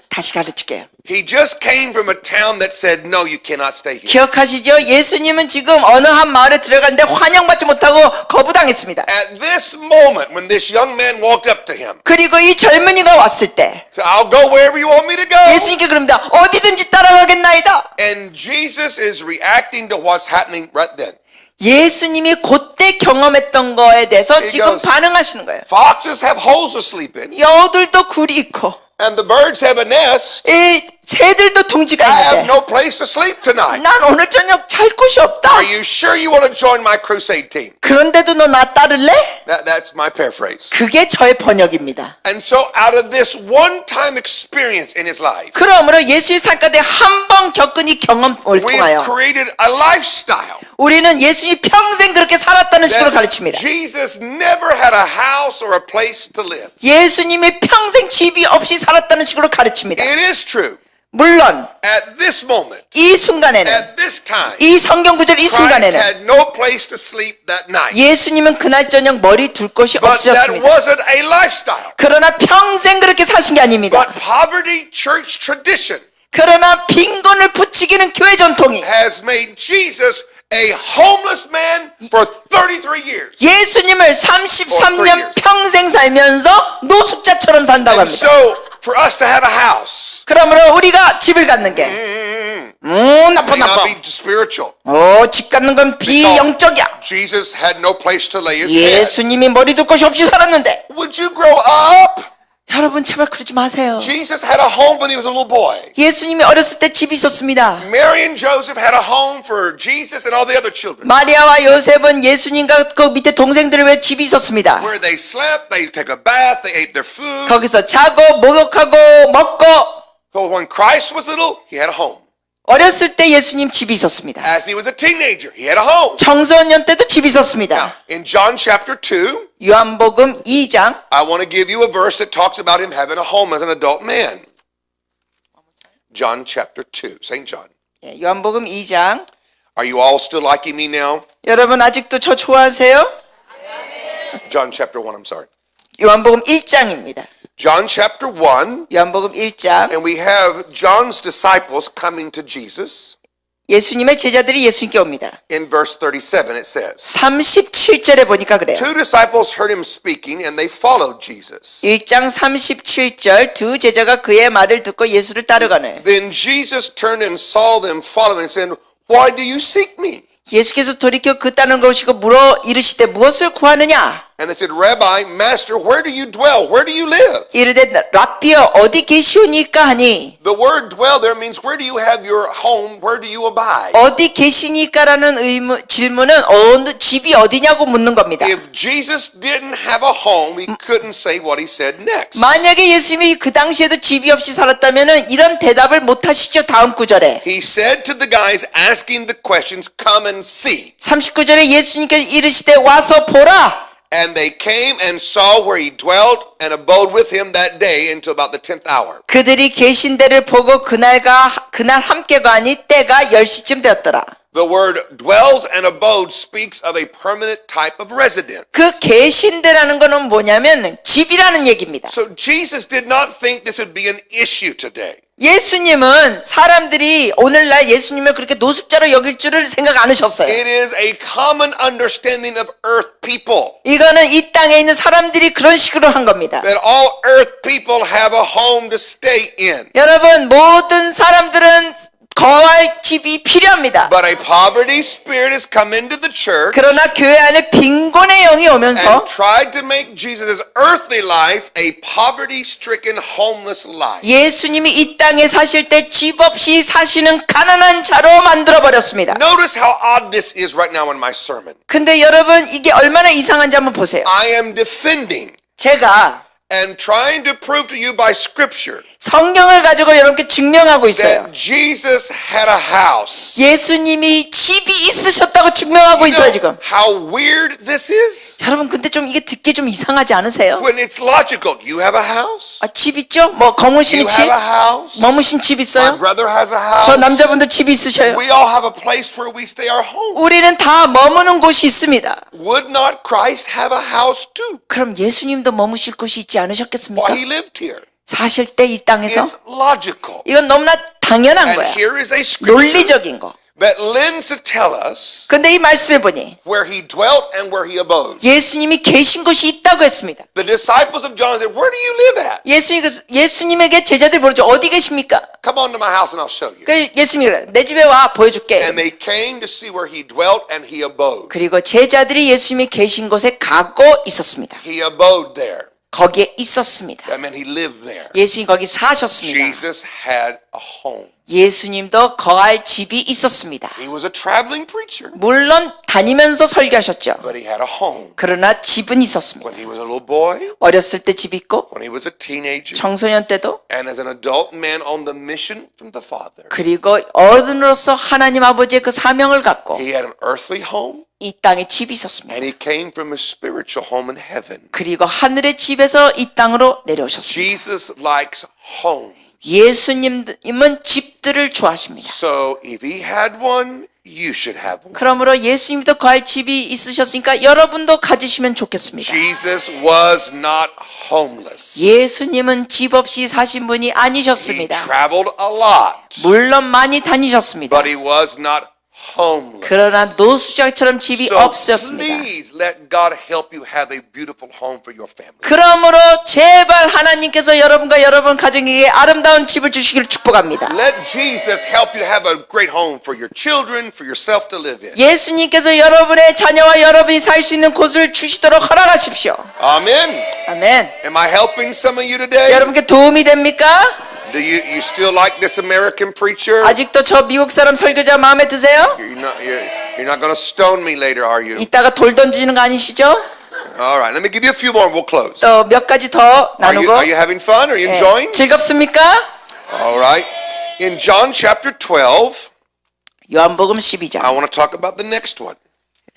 Speaker 2: 다시 가르칠게요.
Speaker 1: He just came from a town that said, no, you cannot stay here.
Speaker 2: 기억하시죠? 예수님은 지금 어느 한 마을에 들어갔는데 환영받지 못하고 거부당했습니다.
Speaker 1: At this moment, when this young man walked up to him,
Speaker 2: 그리고 이 젊은이가 왔을 때
Speaker 1: said, I'll go wherever you want me to go.
Speaker 2: 예수님께 그럽니다. 어디든지 따라가겠나이다.
Speaker 1: And Jesus is reacting to what's happening right then.
Speaker 2: 예수님이 그때 경험했던 거에 대해서
Speaker 1: He
Speaker 2: 지금
Speaker 1: goes,
Speaker 2: 반응하시는 거예요.
Speaker 1: Foxes have holes to sleep in,
Speaker 2: 여우들도 굴이 있고
Speaker 1: and the birds have a nest.
Speaker 2: 이 새들도 둥지가
Speaker 1: I have
Speaker 2: 있는데
Speaker 1: no place to sleep tonight.
Speaker 2: 난 오늘 저녁 잘 곳이 없다.
Speaker 1: Are you sure you want to join my crusade team?
Speaker 2: 그런데도 너 나 따를래?
Speaker 1: That's my paraphrase.
Speaker 2: 그게 저의 번역입니다.
Speaker 1: And so out of this one-time experience in his life,
Speaker 2: 그러므로 예수의 삶 가운데 한 번 겪은 이 경험을
Speaker 1: we have
Speaker 2: 통하여
Speaker 1: created a lifestyle
Speaker 2: 우리는 예수님이 평생 그렇게 살았다는 식으로
Speaker 1: that
Speaker 2: 가르칩니다.
Speaker 1: Jesus never had a house or a place to live.
Speaker 2: 예수님이 평생 집이 없이 살았다는 식으로 가르칩니다.
Speaker 1: It is true.
Speaker 2: 물론
Speaker 1: At this moment,
Speaker 2: 이 순간에는
Speaker 1: at this time,
Speaker 2: 이 성경 구절 이
Speaker 1: Christ
Speaker 2: 순간에는
Speaker 1: had no place to sleep that night.
Speaker 2: 예수님은 그날 저녁 머리 둘 곳이
Speaker 1: But that
Speaker 2: 없으셨습니다.
Speaker 1: wasn't a lifestyle.
Speaker 2: 그러나 평생 그렇게 사신 게 아닙니다.
Speaker 1: But poverty church tradition
Speaker 2: 그러나 빈곤을 부추기는 교회 전통이
Speaker 1: has made Jesus a homeless man for 33 years.
Speaker 2: 예수님을 33년 평생 살면서 노숙자처럼 산다고
Speaker 1: And
Speaker 2: 합니다.
Speaker 1: so, for us to have a house
Speaker 2: 그러므로 우리가 집을 갖는 게 나빠
Speaker 1: may
Speaker 2: 나빠.
Speaker 1: not be spiritual.
Speaker 2: 집 갖는 건 비영적이야.
Speaker 1: Jesus had no place to lay his head.
Speaker 2: 예수님이 머리 둘 곳이 없이 살았는데
Speaker 1: Would you grow up?
Speaker 2: 여러분 제발 그러지 마세요.
Speaker 1: Jesus had a home when he was a little boy.
Speaker 2: 예수님이 어렸을 때 집이 있었습니다.
Speaker 1: Mary and Joseph had a home for Jesus and all the other children.
Speaker 2: 마리아와 요셉은 예수님과 그 밑에 동생들을 위해 집이 있었습니다.
Speaker 1: Where they slept, they take a bath, they ate their food.
Speaker 2: 거기서 자고 목욕하고 먹고
Speaker 1: So when Christ was little, he had a home.
Speaker 2: 어렸을 때 예수님 집이 있었습니다.
Speaker 1: As he was a teenager, he had a home.
Speaker 2: 청소년 때도 집이 있었습니다.
Speaker 1: In John chapter 2,
Speaker 2: 요한복음 2장
Speaker 1: I want to give you a verse that talks about him having a home as an adult man. John chapter 2, St. John.
Speaker 2: 요한복음 2장
Speaker 1: Are you all still liking me now?
Speaker 2: 여러분 아직도 저 좋아하세요?
Speaker 1: John chapter 1, I'm sorry.
Speaker 2: 요한복음 1장입니다.
Speaker 1: John chapter 1,
Speaker 2: 요한복음 1장
Speaker 1: and we have John's disciples coming to Jesus.
Speaker 2: 예수님의 제자들이 예수님께 옵니다.
Speaker 1: In verse 37, it says,
Speaker 2: 37절에 보니까 그래요.
Speaker 1: Two disciples heard him speaking, and they followed Jesus.
Speaker 2: 1장 37절 두 제자가 그의 말을 듣고 예수를 따르거늘
Speaker 1: Then Jesus turned and saw them following and said, Why do you seek me?
Speaker 2: 예수께서 돌이켜 그 따르는 걸 보시고 물어 이르시되 무엇을 구하느냐?
Speaker 1: And they said, Rabbi, Master, where do you dwell? Where do you live?
Speaker 2: 이르되 라삐여 어디 계시오니까 하니
Speaker 1: The word dwell there means where do you have your home? Where do you abide?
Speaker 2: 어디 계시니까라는 질문은 어느 집이 어디냐고 묻는 겁니다.
Speaker 1: If Jesus didn't have a home, he couldn't say what he said next.
Speaker 2: 만약에 예수님이 그 당시에도 집이 없이 살았다면은 이런 대답을 못 하시죠. 다음 구절에
Speaker 1: He said to the guys asking the questions, Come and see.
Speaker 2: 39절에 예수님께서 이르시되 와서 보라.
Speaker 1: And they came and saw where he dwelt and abode with him that day until about the 10th hour.
Speaker 2: 그들이 계신 데를 보고 그날 함께 가니 때가 10시쯤 되었더라.
Speaker 1: The word dwells and abode speaks of a permanent type of residence.
Speaker 2: 그 계신대라는 거는 뭐냐면 집이라는 얘기입니다.
Speaker 1: So Jesus did not think this would be an issue today.
Speaker 2: 예수님은 사람들이 오늘날 예수님을 그렇게 노숙자로 여길 줄을 생각 안 하셨어요.
Speaker 1: It is a common understanding of earth people
Speaker 2: 이거는 이 땅에 있는 사람들이 그런 식으로 한 겁니다.
Speaker 1: that all earth people have a home to stay in.
Speaker 2: 여러분 모든 사람들은 거할 집이 필요합니다.
Speaker 1: But a poverty spirit has come into the church
Speaker 2: 그러나 교회 안에 빈곤의 영이 오면서
Speaker 1: and tried to make Jesus' earthly life a poverty-stricken, homeless life.
Speaker 2: 예수님이 이 땅에 사실 때 집 없이 사시는 가난한 자로 만들어 버렸습니다.
Speaker 1: Notice how odd this is right now in my sermon.
Speaker 2: 근데 여러분 이게 얼마나 이상한지 한번 보세요.
Speaker 1: I am defending
Speaker 2: 제가
Speaker 1: and trying to prove to you by scripture
Speaker 2: 성경을 가지고 여러분께 증명하고 있어요.
Speaker 1: that Jesus had a house.
Speaker 2: 예수님이 집이 있으셨다고 증명하고
Speaker 1: You
Speaker 2: 있어요
Speaker 1: know
Speaker 2: 지금.
Speaker 1: how weird this is?
Speaker 2: 여러분 근데 좀 이게 듣기 좀 이상하지 않으세요?
Speaker 1: When it's logical. You have a house?
Speaker 2: 집 있죠? 뭐 거무시는
Speaker 1: You
Speaker 2: 집?
Speaker 1: have a house?
Speaker 2: 머무신 집
Speaker 1: My
Speaker 2: 있어요?
Speaker 1: brother has a house.
Speaker 2: 저 남자분도 집이 있으셔요?
Speaker 1: We all have a place where we stay our home.
Speaker 2: 우리는 다 머무는 곳이 있습니다.
Speaker 1: Would not Christ have a house too?
Speaker 2: 그럼 예수님도 머무실 곳이 있지 않으셨겠습니까?
Speaker 1: While he lived here.
Speaker 2: 사실 때 이 땅에서
Speaker 1: It's logical.
Speaker 2: 이건 너무나 당연한
Speaker 1: And
Speaker 2: 거야.
Speaker 1: here is a scripture
Speaker 2: 논리적인 거.
Speaker 1: that lends to tell us
Speaker 2: 근데 이 말씀해 보니
Speaker 1: where he dwelt and where he abode.
Speaker 2: 예수님이 계신 곳이 있다고 했습니다.
Speaker 1: The disciples of John said, "Where do you live at?
Speaker 2: 예수님에게 제자들이 물었죠. 어디 계십니까?
Speaker 1: Come on to my house and I'll show you."
Speaker 2: 그 예수님이 그래. 내 집에 와 보여줄게.
Speaker 1: And they came to see where he dwelt and he abode.
Speaker 2: 그리고 제자들이 예수님이 계신 곳에 가고 있었습니다.
Speaker 1: He abode there.
Speaker 2: 거기에 있었습니다.
Speaker 1: That meant he lived there.
Speaker 2: 예수님 거기 사셨습니다.
Speaker 1: Jesus had a home.
Speaker 2: 예수님도 거할 집이 있었습니다.
Speaker 1: He was a traveling preacher,
Speaker 2: 물론 다니면서 설교하셨죠.
Speaker 1: but he had a home.
Speaker 2: 그러나 집은 있었습니다.
Speaker 1: When he was a little boy,
Speaker 2: 어렸을 때 집 있고
Speaker 1: when he was a teenager,
Speaker 2: 청소년 때도
Speaker 1: and as an adult man on the mission from the Father,
Speaker 2: 그리고 어른으로서 하나님 아버지의 그 사명을 갖고
Speaker 1: he had an earthly home,
Speaker 2: 이 땅에 집이 있었습니다.
Speaker 1: and he came from a spiritual home in heaven.
Speaker 2: 그리고 하늘의 집에서 이 땅으로 내려오셨습니다.
Speaker 1: Jesus likes home.
Speaker 2: 예수님은 집들을 좋아하십니다.
Speaker 1: So if he had one, you should have one.
Speaker 2: 그러므로 예수님도 거할 집이 있으셨으니까 여러분도 가지시면 좋겠습니다.
Speaker 1: Jesus was not homeless.
Speaker 2: 예수님은 집 없이 사신 분이
Speaker 1: He
Speaker 2: 아니셨습니다.
Speaker 1: traveled a lot,
Speaker 2: 물론 많이 다니셨습니다.
Speaker 1: but he was not homeless.
Speaker 2: 그러나 노수자처럼 집이
Speaker 1: So
Speaker 2: 없으셨습니다.
Speaker 1: please let God help you have a beautiful home for your family.
Speaker 2: 그러므로 제발 하나님께서 여러분과 여러분 가정에게 아름다운 집을 주시기를 축복합니다.
Speaker 1: Let Jesus help you have a great home for your children, for yourself to live in.
Speaker 2: 예수님께서 여러분의 자녀와 여러분이 살 수 있는 곳을 주시도록 허락하십시오.
Speaker 1: Amen.
Speaker 2: 아멘.
Speaker 1: Am I helping some of you today?
Speaker 2: 여러분께 도움이 됩니까?
Speaker 1: Do you still like this American preacher?
Speaker 2: 아직도 저 미국 사람 설교자 마음에 드세요?
Speaker 1: You're not going to stone me later, are you?
Speaker 2: 이따가 돌 던지는 거 아니시죠?
Speaker 1: All right, let me give you a few more and we'll close.
Speaker 2: 또 몇 가지 더 나누고
Speaker 1: Are you having fun? Are you
Speaker 2: 예,
Speaker 1: enjoying?
Speaker 2: 즐겁습니까?
Speaker 1: All right. In John chapter 12,
Speaker 2: 요한복음
Speaker 1: I
Speaker 2: 12장
Speaker 1: want to talk about the next one.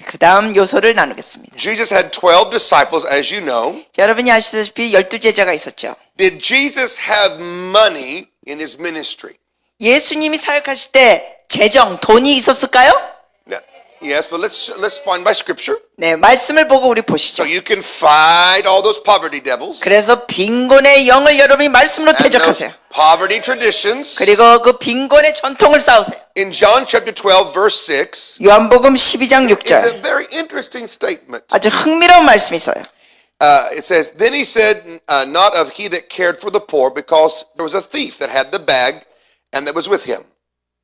Speaker 2: 그 다음 요소를 나누겠습니다.
Speaker 1: Jesus had 12 disciples, as you know.
Speaker 2: 여러분이 아시다시피 12제자가 있었죠.
Speaker 1: Did Jesus have money in his ministry?
Speaker 2: 예수님이 사역하실 때 재정, 돈이 있었을까요?
Speaker 1: No. Yes, but let's find by scripture.
Speaker 2: 네, 말씀을 보고 우리
Speaker 1: So
Speaker 2: 보시죠.
Speaker 1: you can fight all those poverty devils
Speaker 2: 그래서 빈곤의 영을 여러분이 말씀으로
Speaker 1: and those
Speaker 2: 대적하세요.
Speaker 1: poverty traditions.
Speaker 2: 그리고 그 빈곤의 전통을 쌓으세요.
Speaker 1: In John chapter 12, verse 6,
Speaker 2: 요한복음 12장
Speaker 1: is a
Speaker 2: 6절
Speaker 1: very interesting statement.
Speaker 2: 아주 흥미로운 말씀이 있어요.
Speaker 1: It says, Then he said, not of he that cared for the poor, because there was a thief that had the bag and that was with him.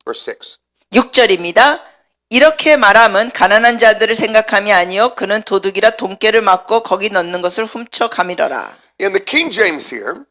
Speaker 1: Verse 6.
Speaker 2: 6절입니다. 이렇게 말함은 가난한 자들을 생각함이 아니요 그는 도둑이라 돈깨를 맞고 거기 넣는 것을 훔쳐 가미러라.
Speaker 1: In the King James here,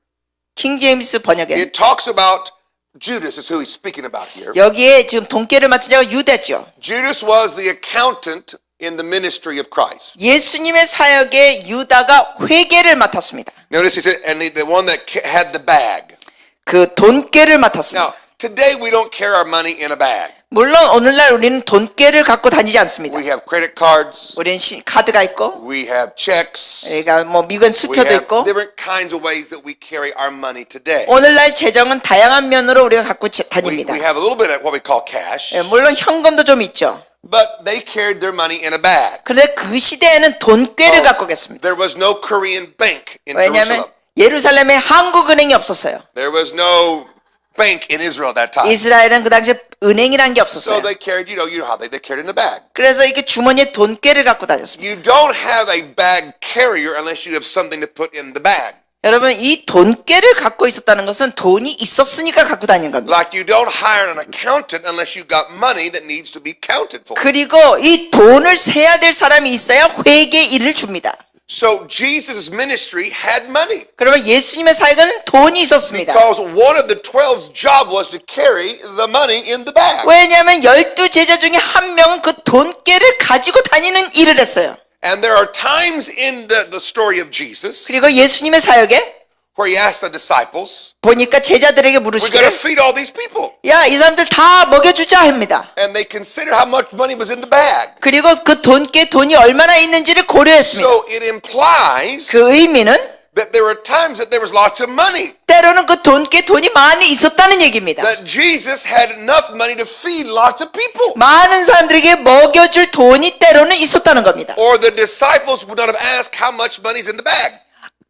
Speaker 2: 킹 제임스 번역에
Speaker 1: it talks about Judas is who he's speaking about here.
Speaker 2: 여기에 지금 돈깨를 맡은 자가 유다죠.
Speaker 1: Judas was the accountant in the ministry of Christ.
Speaker 2: 예수님의 사역에 유다가 회계를 맡았습니다.
Speaker 1: Notice he said, and the one that had the bag.
Speaker 2: 그 돈깨를 맡았습니다.
Speaker 1: Now, Today we don't carry our money in a bag.
Speaker 2: 물론 오늘날 우리는 돈꾀를 갖고 다니지 않습니다.
Speaker 1: We have credit cards.
Speaker 2: 우리는 카드가 있고,
Speaker 1: We have checks.
Speaker 2: 그러니까 뭐 미건
Speaker 1: We
Speaker 2: 수표도
Speaker 1: have
Speaker 2: 있고.
Speaker 1: different kinds of ways that we carry our money today.
Speaker 2: 오늘날 재정은 다양한 면으로 우리가 갖고
Speaker 1: We
Speaker 2: 다닙니다.
Speaker 1: have a little bit of what we call cash,
Speaker 2: 물론 현금도 좀 있죠.
Speaker 1: but they carried their money in a bag.
Speaker 2: 그런데 그 시대에는 돈꾀를 갖고 계십니다.
Speaker 1: There was no Korean bank in
Speaker 2: 왜냐하면
Speaker 1: Jerusalem.
Speaker 2: 예루살렘에 한국은행이 없었어요.
Speaker 1: There was no bank in Israel at that time.
Speaker 2: 이스라엘은 그 당시에 은행이란 게
Speaker 1: So
Speaker 2: 없었어요.
Speaker 1: they carried, you know how they carried in a bag.
Speaker 2: 그래서 이게 주머니에 돈꾀를 갖고 다녔습니다.
Speaker 1: You don't have a bag carrier unless you have something to put in the bag.
Speaker 2: 여러분, 이 돈꾀를 갖고 있었다는 것은 돈이 있었으니까 갖고 다닌 겁니다.
Speaker 1: Like you don't hire an accountant unless you got money that needs to be counted for.
Speaker 2: 그리고 이 돈을 세야 될 사람이 있어야 회계 일을 줍니다.
Speaker 1: So Jesus' ministry had money
Speaker 2: 그러면 예수님의 사역은 돈이 있었습니다.
Speaker 1: because one of the 12's job was to carry the money in the bag.
Speaker 2: 왜냐하면 12 제자 중에 한 명은 그 돈꾀를 가지고 다니는 일을 했어요.
Speaker 1: And there are times in the story of Jesus
Speaker 2: 그리고 예수님의 사역에
Speaker 1: where he asked the disciples,
Speaker 2: 보니까 제자들에게
Speaker 1: we're going to
Speaker 2: 물으시기를,
Speaker 1: feed all these people.
Speaker 2: 야, 이 사람들 다 먹여주자 합니다.
Speaker 1: And they considered how much money was in the bag.
Speaker 2: 그리고 그 돈께 돈이 얼마나 있는지를 고려했습니다.
Speaker 1: So it implies
Speaker 2: 그 의미는
Speaker 1: that there were times that there was lots of money.
Speaker 2: 때로는 그 돈께 돈이 많이 있었다는 얘기입니다.
Speaker 1: That Jesus had enough money to feed lots of people.
Speaker 2: 많은 사람들에게 먹여줄 돈이 때로는 있었다는 겁니다.
Speaker 1: Or the disciples would not have asked how much money is in the bag.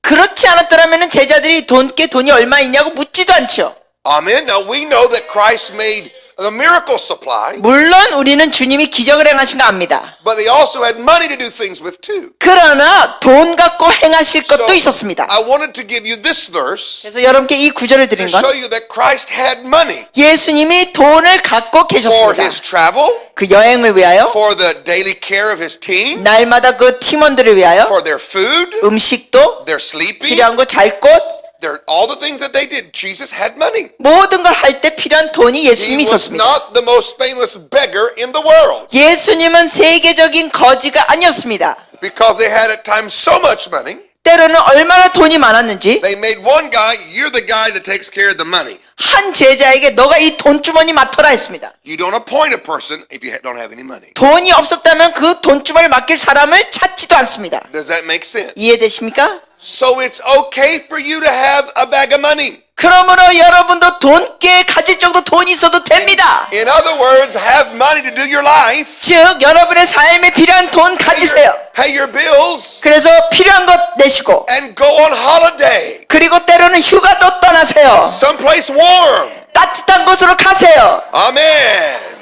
Speaker 2: 그렇지 않았더라면 제자들이 돈께 돈이 얼마 있냐고 묻지도 않죠.
Speaker 1: Amen. Now we know that Christ made the miracle supply,
Speaker 2: 물론 우리는 주님이 기적을 행하신 거 압니다.
Speaker 1: but they also had money to do things with too.
Speaker 2: 그러나 돈 갖고 행하실 것도
Speaker 1: So
Speaker 2: 있었습니다.
Speaker 1: I wanted to give you this verse
Speaker 2: 그래서 여러분께 이 구절을
Speaker 1: to
Speaker 2: 드린 건
Speaker 1: show you that Christ had money
Speaker 2: 예수님이 돈을 갖고
Speaker 1: for
Speaker 2: 계셨습니다.
Speaker 1: his travel,
Speaker 2: 그 여행을 위하여,
Speaker 1: for the daily care of his team,
Speaker 2: 날마다 그 팀원들을 위하여,
Speaker 1: for their food,
Speaker 2: 음식도,
Speaker 1: their sleeping,
Speaker 2: 필요한 거 잘 곳,
Speaker 1: all the things that they did. Jesus had money.
Speaker 2: 모든 걸 할 때 필요한 돈이
Speaker 1: He
Speaker 2: 예수님이
Speaker 1: was
Speaker 2: 있었습니다.
Speaker 1: not the most famous beggar in the world
Speaker 2: 예수님은 세계적인 거지가 아니었습니다.
Speaker 1: because they had at times so much money.
Speaker 2: 때로는 얼마나 돈이 많았는지
Speaker 1: They made one guy, you're the guy that takes care of the money.
Speaker 2: 한 제자에게 너가 이 돈주머니 맡아라 했습니다.
Speaker 1: You don't appoint a person if you don't have any money.
Speaker 2: 돈이 없었다면 그 돈주머니를 맡길 사람을 찾지도 않습니다.
Speaker 1: Does that make sense?
Speaker 2: 이해되십니까?
Speaker 1: So it's okay for you to have a bag of money.
Speaker 2: 그러므로 여러분도 돈께 가질 정도 돈이 있어도 됩니다.
Speaker 1: In other words, have money to do your life.
Speaker 2: 즉 여러분의 삶에 필요한 돈 가지세요.
Speaker 1: Pay your bills
Speaker 2: 그래서 필요한 것 내시고
Speaker 1: and go on holiday.
Speaker 2: 그리고 때로는 휴가도 떠나세요.
Speaker 1: Someplace warm.
Speaker 2: 따뜻한 곳으로 가세요.
Speaker 1: Amen.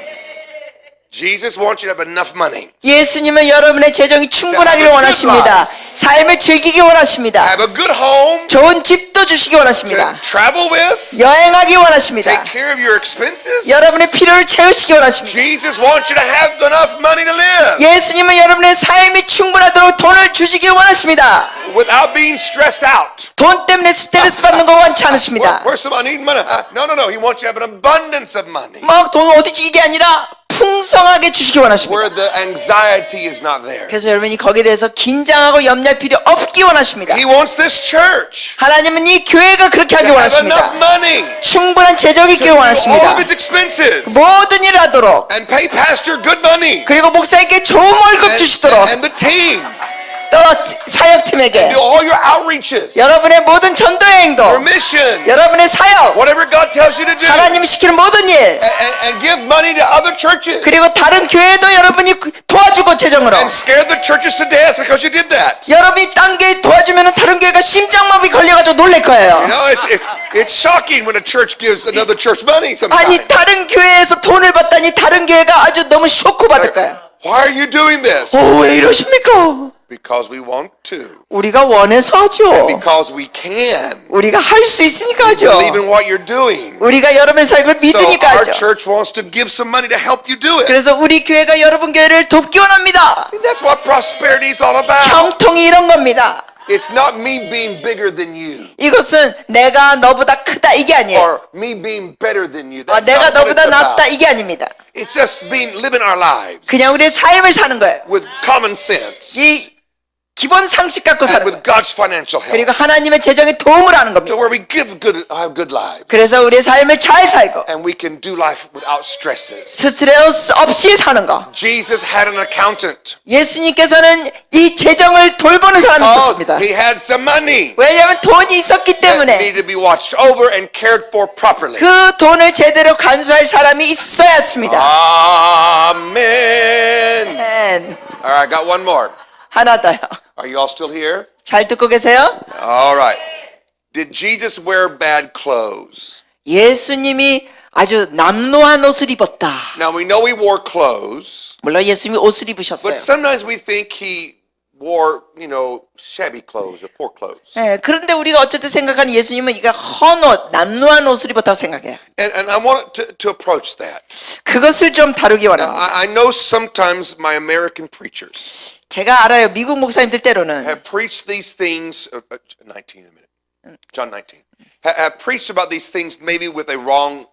Speaker 1: Jesus wants you to have enough money.
Speaker 2: 예수님은 여러분의 재정이 충분하기를 원하십니다. 삶을 즐기기 원하십니다.
Speaker 1: Have a good home.
Speaker 2: 좋은 집도 주시기 원하십니다.
Speaker 1: To travel with.
Speaker 2: 여행하기 원하십니다.
Speaker 1: Take care of your expenses.
Speaker 2: 여러분의 필요를 채우시기 원하십니다.
Speaker 1: Jesus wants you to have enough money to live
Speaker 2: 예수님은 여러분의 삶이 충분하도록 돈을 주시기 원하십니다.
Speaker 1: without being stressed out.
Speaker 2: 돈 때문에 스트레스 받는 거 원치 않으십니다.
Speaker 1: Where's some I need money? No. He wants you to have an abundance of money
Speaker 2: 막 돈 어디지 이게 아니라 풍성하게 주시기 원하십니다.
Speaker 1: where the anxiety is not there.
Speaker 2: 그래서 여러분이 거기에 대해서 긴장하고 염려할 필요 없기 원하십니다.
Speaker 1: He wants this church
Speaker 2: 하나님은 이 교회가 그렇게 하기
Speaker 1: to have enough
Speaker 2: 원하십니다.
Speaker 1: money
Speaker 2: 충분한 재정이 있기
Speaker 1: to do all
Speaker 2: 원하십니다.
Speaker 1: of its expenses
Speaker 2: 모든 일을 하도록
Speaker 1: and pay pastor good money
Speaker 2: 그리고 목사님께 좋은 월급 주시도록
Speaker 1: and the team
Speaker 2: 또 사역팀에게
Speaker 1: do all your outreaches,
Speaker 2: 여러분의 모든 전도
Speaker 1: your
Speaker 2: 여행도
Speaker 1: mission,
Speaker 2: 여러분의 사역
Speaker 1: whatever God tells you to do,
Speaker 2: 하나님이 시키는 모든 일
Speaker 1: and give money to other churches
Speaker 2: 그리고 다른 교회도 여러분이 도와주고 재정으로
Speaker 1: and scare the churches to death because you did that.
Speaker 2: 여러분이 딴 교회 도와주면 다른 교회가 심장마비 걸려가지고 놀랄 거예요.
Speaker 1: You know, it's shocking when a church gives another church money
Speaker 2: 아니
Speaker 1: sometimes.
Speaker 2: 다른 교회에서 돈을 받다니 다른 교회가 아주 너무 쇼크 받을 거예요.
Speaker 1: Why are you doing this?
Speaker 2: 왜 이러십니까?
Speaker 1: Because we want to.
Speaker 2: 우리가 원해서 하죠.
Speaker 1: Because we can.
Speaker 2: 우리가 할 수 있으니까 하죠.
Speaker 1: Believe in what you're doing.
Speaker 2: 우리가 여러분의 삶을
Speaker 1: So
Speaker 2: 믿으니까
Speaker 1: our
Speaker 2: 하죠.
Speaker 1: church wants to give some money to help you do it.
Speaker 2: 그래서 우리 교회가 여러분 교회를 돕기 원합니다.
Speaker 1: See, that's what prosperity is all about.
Speaker 2: 형통이 이런 겁니다.
Speaker 1: It's not me being bigger than you
Speaker 2: 이것은 내가 너보다 크다 이게 아니에요.
Speaker 1: or me being better than you. That's
Speaker 2: 내가
Speaker 1: not what
Speaker 2: 너보다
Speaker 1: it's
Speaker 2: 낫다
Speaker 1: about.
Speaker 2: 이게 아닙니다.
Speaker 1: It's just living our lives
Speaker 2: 그냥 우리의 삶을 사는 거예요.
Speaker 1: with common sense.
Speaker 2: 이 기본 상식 갖고
Speaker 1: and
Speaker 2: 사는
Speaker 1: with
Speaker 2: 거예요.
Speaker 1: God's financial help.
Speaker 2: 그리고 하나님의 재정에 도움을 하는
Speaker 1: To
Speaker 2: 겁니다.
Speaker 1: where we have good lives.
Speaker 2: 그래서 우리의 삶을 잘 살고
Speaker 1: And we can do life without stresses.
Speaker 2: 스트레스 없이 사는 거.
Speaker 1: Jesus had an accountant.
Speaker 2: 예수님께서는 이 재정을 돌보는 사람이
Speaker 1: Because
Speaker 2: 있었습니다.
Speaker 1: he had some money
Speaker 2: 왜냐하면 돈이 있었기
Speaker 1: that
Speaker 2: 때문에
Speaker 1: needed to be watched over and cared for properly.
Speaker 2: 그 돈을 제대로 간수할 사람이 있어야 했습니다.
Speaker 1: Amen.
Speaker 2: 아멘.
Speaker 1: All right, got one more.
Speaker 2: 하나 더요.
Speaker 1: Are you all still here?
Speaker 2: 잘 듣고 계세요?
Speaker 1: All right. Did Jesus wear bad clothes?
Speaker 2: 예수님이 아주 남루한 옷을 입었다.
Speaker 1: Now we know he wore clothes,
Speaker 2: 물론 예수님이 옷을 입으셨어요.
Speaker 1: but sometimes we think he wore, shabby clothes or poor clothes.
Speaker 2: 네, 그런데 우리가 어쨌든 생각하는 예수님은 이거 헌옷, 남루한 옷을 입었다고 생각해요.
Speaker 1: And I want to approach that.
Speaker 2: 그것을 좀 다루기 원합니다.
Speaker 1: I know sometimes my American preachers
Speaker 2: 제가 알아요. 미국 목사님들 때로는
Speaker 1: have preached these things, 19 in a minute, John 19, have preached about these things maybe with a wrong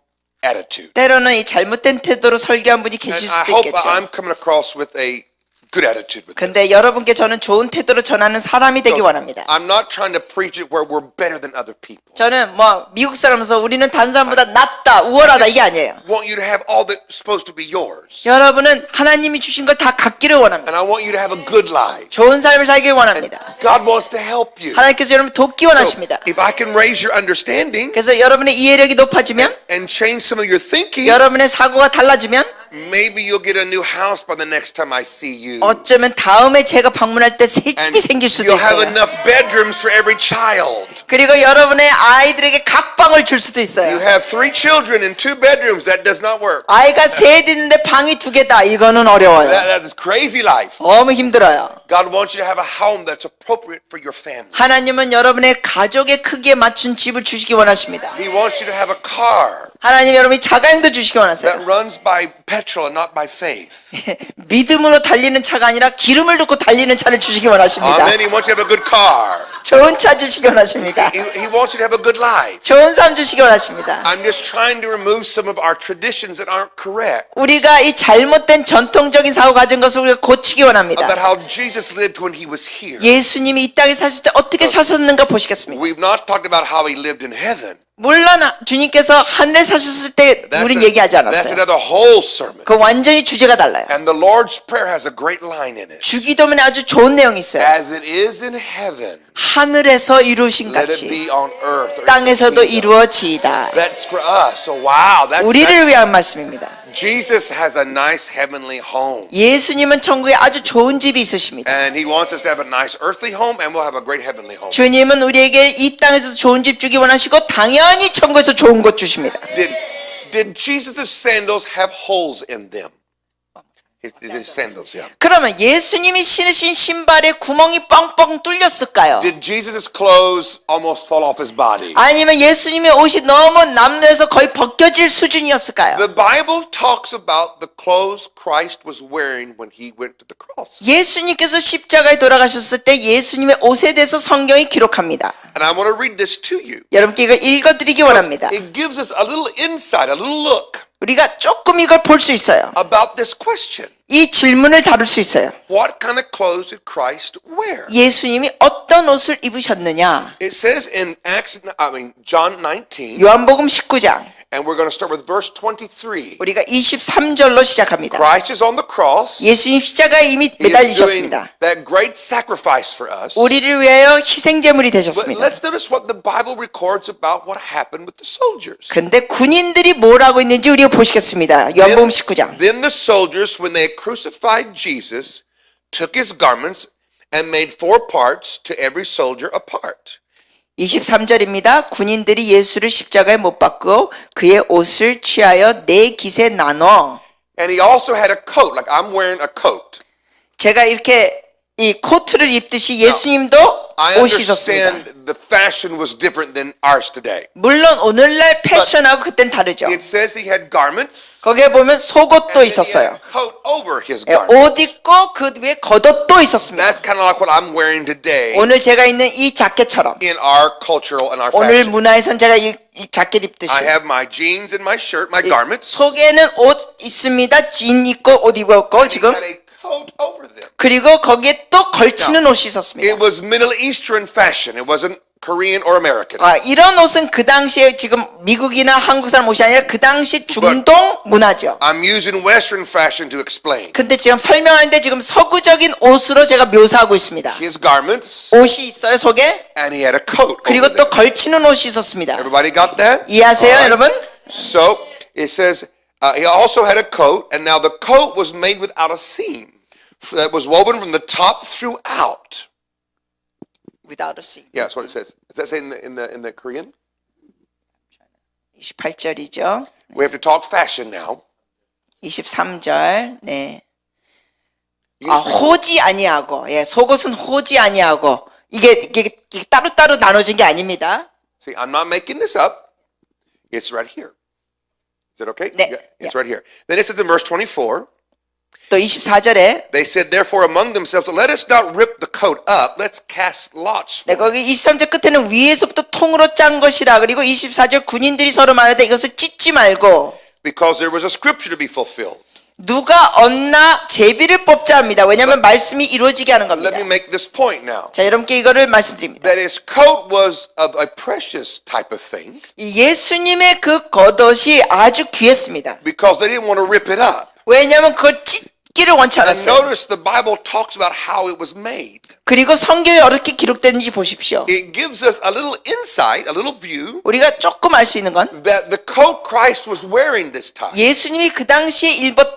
Speaker 1: attitude.
Speaker 2: 때로는 이 잘못된 태도로 설교한 분이
Speaker 1: And
Speaker 2: 계실
Speaker 1: I
Speaker 2: 수도
Speaker 1: hope
Speaker 2: 있겠죠.
Speaker 1: I'm coming across with a good attitude with this.
Speaker 2: 근데 여러분께 저는 좋은 태도로 전하는 사람이 되기 원합니다.
Speaker 1: I'm not trying to preach it where we're better than other people.
Speaker 2: 저는 미국 사람으로서 우리는 다른 사람보다 낫다, 우월하다 이게 아니에요.
Speaker 1: Want you to have all that's supposed to be yours.
Speaker 2: 여러분은 하나님이 주신 걸 다 갖기를 원합니다.
Speaker 1: And I want you to have a good life.
Speaker 2: 좋은 삶을 살길 원합니다.
Speaker 1: God wants to help you.
Speaker 2: 하나님께서 여러분 돕기
Speaker 1: So
Speaker 2: 원하십니다.
Speaker 1: if I can raise your understanding
Speaker 2: 그래서 여러분의 이해력이 높아지면
Speaker 1: and change some of your thinking,
Speaker 2: 여러분의 사고가 달라지면
Speaker 1: maybe you'll get a new house by the next time I see you.
Speaker 2: 어쩌면 다음에 제가 방문할 때 새
Speaker 1: And
Speaker 2: 집이 생길 수도
Speaker 1: you'll have
Speaker 2: 있어요.
Speaker 1: enough bedrooms for every child.
Speaker 2: 그리고 여러분의 아이들에게 각 방을 줄 수도
Speaker 1: You
Speaker 2: 있어요.
Speaker 1: have 3 children in 2 bedrooms. That does not work.
Speaker 2: 아이가 셋 있는데 방이 2개다. 이거는 어려워요.
Speaker 1: That is crazy life.
Speaker 2: 너무 힘들어요.
Speaker 1: God wants you to have a home that's appropriate for your family.
Speaker 2: 하나님은 여러분의 가족의 크기에 맞춘 집을 주시기 원하십니다.
Speaker 1: He wants you to have a car
Speaker 2: 하나님 여러분이 자가용도 주시기
Speaker 1: that
Speaker 2: 원하세요.
Speaker 1: runs by petrol and not by faith.
Speaker 2: 믿음으로 달리는 차가 아니라 기름을 넣고 달리는 차를 주시기 원하십니다.
Speaker 1: Amen. He wants you to have a good car.
Speaker 2: 좋은 차 주시기 원하십니다.
Speaker 1: He wants you to have a good life.
Speaker 2: 좋은 삶 주시기 원하십니다.
Speaker 1: I'm just trying to remove some of our traditions that aren't correct
Speaker 2: 우리가 이 잘못된 전통적인 사고 가진 것을 우리가 고치기 원합니다.
Speaker 1: about how Jesus lived when he was here.
Speaker 2: 예수님이 이 땅에 사실 때 어떻게 사셨는가 보시겠습니다.
Speaker 1: We've not talked about how he lived in heaven.
Speaker 2: 물론 주님께서 하늘에 사셨을 때 우린 얘기하지
Speaker 1: That's
Speaker 2: 않았어요.
Speaker 1: another whole sermon.
Speaker 2: 그 완전히 주제가 달라요.
Speaker 1: And the Lord's Prayer has a great line in it.
Speaker 2: 주기도문에 아주 좋은 내용이 있어요.
Speaker 1: As it is in heaven,
Speaker 2: 하늘에서 이루신
Speaker 1: let it
Speaker 2: 같이
Speaker 1: be on earth. or in the
Speaker 2: 땅에서도
Speaker 1: kingdom.
Speaker 2: 이루어지이다.
Speaker 1: That's for us. So wow,
Speaker 2: 우리를 위한 말씀입니다.
Speaker 1: Jesus has a nice heavenly home.
Speaker 2: 예수님은 천국에 아주 좋은 집이 있으십니다.
Speaker 1: And he wants us to have a nice earthly home and we'll have a great heavenly home.
Speaker 2: 주님은 우리에게 이 땅에서도 좋은 집 주기 원하시고 당연히 천국에서 좋은 곳 주십니다.
Speaker 1: Did Jesus' sandals have holes in them? His sandals, yeah.
Speaker 2: 그러면 예수님이 신으신 신발에 구멍이 뻥뻥 뚫렸을까요?
Speaker 1: Did Jesus' clothes almost fall off his body?
Speaker 2: 아니면 예수님의 옷이 너무 남루해서 거의 벗겨질 수준이었을까요?
Speaker 1: The Bible talks about the clothes Christ was wearing when he went to the cross.
Speaker 2: 예수님께서 십자가에 돌아가셨을 때 예수님의 옷에 대해서 성경이 기록합니다.
Speaker 1: And I want to read this to you.
Speaker 2: 여러분께 이걸 읽어드리기 원합니다.
Speaker 1: It gives us a little insight, a little look
Speaker 2: 우리가 조금 이걸 볼 수 있어요.
Speaker 1: about this question.
Speaker 2: 이 질문을 다룰 수 있어요.
Speaker 1: What kind of clothes did Christ wear?
Speaker 2: 예수님이 어떤 옷을 입으셨느냐?
Speaker 1: It says in John 19,
Speaker 2: 요한복음 19장
Speaker 1: and we're going to start with verse 23.
Speaker 2: 우리가 23절로 시작합니다.
Speaker 1: Christ is on the cross.
Speaker 2: 예수님 십자가에 이미
Speaker 1: He is doing
Speaker 2: 매달리셨습니다.
Speaker 1: that great sacrifice for us.
Speaker 2: 우리를 위하여 희생제물이
Speaker 1: But
Speaker 2: 되셨습니다.
Speaker 1: let's notice what the Bible records about what happened with the soldiers.
Speaker 2: 근데 군인들이 뭘 하고 있는지 우리가 보시겠습니다. 요한복음 19장.
Speaker 1: Then the soldiers, when they crucified Jesus, took his garments and made 4 parts to every soldier a part.
Speaker 2: 23절입니다. 군인들이 예수를 십자가에 못 박고 그의 옷을 취하여 4깃에 나눠.
Speaker 1: And he also had a coat, like I'm wearing a coat.
Speaker 2: 제가 이렇게 이 코트를 입듯이 예수님도
Speaker 1: I
Speaker 2: 옷이 있었습니다.
Speaker 1: understand the fashion was different than ours today.
Speaker 2: 물론 오늘날 패션하고 그땐 다르죠.
Speaker 1: It says he had garments.
Speaker 2: 거기에 보면 속옷도
Speaker 1: And then he had
Speaker 2: 있었어요.
Speaker 1: a coat over his
Speaker 2: 예,
Speaker 1: garment.
Speaker 2: 옷 입고 그 위에 겉옷도 있었습니다.
Speaker 1: That's kind of like what I'm wearing today
Speaker 2: 오늘 제가 있는 이 자켓처럼
Speaker 1: in our cultural and our
Speaker 2: 오늘
Speaker 1: fashion.
Speaker 2: 문화에선 제가 이 자켓 입듯이
Speaker 1: I have my jeans and my shirt, my garments.
Speaker 2: 속에는 옷 있습니다. 진 입고 옷 입었고
Speaker 1: And he
Speaker 2: 지금
Speaker 1: had a coat over them.
Speaker 2: 그리고 거기에 또 걸치는 옷이 있었습니다.
Speaker 1: It was Middle Eastern fashion. It wasn't Korean or American.
Speaker 2: 이런 옷은 그 당시에 지금 미국이나 한국 사람 옷이 아니라 그 당시 중동 문화죠.
Speaker 1: I'm using Western fashion to explain.
Speaker 2: 근데 지금 설명하는데 지금 서구적인 옷으로 제가 묘사하고 있습니다.
Speaker 1: His garments,
Speaker 2: 옷이 있어요, 속에.
Speaker 1: and he had a coat
Speaker 2: 그리고
Speaker 1: over
Speaker 2: 또
Speaker 1: them.
Speaker 2: 걸치는 옷이 있었습니다.
Speaker 1: Everybody got that?
Speaker 2: 이해하세요,
Speaker 1: All right.
Speaker 2: 여러분?
Speaker 1: So it says he also had a coat, and now the coat was made without a seam that was woven from the top throughout.
Speaker 2: Without a seam.
Speaker 1: Yeah, that's what it says. Does that say in the Korean?
Speaker 2: 28절이죠.
Speaker 1: We have to talk fashion now.
Speaker 2: 23절. 네.
Speaker 1: You can just read
Speaker 2: 호지 아니하고. 예, 속옷은 호지 아니하고. 이게 따로따로 나눠진 게 아닙니다.
Speaker 1: See, I'm not making this up. It's right here. Is that okay?
Speaker 2: 네.
Speaker 1: Yeah, it's right here. Then it says in verse 24,
Speaker 2: 또 24절에
Speaker 1: they said, therefore among themselves, let us not rip the coat up, let's cast lots
Speaker 2: 네,
Speaker 1: for it.
Speaker 2: 거기 23절 끝에는 위에서부터 통으로 짠 것이라. 그리고 24절 군인들이 서로 말하되 이것을 찢지 말고
Speaker 1: Because there was a scripture to be fulfilled.
Speaker 2: 누가 얻나 제비를 뽑자 합니다. 왜냐하면 말씀이 이루어지게 하는
Speaker 1: Let
Speaker 2: 겁니다.
Speaker 1: me make this point now.
Speaker 2: 자, 여러분께 이거를 말씀드립니다.
Speaker 1: That his coat was of a precious type of thing
Speaker 2: 이 예수님의 그 겉옷이 아주 귀했습니다.
Speaker 1: because they didn't want to rip it up.
Speaker 2: 왜냐하면 그걸 찢기를 원치
Speaker 1: And
Speaker 2: 않았어요.
Speaker 1: notice the Bible talks about how it was made.
Speaker 2: 그리고 성경에 어떻게 기록되는지 보십시오.
Speaker 1: It gives us a little insight, a little view
Speaker 2: 우리가 조금 알 수 있는 건
Speaker 1: that the coat Christ was wearing this time
Speaker 2: 예수님이 그 당시에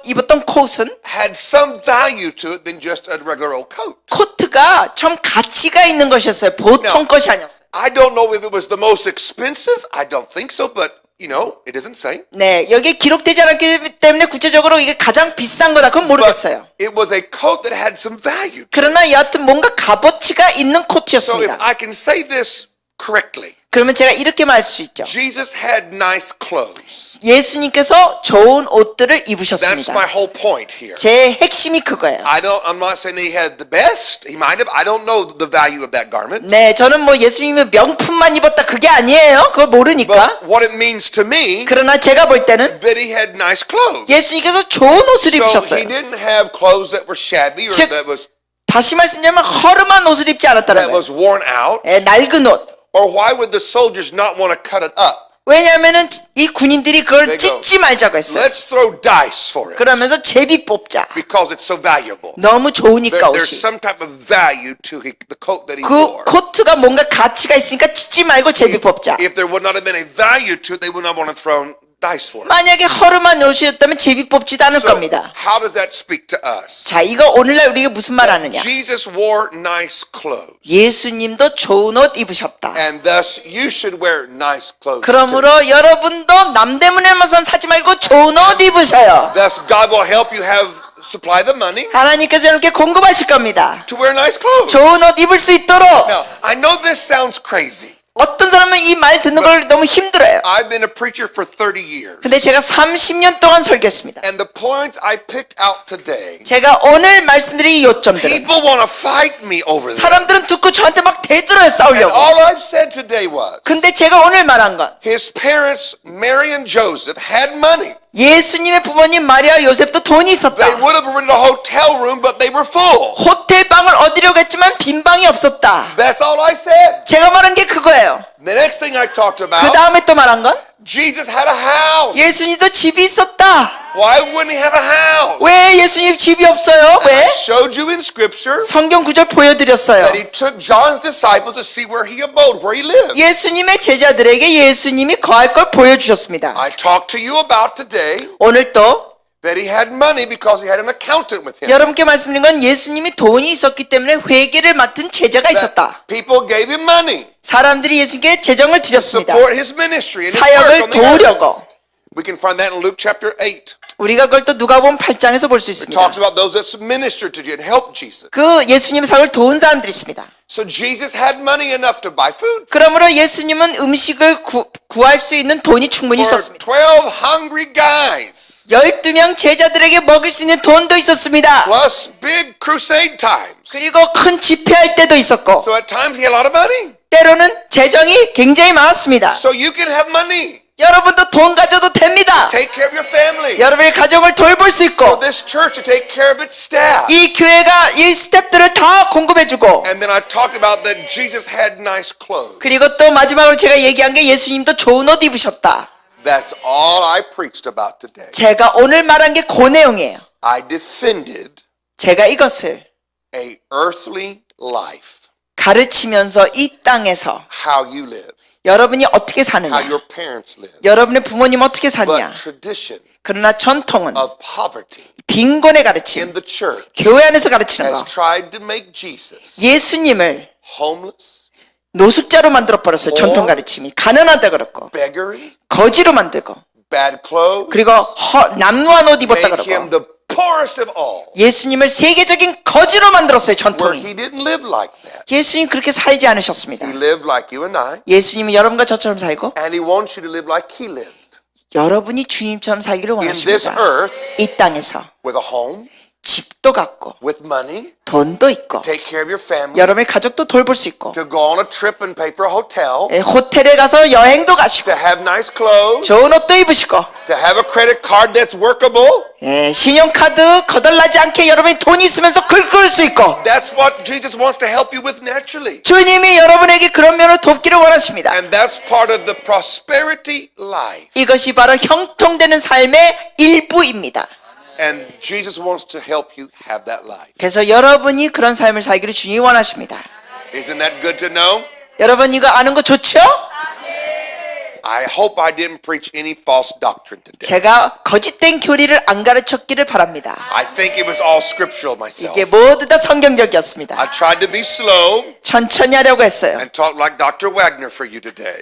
Speaker 2: 입었던 코트는
Speaker 1: had some value to it than just a regular old coat.
Speaker 2: 코트가 좀 가치가 있는 것이었어요. 보통
Speaker 1: No.
Speaker 2: 것이 아니었어요.
Speaker 1: I don't know if it was the most expensive. I don't think so, but you know, it doesn't say.
Speaker 2: 네, 여기에 기록되지 않았기 때문에 구체적으로 이게 가장 비싼 거다. 그건
Speaker 1: But
Speaker 2: 모르겠어요.
Speaker 1: it was a coat that had some value.
Speaker 2: 그러나 여하튼 뭔가 값어치가 있는
Speaker 1: So if
Speaker 2: 코트였습니다.
Speaker 1: I can say this correctly,
Speaker 2: 그러면 제가 이렇게 말할 수 있죠.
Speaker 1: Jesus had nice clothes.
Speaker 2: 예수님께서 좋은 옷들을
Speaker 1: That's
Speaker 2: 입으셨습니다.
Speaker 1: my whole point here.
Speaker 2: 제 핵심이 그거예요.
Speaker 1: I'm not saying that he had the best. He might have. I don't know the value of that garment.
Speaker 2: 네, 저는 뭐 예수님이 명품만 입었다 그게 아니에요. 그걸 모르니까.
Speaker 1: But what it means to me
Speaker 2: 그러나 제가 볼 때는
Speaker 1: that he had nice clothes.
Speaker 2: 예수님께서 좋은 옷을
Speaker 1: So he
Speaker 2: 입으셨어요.
Speaker 1: didn't have clothes that were shabby or
Speaker 2: 즉,
Speaker 1: that was
Speaker 2: 다시 말씀드리면 허름한 옷을 입지 않았다는 거예요.
Speaker 1: worn out.
Speaker 2: 예, 낡은 옷.
Speaker 1: Or why would the soldiers not want to cut it up?
Speaker 2: 왜냐하면은 이 군인들이 그걸
Speaker 1: They go,
Speaker 2: 찢지 말자고 했어요.
Speaker 1: Let's throw dice for it
Speaker 2: 그러면서 제비 뽑자.
Speaker 1: because it's so valuable.
Speaker 2: 너무 좋으니까
Speaker 1: There's
Speaker 2: 옷이.
Speaker 1: some type of value to the coat that he
Speaker 2: 그
Speaker 1: wore.
Speaker 2: 코트가 뭔가 가치가 있으니까 찢지 말고 제비 뽑자.
Speaker 1: If there would not have been a value to it, they would not want to throw dice for it.
Speaker 2: 만약에 허름한 옷이었다면 제비 뽑지도 않을
Speaker 1: So
Speaker 2: 겁니다.
Speaker 1: how does that speak to us?
Speaker 2: 자, 이거 오늘날 우리가 무슨 말 하느냐?
Speaker 1: Jesus wore nice clothes,
Speaker 2: 예수님도 좋은 옷 입으셨다.
Speaker 1: and thus you should wear nice clothes. too.
Speaker 2: 그러므로 여러분도 남대문에만 사지 말고 좋은 옷 입으셔요.
Speaker 1: Thus God will help you have supply the money
Speaker 2: 하나님께서 여러분께 공급하실 겁니다.
Speaker 1: to wear nice clothes.
Speaker 2: 좋은 옷 입을 수 있도록.
Speaker 1: Now, I know this sounds crazy.
Speaker 2: 어떤 사람은 이 말 듣는 걸 너무 힘들어요.
Speaker 1: I've been a preacher for 30 years.
Speaker 2: 근데 제가 30년 동안 설교했습니다.
Speaker 1: And the points I picked out today,
Speaker 2: 제가 오늘 말씀드린 이 요점들은
Speaker 1: people want to fight me over them.
Speaker 2: 사람들은 듣고 저한테 막 대들어요,
Speaker 1: And
Speaker 2: 싸우려고.
Speaker 1: all I've said today was,
Speaker 2: 근데 제가 오늘 말한 건
Speaker 1: his parents, Mary and Joseph, had money.
Speaker 2: 예수님의 부모님 마리아 요셉도 돈이 있었다.
Speaker 1: They would have rented a hotel room, but they were full.
Speaker 2: 호텔 방을 얻으려고 했지만 빈 방이 없었다.
Speaker 1: That's all I said.
Speaker 2: 제가 말한 게 그거예요.
Speaker 1: The next thing I talked
Speaker 2: 그
Speaker 1: about,
Speaker 2: 다음에 또 말한 건
Speaker 1: Jesus had a house.
Speaker 2: 예수님도 집이 있었다.
Speaker 1: Why wouldn't he have a house?
Speaker 2: 왜 예수님 집이 없어요?
Speaker 1: And I
Speaker 2: 왜?
Speaker 1: showed you in scripture
Speaker 2: 성경 구절 보여드렸어요.
Speaker 1: that he took John's disciples to see where he abode, where he lived.
Speaker 2: 예수님의 제자들에게 예수님이 거할 걸 보여주셨습니다.
Speaker 1: I talked to you about today
Speaker 2: 오늘 또
Speaker 1: that he had money because he had an accountant with him.
Speaker 2: 여러분께 말씀드린 건 예수님이 돈이 있었기 때문에 회계를 맡은 제자가
Speaker 1: That
Speaker 2: 있었다.
Speaker 1: people gave him money
Speaker 2: 사람들이 예수님께 재정을
Speaker 1: to
Speaker 2: 드렸습니다.
Speaker 1: support his ministry and his work
Speaker 2: 사역을
Speaker 1: on the earth.
Speaker 2: 도우려고.
Speaker 1: We can find that in Luke chapter 8.
Speaker 2: 우리가 그걸 또 누가복음 8장에서 볼 수
Speaker 1: It
Speaker 2: 있습니다.
Speaker 1: talks about those that ministered to you and helped Jesus.
Speaker 2: 그 예수님 사역을 도운 사람들이 있습니다.
Speaker 1: So Jesus had money enough to buy food
Speaker 2: 그러므로 예수님은 음식을 구할 수 있는 돈이 충분히
Speaker 1: for
Speaker 2: 있었습니다.
Speaker 1: 12 hungry guys,
Speaker 2: 12명 제자들에게 먹일 수 있는 돈도 있었습니다.
Speaker 1: plus big crusade times.
Speaker 2: 그리고 큰 집회할 때도 있었고
Speaker 1: So at times he had a lot of money.
Speaker 2: 때로는 재정이 굉장히 많았습니다.
Speaker 1: So you can have money.
Speaker 2: 여러분도 돈 가져도 됩니다.
Speaker 1: Take care of your family.
Speaker 2: 여러분의 가정을 돌볼 수
Speaker 1: For
Speaker 2: 있고
Speaker 1: this church to take care of its staff.
Speaker 2: 이 교회가 이 스태프들을 다 공급해주고
Speaker 1: And then I talked about that Jesus had nice clothes.
Speaker 2: 그리고 또 마지막으로 제가 얘기한 게 예수님도 좋은 옷 입으셨다.
Speaker 1: That's all I preached about today.
Speaker 2: 제가 오늘 말한 게 그 내용이에요.
Speaker 1: I defended
Speaker 2: 제가 이것을
Speaker 1: a earthly life.
Speaker 2: 가르치면서 이 땅에서
Speaker 1: How you live.
Speaker 2: 여러분이 어떻게
Speaker 1: How
Speaker 2: 사느냐,
Speaker 1: your parents live.
Speaker 2: 여러분의 부모님 어떻게 사느냐.
Speaker 1: But tradition
Speaker 2: 그러나 전통은
Speaker 1: of poverty
Speaker 2: 빈곤의 가르침,
Speaker 1: in the church
Speaker 2: 교회 안에서 가르치는
Speaker 1: has
Speaker 2: 거.
Speaker 1: tried to make Jesus
Speaker 2: 예수님을
Speaker 1: homeless,
Speaker 2: 노숙자로 만들어 버렸어요. 전통 가르침이 가난하다 그랬고
Speaker 1: beggary,
Speaker 2: 거지로 만들고
Speaker 1: bad clothes,
Speaker 2: 그리고 남루한 옷 입었다
Speaker 1: make him
Speaker 2: 그러고
Speaker 1: the poorest of all.
Speaker 2: 예수님을 세계적인 거지로 만들었어요.
Speaker 1: Where
Speaker 2: 전통이.
Speaker 1: he didn't live like that.
Speaker 2: 예수님 그렇게 살지 않으셨습니다.
Speaker 1: He lived like you and I,
Speaker 2: 예수님은 여러분과 저처럼 살고
Speaker 1: and he wants you to live like he lived.
Speaker 2: 여러분이 주님처럼 살기를
Speaker 1: In this
Speaker 2: 원하십니다.
Speaker 1: earth,
Speaker 2: 이 땅에서
Speaker 1: with a home,
Speaker 2: 집도 갖고
Speaker 1: with money,
Speaker 2: 돈도 있고
Speaker 1: take care of your family,
Speaker 2: 여러분의 가족도 돌볼 수 있고
Speaker 1: to go on a trip and pay for a hotel,
Speaker 2: 호텔에 가서 여행도 가시고
Speaker 1: to have nice clothes,
Speaker 2: 좋은 옷도 입으시고
Speaker 1: to have a credit card that's workable.
Speaker 2: 신용카드 거덜나지 않게 여러분이 돈이 있으면서 긁을 수 있고
Speaker 1: That's what Jesus wants to help you with naturally.
Speaker 2: 주님이 여러분에게 그런 면을 돕기를 원하십니다.
Speaker 1: And that's part of the prosperity life.
Speaker 2: 이것이 바로 형통되는 삶의 일부입니다.
Speaker 1: And Jesus wants to help you have that life.
Speaker 2: 그래서 여러분이 그런 삶을 살기를 주님이 원하십니다.
Speaker 1: Isn't that good to know?
Speaker 2: 여러분 이거 아는 거 좋죠?
Speaker 1: I hope I didn't preach any false doctrine today.
Speaker 2: 제가 거짓된 교리를 안 가르쳤기를 바랍니다.
Speaker 1: I think it was all scriptural myself.
Speaker 2: 이게 모두 다 성경적이었습니다.
Speaker 1: I tried to be slow
Speaker 2: 천천히 하려고 했어요.
Speaker 1: and talk like Dr. Wagner for you today.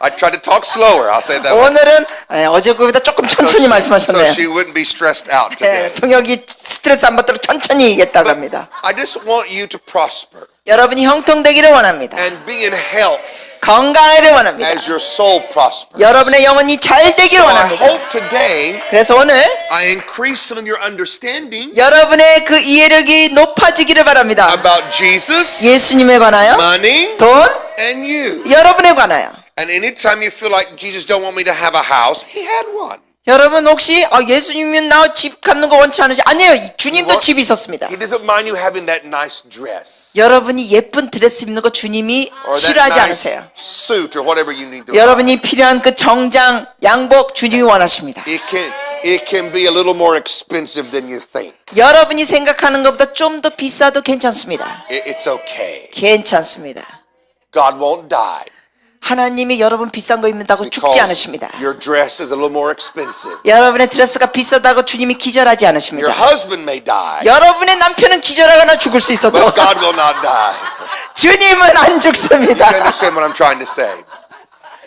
Speaker 1: I tried to talk slower. I'll say it that way.
Speaker 2: 오늘은 어제 그보다 조금 천천히
Speaker 1: So
Speaker 2: 말씀하셨네요.
Speaker 1: she wouldn't be stressed out today.
Speaker 2: 동혁이 스트레스 안 받도록 천천히 얘기했다고 합니다.
Speaker 1: I just want you to prosper
Speaker 2: 여러분이 형통되기를 원합니다.
Speaker 1: and be in health
Speaker 2: 건강하기를 원합니다.
Speaker 1: as your soul prospers.
Speaker 2: 여러분의 영혼이 잘
Speaker 1: So
Speaker 2: 되기를
Speaker 1: I
Speaker 2: 원합니다.
Speaker 1: hope today
Speaker 2: 그래서 오늘
Speaker 1: I increase some of your understanding
Speaker 2: 여러분의 그 이해력이 높아지기를 바랍니다.
Speaker 1: about Jesus,
Speaker 2: 예수님에 관하여,
Speaker 1: money,
Speaker 2: 돈,
Speaker 1: and you.
Speaker 2: 여러분에 관하여.
Speaker 1: And anytime you feel like Jesus don't want me to have a house, he had one.
Speaker 2: 여러분 혹시 예수님은 나 집 갖는 거 원치 않으시? 아니에요. 주님도 집이 있었습니다.
Speaker 1: He doesn't mind you having that nice dress
Speaker 2: 여러분이 예쁜 드레스 입는 거 주님이
Speaker 1: or that
Speaker 2: 싫어하지
Speaker 1: nice
Speaker 2: 않으세요.
Speaker 1: suit or whatever you need to buy.
Speaker 2: 여러분이 필요한 그 정장, 양복 주님이 원하십니다.
Speaker 1: It can be a little more expensive than you think.
Speaker 2: 여러분이 생각하는 것보다 좀 더 비싸도 괜찮습니다.
Speaker 1: It's okay.
Speaker 2: 괜찮습니다.
Speaker 1: God won't die
Speaker 2: 하나님이 여러분 비싼 거 입는다고 죽지
Speaker 1: because
Speaker 2: 않으십니다.
Speaker 1: your dress is a little more expensive.
Speaker 2: 여러분의 드레스가 비싸다고 주님이 기절하지
Speaker 1: Your
Speaker 2: 않으십니다.
Speaker 1: husband may die,
Speaker 2: 여러분의 남편은 기절하거나 죽을 수 있어도
Speaker 1: but God will not die.
Speaker 2: 주님은 안
Speaker 1: You
Speaker 2: 죽습니다.
Speaker 1: understand what I'm trying to say?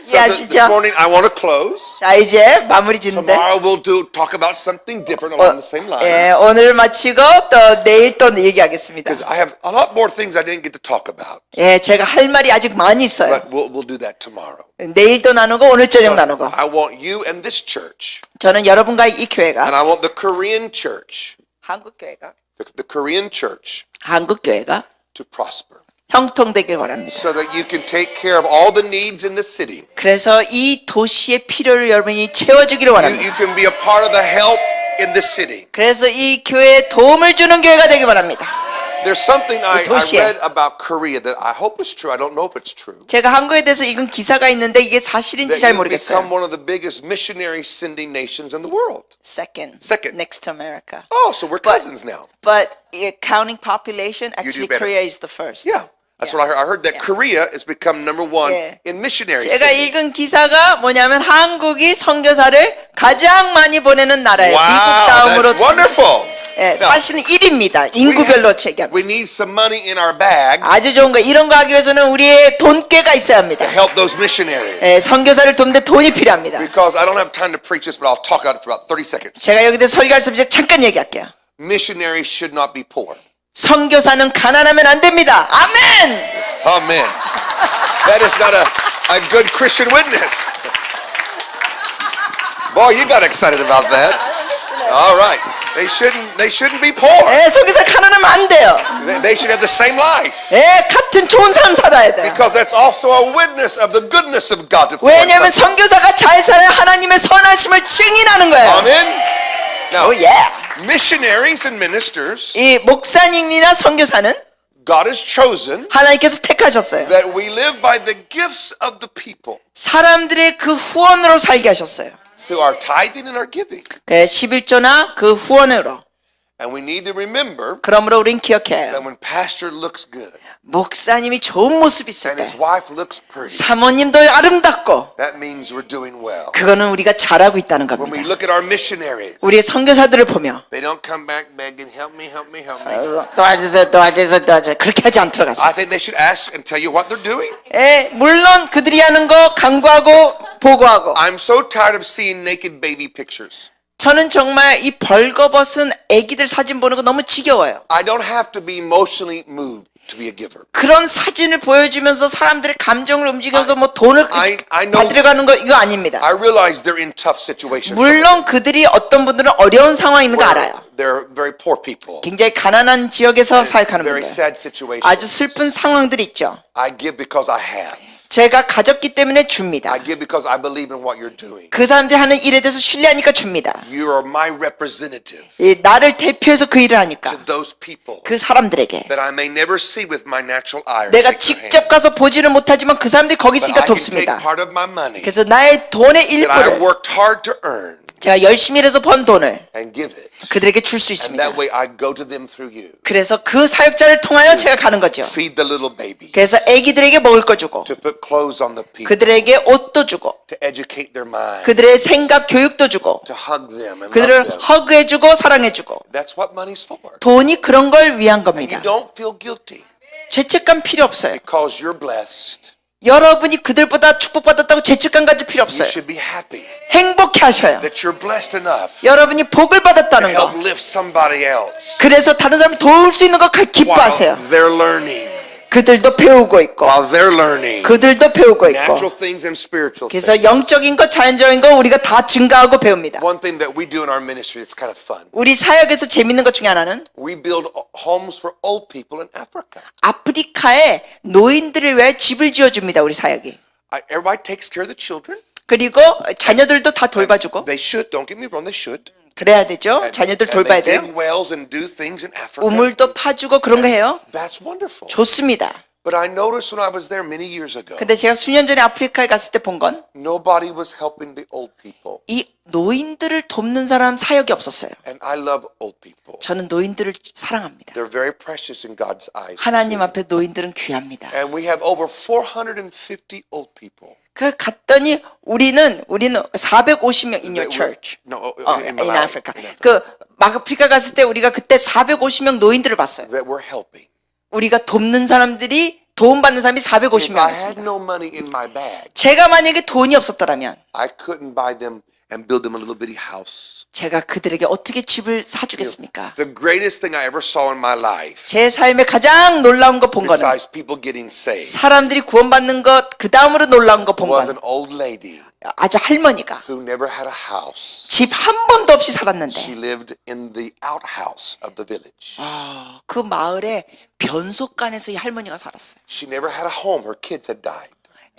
Speaker 1: So this
Speaker 2: 이해하시죠?
Speaker 1: morning I want to close.
Speaker 2: 자 이제 마무리 짓는데
Speaker 1: Tomorrow we'll talk about something different along the same line.
Speaker 2: 오늘 마치고 또 내일 또 얘기하겠습니다.
Speaker 1: Because I have a lot more things I didn't get to talk about.
Speaker 2: 제가 할 말이 아직 많이 있어요.
Speaker 1: But we'll do that tomorrow.
Speaker 2: 내일도 나누고 오늘 저녁 나누고.
Speaker 1: I want you and this church,
Speaker 2: 저는 여러분과 이 교회가
Speaker 1: and I want the Korean church,
Speaker 2: 한국 교회가
Speaker 1: the Korean church,
Speaker 2: 한국 교회가
Speaker 1: to prosper,
Speaker 2: 형통되길 원합니다.
Speaker 1: so that you can take care of all the needs in the city.
Speaker 2: 그래서 이 도시의 필요를 여러분이 채워주기를 원합니다.
Speaker 1: You can be a part of the help in the city.
Speaker 2: 그래서 이 교회에 도움을 주는 교회가 되길 바랍니다.
Speaker 1: There's something I
Speaker 2: 도시에.
Speaker 1: read about Korea that I hope is true. I don't know if it's true.
Speaker 2: 제가 한국에 대해서 읽은 기사가 있는데 이게 사실인지
Speaker 1: That
Speaker 2: 잘
Speaker 1: you've become
Speaker 2: 모르겠어요.
Speaker 1: one of the biggest missionary sending nations in the world.
Speaker 2: Second, next to America.
Speaker 1: Oh, so we're cousins now.
Speaker 2: But counting population,
Speaker 1: do
Speaker 2: actually
Speaker 1: better.
Speaker 2: Korea is the first.
Speaker 1: Yeah, that's what I heard. I heard that Korea has become number one
Speaker 2: Yeah.
Speaker 1: in missionary
Speaker 2: 제가
Speaker 1: sending.
Speaker 2: 읽은 기사가 뭐냐면 한국이 선교사를 가장 많이 보내는 나라예요. 미국
Speaker 1: Wow,
Speaker 2: 다음으로
Speaker 1: that's wonderful. Now,
Speaker 2: 사실은 1위입니다. 인구별로 체계합니다.
Speaker 1: we need some money in our bag
Speaker 2: 아주 좋은 거. 이런 거 하기 위해서는 우리의 돈꾀가 있어야 합니다.
Speaker 1: to help those missionaries.
Speaker 2: 선교사를 돕는데 돈이 필요합니다.
Speaker 1: Because I don't have time to preach this, but I'll talk about it for about 30 seconds.
Speaker 2: 제가 여기 대해서 설교할 수 없이 잠깐 얘기할게요.
Speaker 1: Missionaries should not be poor.
Speaker 2: 선교사는 가난하면 안 됩니다. 아멘.
Speaker 1: Amen. That is not a good Christian witness. Boy, you got excited about that. All right. They shouldn't be poor.
Speaker 2: 예, 선교사 가난하면 안 돼요.
Speaker 1: They should have the same life.
Speaker 2: 예, 같은 좋은 삶 살아야 돼요.
Speaker 1: Because that's also a witness of the goodness of God to foreign
Speaker 2: 왜냐하면
Speaker 1: countries.
Speaker 2: 선교사가 잘 살아야 하나님의 선하심을 증인하는 거예요.
Speaker 1: Amen. Now,
Speaker 2: 오, 예.
Speaker 1: missionaries and ministers,
Speaker 2: 이 목사님이나 선교사는
Speaker 1: God has chosen
Speaker 2: 하나님께서 택하셨어요.
Speaker 1: that we live by the gifts of the people
Speaker 2: 사람들의 그 후원으로 살게 하셨어요.
Speaker 1: through our tithing and our giving.
Speaker 2: 11조나 그 후원으로.
Speaker 1: And we need to remember
Speaker 2: 그러므로 우린 기억해야
Speaker 1: that
Speaker 2: 해요.
Speaker 1: when pastor looks good
Speaker 2: 목사님이 좋은 모습 있을
Speaker 1: and his
Speaker 2: 때,
Speaker 1: wife looks pretty,
Speaker 2: 사모님도 아름답고,
Speaker 1: that means we're doing well.
Speaker 2: 그거는 우리가 잘하고 있다는
Speaker 1: When we
Speaker 2: 겁니다.
Speaker 1: look at our missionaries,
Speaker 2: 우리의 선교사들을 보며
Speaker 1: they don't come back begging, help me, help me, help me.
Speaker 2: 도와주세요, 도와주세요, 도와주세요. 그렇게 하지 않도록 하세요.
Speaker 1: I think they should ask and tell you what they're doing.
Speaker 2: 예, 물론 그들이 하는 거 간구하고 보고하고.
Speaker 1: I'm so tired of seeing naked baby pictures.
Speaker 2: 저는 정말 이 벌거벗은 아기들 사진 보는 거 너무 지겨워요.
Speaker 1: I don't have to be emotionally moved to be a giver.
Speaker 2: 그런 사진을 보여주면서 사람들의 감정을 움직여서 뭐 돈을
Speaker 1: I know-
Speaker 2: 받으려 가는 거 이거 아닙니다.
Speaker 1: I realize they're in tough situations.
Speaker 2: 물론 그들이 어떤 분들은 어려운 상황에 있는 거
Speaker 1: where
Speaker 2: 알아요.
Speaker 1: They're very poor people.
Speaker 2: 굉장히 가난한 지역에서 사역하는
Speaker 1: Very
Speaker 2: 분들.
Speaker 1: sad situations.
Speaker 2: 아주 슬픈 상황들이 있죠.
Speaker 1: I give because I have.
Speaker 2: 제가 가졌기 때문에 줍니다.
Speaker 1: I give because I believe in what you're doing.
Speaker 2: 그 사람들이 하는 일에 대해서 신뢰하니까 줍니다.
Speaker 1: You are my representative
Speaker 2: 이 나를 대표해서 그 일을 하니까
Speaker 1: to those people
Speaker 2: 그 사람들에게
Speaker 1: that I may never see with my natural eye or
Speaker 2: 내가
Speaker 1: shake their hand.
Speaker 2: 직접 가서 보지는 못하지만 그 사람들이 거기
Speaker 1: But
Speaker 2: 있으니까
Speaker 1: I can take
Speaker 2: 돕습니다.
Speaker 1: part of my money
Speaker 2: 그래서 나의 돈의
Speaker 1: that I
Speaker 2: 일부를
Speaker 1: worked hard to earn
Speaker 2: 제가 열심히 일해서 번 돈을
Speaker 1: and give it.
Speaker 2: 그들에게 줄 수
Speaker 1: And
Speaker 2: 있습니다.
Speaker 1: that way I go to them through you.
Speaker 2: 그래서 그 사역자를 통하여 제가 가는 거죠.
Speaker 1: Feed the little babies.
Speaker 2: 그래서 아기들에게 먹을 거 주고
Speaker 1: To put clothes on the people.
Speaker 2: 그들에게 옷도 주고
Speaker 1: To educate their mind.
Speaker 2: 그들의 생각 교육도 주고
Speaker 1: To hug them and
Speaker 2: 그들을
Speaker 1: love them.
Speaker 2: 허그해주고 사랑해주고
Speaker 1: That's what money's for.
Speaker 2: 돈이 그런 걸 위한
Speaker 1: And
Speaker 2: 겁니다.
Speaker 1: you don't feel guilty
Speaker 2: 죄책감 필요 없어요.
Speaker 1: because you're blessed.
Speaker 2: 여러분이 그들보다 축복받았다고 죄책감 가질 필요
Speaker 1: You
Speaker 2: 없어요.
Speaker 1: should be happy
Speaker 2: 행복해 하셔요.
Speaker 1: that you're blessed enough
Speaker 2: 여러분이 복을
Speaker 1: to
Speaker 2: 받았다는
Speaker 1: help
Speaker 2: 거.
Speaker 1: lift somebody else
Speaker 2: 그래서 다른 사람을 도울 수 있는 거
Speaker 1: while
Speaker 2: 기뻐하세요.
Speaker 1: they're learning.
Speaker 2: 그들도 배우고 있고
Speaker 1: While they're learning.
Speaker 2: 그들도 배우고 있고
Speaker 1: Natural things and spiritual
Speaker 2: 그래서
Speaker 1: things.
Speaker 2: 영적인 것 자연적인 거 우리가 다 증가하고 배웁니다.
Speaker 1: One thing that we do in our ministry that's kind of fun.
Speaker 2: 우리 사역에서 재밌는 것 중에 하나는
Speaker 1: We build homes for old people in Africa.
Speaker 2: 아프리카에 노인들을 위해 집을 지어줍니다. 우리 사역이.
Speaker 1: Everybody takes care of the children.
Speaker 2: 그리고 자녀들도 다 돌봐주고
Speaker 1: They should. Don't get me wrong. They should.
Speaker 2: 그래야 되죠.
Speaker 1: And-
Speaker 2: 자녀들
Speaker 1: and
Speaker 2: 돌봐야
Speaker 1: they
Speaker 2: 돼요.
Speaker 1: dig wells and do things in Africa.
Speaker 2: 우물도 파주고 그런 거 해요.
Speaker 1: That's wonderful.
Speaker 2: 좋습니다.
Speaker 1: But I noticed when I was there many years ago,
Speaker 2: 근데 제가 수년 전에 아프리카에 갔을 때 본 건 이
Speaker 1: nobody was helping the old people.
Speaker 2: 노인들을 돕는 사람 사역이 없었어요.
Speaker 1: And I love old people.
Speaker 2: 저는 노인들을 사랑합니다.
Speaker 1: They're very precious in God's eyes.
Speaker 2: 하나님 앞에 노인들은 귀합니다.
Speaker 1: And we have over 450 old people.
Speaker 2: 그 갔더니 우리는 450명 in your church.
Speaker 1: No,
Speaker 2: in
Speaker 1: Malawi.
Speaker 2: Africa. 그 아프리카 갔을 때 우리가 그때 450명 노인들을 봤어요.
Speaker 1: That we're helping.
Speaker 2: 우리가 돕는 사람들이 도움받는 사람이
Speaker 1: If I
Speaker 2: 450명이었습니다.
Speaker 1: had no money in my bag,
Speaker 2: 제가 만약에 돈이 없었더라면
Speaker 1: I couldn't buy them and build them a little bitty house.
Speaker 2: 제가 그들에게 어떻게 집을 사주겠습니까?
Speaker 1: The greatest thing I ever saw in my life,
Speaker 2: 제 삶에 가장 놀라운 거 본 거는
Speaker 1: besides people getting saved,
Speaker 2: 사람들이 구원받는 것 그 다음으로 놀라운 거 본
Speaker 1: was
Speaker 2: 거는
Speaker 1: an old lady
Speaker 2: 아주 할머니가
Speaker 1: who never had a house.
Speaker 2: 집 한 번도 없이 살았는데
Speaker 1: She lived in the outhouse of the village.
Speaker 2: 그 마을에 변속간에서 이 할머니가 살았어요.
Speaker 1: She never had a home. Her kids had died.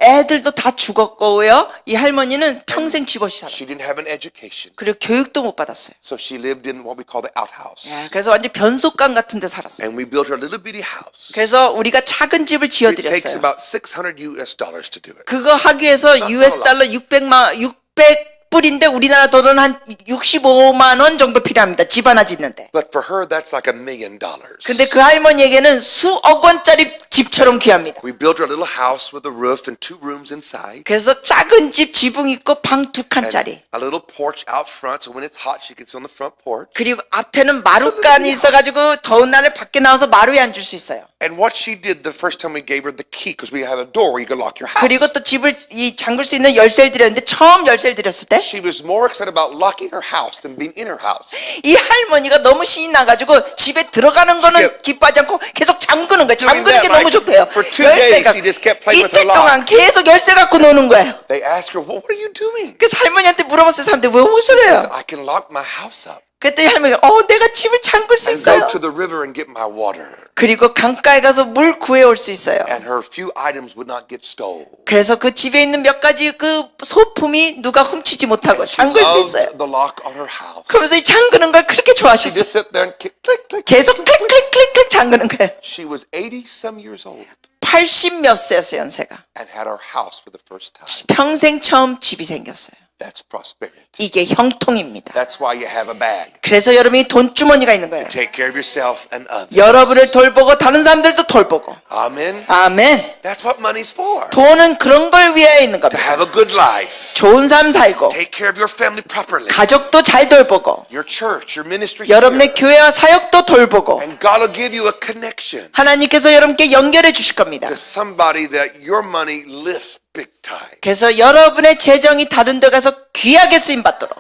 Speaker 2: 애들도 다 죽었고요. 이 할머니는 평생 집 없이
Speaker 1: She
Speaker 2: 살았어요.
Speaker 1: didn't have an education.
Speaker 2: 그리고 교육도 못 받았어요.
Speaker 1: So she lived in what we call the outhouse.
Speaker 2: 예, 그래서 완전 변속간 같은 데 살았어요.
Speaker 1: And we built her a little bitty house.
Speaker 2: 그래서 우리가 작은 집을
Speaker 1: It takes
Speaker 2: 지어드렸어요.
Speaker 1: about $600 to do it.
Speaker 2: 그거 하기 위해서 US 달러 600불인데 우리나라 돈은 한 65만 원 정도 필요합니다. 집 하나 짓는데.
Speaker 1: But for her, that's like $1 million.
Speaker 2: 근데 그 할머니에게는 수억 원짜리 집처럼 귀합니다.
Speaker 1: We built her a little house with a roof and 2 rooms inside.
Speaker 2: 그래서 작은 집 지붕 있고 방 2칸짜리.
Speaker 1: And a little porch out front, so when it's hot, she gets on the front porch.
Speaker 2: 그리고 앞에는 마룻간이 있어가지고 더운 날에 밖에 나와서 마루에 앉을 수 있어요.
Speaker 1: And what she did the first time we gave her the key, because we have a door where you can lock your house.
Speaker 2: 그리고 또 집을 잠글 수 있는 열쇠를 드렸는데 처음 열쇠를 드렸을 때
Speaker 1: She was more excited about locking her house than being in her house.
Speaker 2: 이 할머니가 너무 신이 나가지고 집에 들어가는 거는
Speaker 1: kept
Speaker 2: 기뻐하지 않고 계속 잠그는 거예요.
Speaker 1: doing
Speaker 2: 잠그는 게
Speaker 1: that,
Speaker 2: 너무
Speaker 1: like,
Speaker 2: 좋대요.
Speaker 1: for 2 days she just kept playing with her
Speaker 2: 이틀
Speaker 1: lock.
Speaker 2: 동안 계속 열쇠 갖고 노는 거예요.
Speaker 1: They asked her, well, what are you doing?
Speaker 2: 그래서 할머니한테 물어봤어요. 사람들이 왜
Speaker 1: She says,
Speaker 2: 웃으래요?
Speaker 1: I can lock my house up.
Speaker 2: 그랬더니 할머니가 내가 집을 잠글 수
Speaker 1: and go
Speaker 2: 있어요.
Speaker 1: to the river and get my water.
Speaker 2: 그리고 강가에 가서 물 구해올 수 있어요.
Speaker 1: And her few items would not get stole.
Speaker 2: 그래서 그 집에 있는 몇 가지 그 소품이 누가 훔치지 못하고
Speaker 1: She
Speaker 2: 잠글 수 있어요.
Speaker 1: loved the lock on her house.
Speaker 2: 그러면서 이 잠그는 걸 그렇게
Speaker 1: She
Speaker 2: 좋아하셨어요.
Speaker 1: just sit there and click, click, click.
Speaker 2: 계속 클릭 잠그는 거예요.
Speaker 1: She was 80-some years old
Speaker 2: 80 몇 세였어요, 연세가.
Speaker 1: and had her house for the first time.
Speaker 2: 평생 처음 집이 생겼어요.
Speaker 1: That's prosperity.
Speaker 2: 이게 형통입니다.
Speaker 1: That's why you have a bag.
Speaker 2: 그래서 여러분이 돈주머니가 있는 거예요.
Speaker 1: Take care of yourself and others.
Speaker 2: 여러분을 돌보고 다른 사람들도 돌보고.
Speaker 1: Amen.
Speaker 2: 아멘.
Speaker 1: That's what money's for.
Speaker 2: 돈은 그런 걸 위해 있는
Speaker 1: To
Speaker 2: 겁니다.
Speaker 1: have a good life.
Speaker 2: 좋은 삶 살고
Speaker 1: Take care of your family properly.
Speaker 2: 가족도 잘 돌보고
Speaker 1: Your church, your ministry.
Speaker 2: 여러분의
Speaker 1: here.
Speaker 2: 교회와 사역도 돌보고
Speaker 1: And God will give you a connection
Speaker 2: 하나님께서 여러분께 연결해 주실 겁니다.
Speaker 1: to somebody that your money lifts big time.
Speaker 2: 그래서 여러분의 재정이 다른 데 가서 귀하게 쓰임 받도록.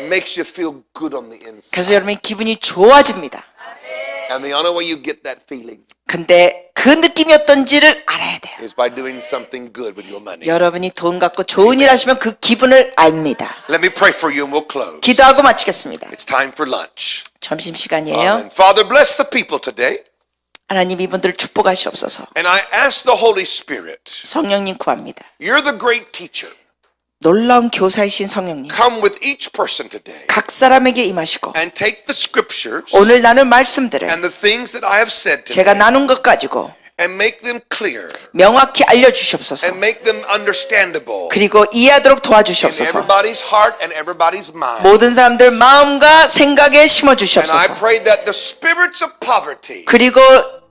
Speaker 1: Makes you feel good on the inside.
Speaker 2: 그래서 여러분의 기분이 좋아집니다.
Speaker 1: And the only way you get that feeling
Speaker 2: 근데 그 느낌이 어떤지를 알아야 돼요.
Speaker 1: is by doing something good with your money.
Speaker 2: 여러분이 돈 갖고 좋은 일 하시면 그 기분을 압니다.
Speaker 1: Let me pray for you and we'll close.
Speaker 2: 기도하고 마치겠습니다.
Speaker 1: It's time for lunch.
Speaker 2: 점심시간이에요.
Speaker 1: Amen. Father, bless the people today.
Speaker 2: 하나님 이분들을 축복하시옵소서.
Speaker 1: And I ask the Holy Spirit,
Speaker 2: 성령님 구합니다.
Speaker 1: you're the great teacher.
Speaker 2: 놀라운 교사이신 성령님.
Speaker 1: Come with each person today
Speaker 2: 각 사람에게 임하시고
Speaker 1: and take the scriptures
Speaker 2: 오늘 나눌 말씀들을
Speaker 1: and the things that I have said
Speaker 2: 제가
Speaker 1: today
Speaker 2: 나눈 것 가지고
Speaker 1: and make them clear
Speaker 2: 명확히 알려주시옵소서.
Speaker 1: and make them understandable
Speaker 2: 그리고 이해하도록
Speaker 1: in
Speaker 2: 도와주시옵소서.
Speaker 1: everybody's heart and everybody's mind.
Speaker 2: 모든 사람들 마음과 생각에
Speaker 1: And I
Speaker 2: 심어주시옵소서.
Speaker 1: pray that the spirits of poverty
Speaker 2: 그리고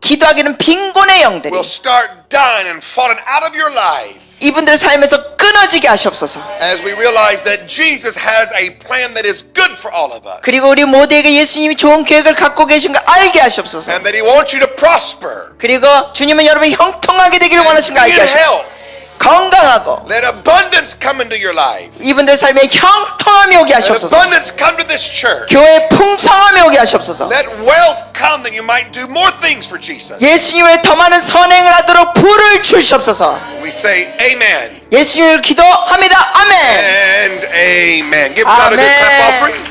Speaker 2: 기도하기는 빈곤의 영들이
Speaker 1: will start dying and falling out of your life
Speaker 2: 이분들의 삶에서 끊어지게 하시옵소서.
Speaker 1: as we realize that Jesus has a plan that is good for all of us
Speaker 2: 그리고 우리 모두에게 예수님이 좋은 계획을 갖고 계신 걸 알게 하시옵소서.
Speaker 1: and that He wants you to prosper
Speaker 2: 그리고 주님은 여러분이 형통하게 되기를
Speaker 1: and
Speaker 2: 원하신 걸
Speaker 1: be
Speaker 2: 알게
Speaker 1: in
Speaker 2: 하시옵소서.
Speaker 1: health.
Speaker 2: 건강하고
Speaker 1: Let abundance come into your life.
Speaker 2: 이분들 삶에 형통함이 오게
Speaker 1: Let
Speaker 2: 하시옵소서.
Speaker 1: abundance come to this church.
Speaker 2: 교회 풍성함이 오게 하시옵소서.
Speaker 1: Let wealth come that you might do more things for Jesus.
Speaker 2: 예수님을 더 많은 선행을 하도록 불을 주시옵소서.
Speaker 1: We say amen
Speaker 2: 예수님을 기도합니다. 아멘.
Speaker 1: and amen. Give God a good clap
Speaker 2: 아멘.
Speaker 1: offering.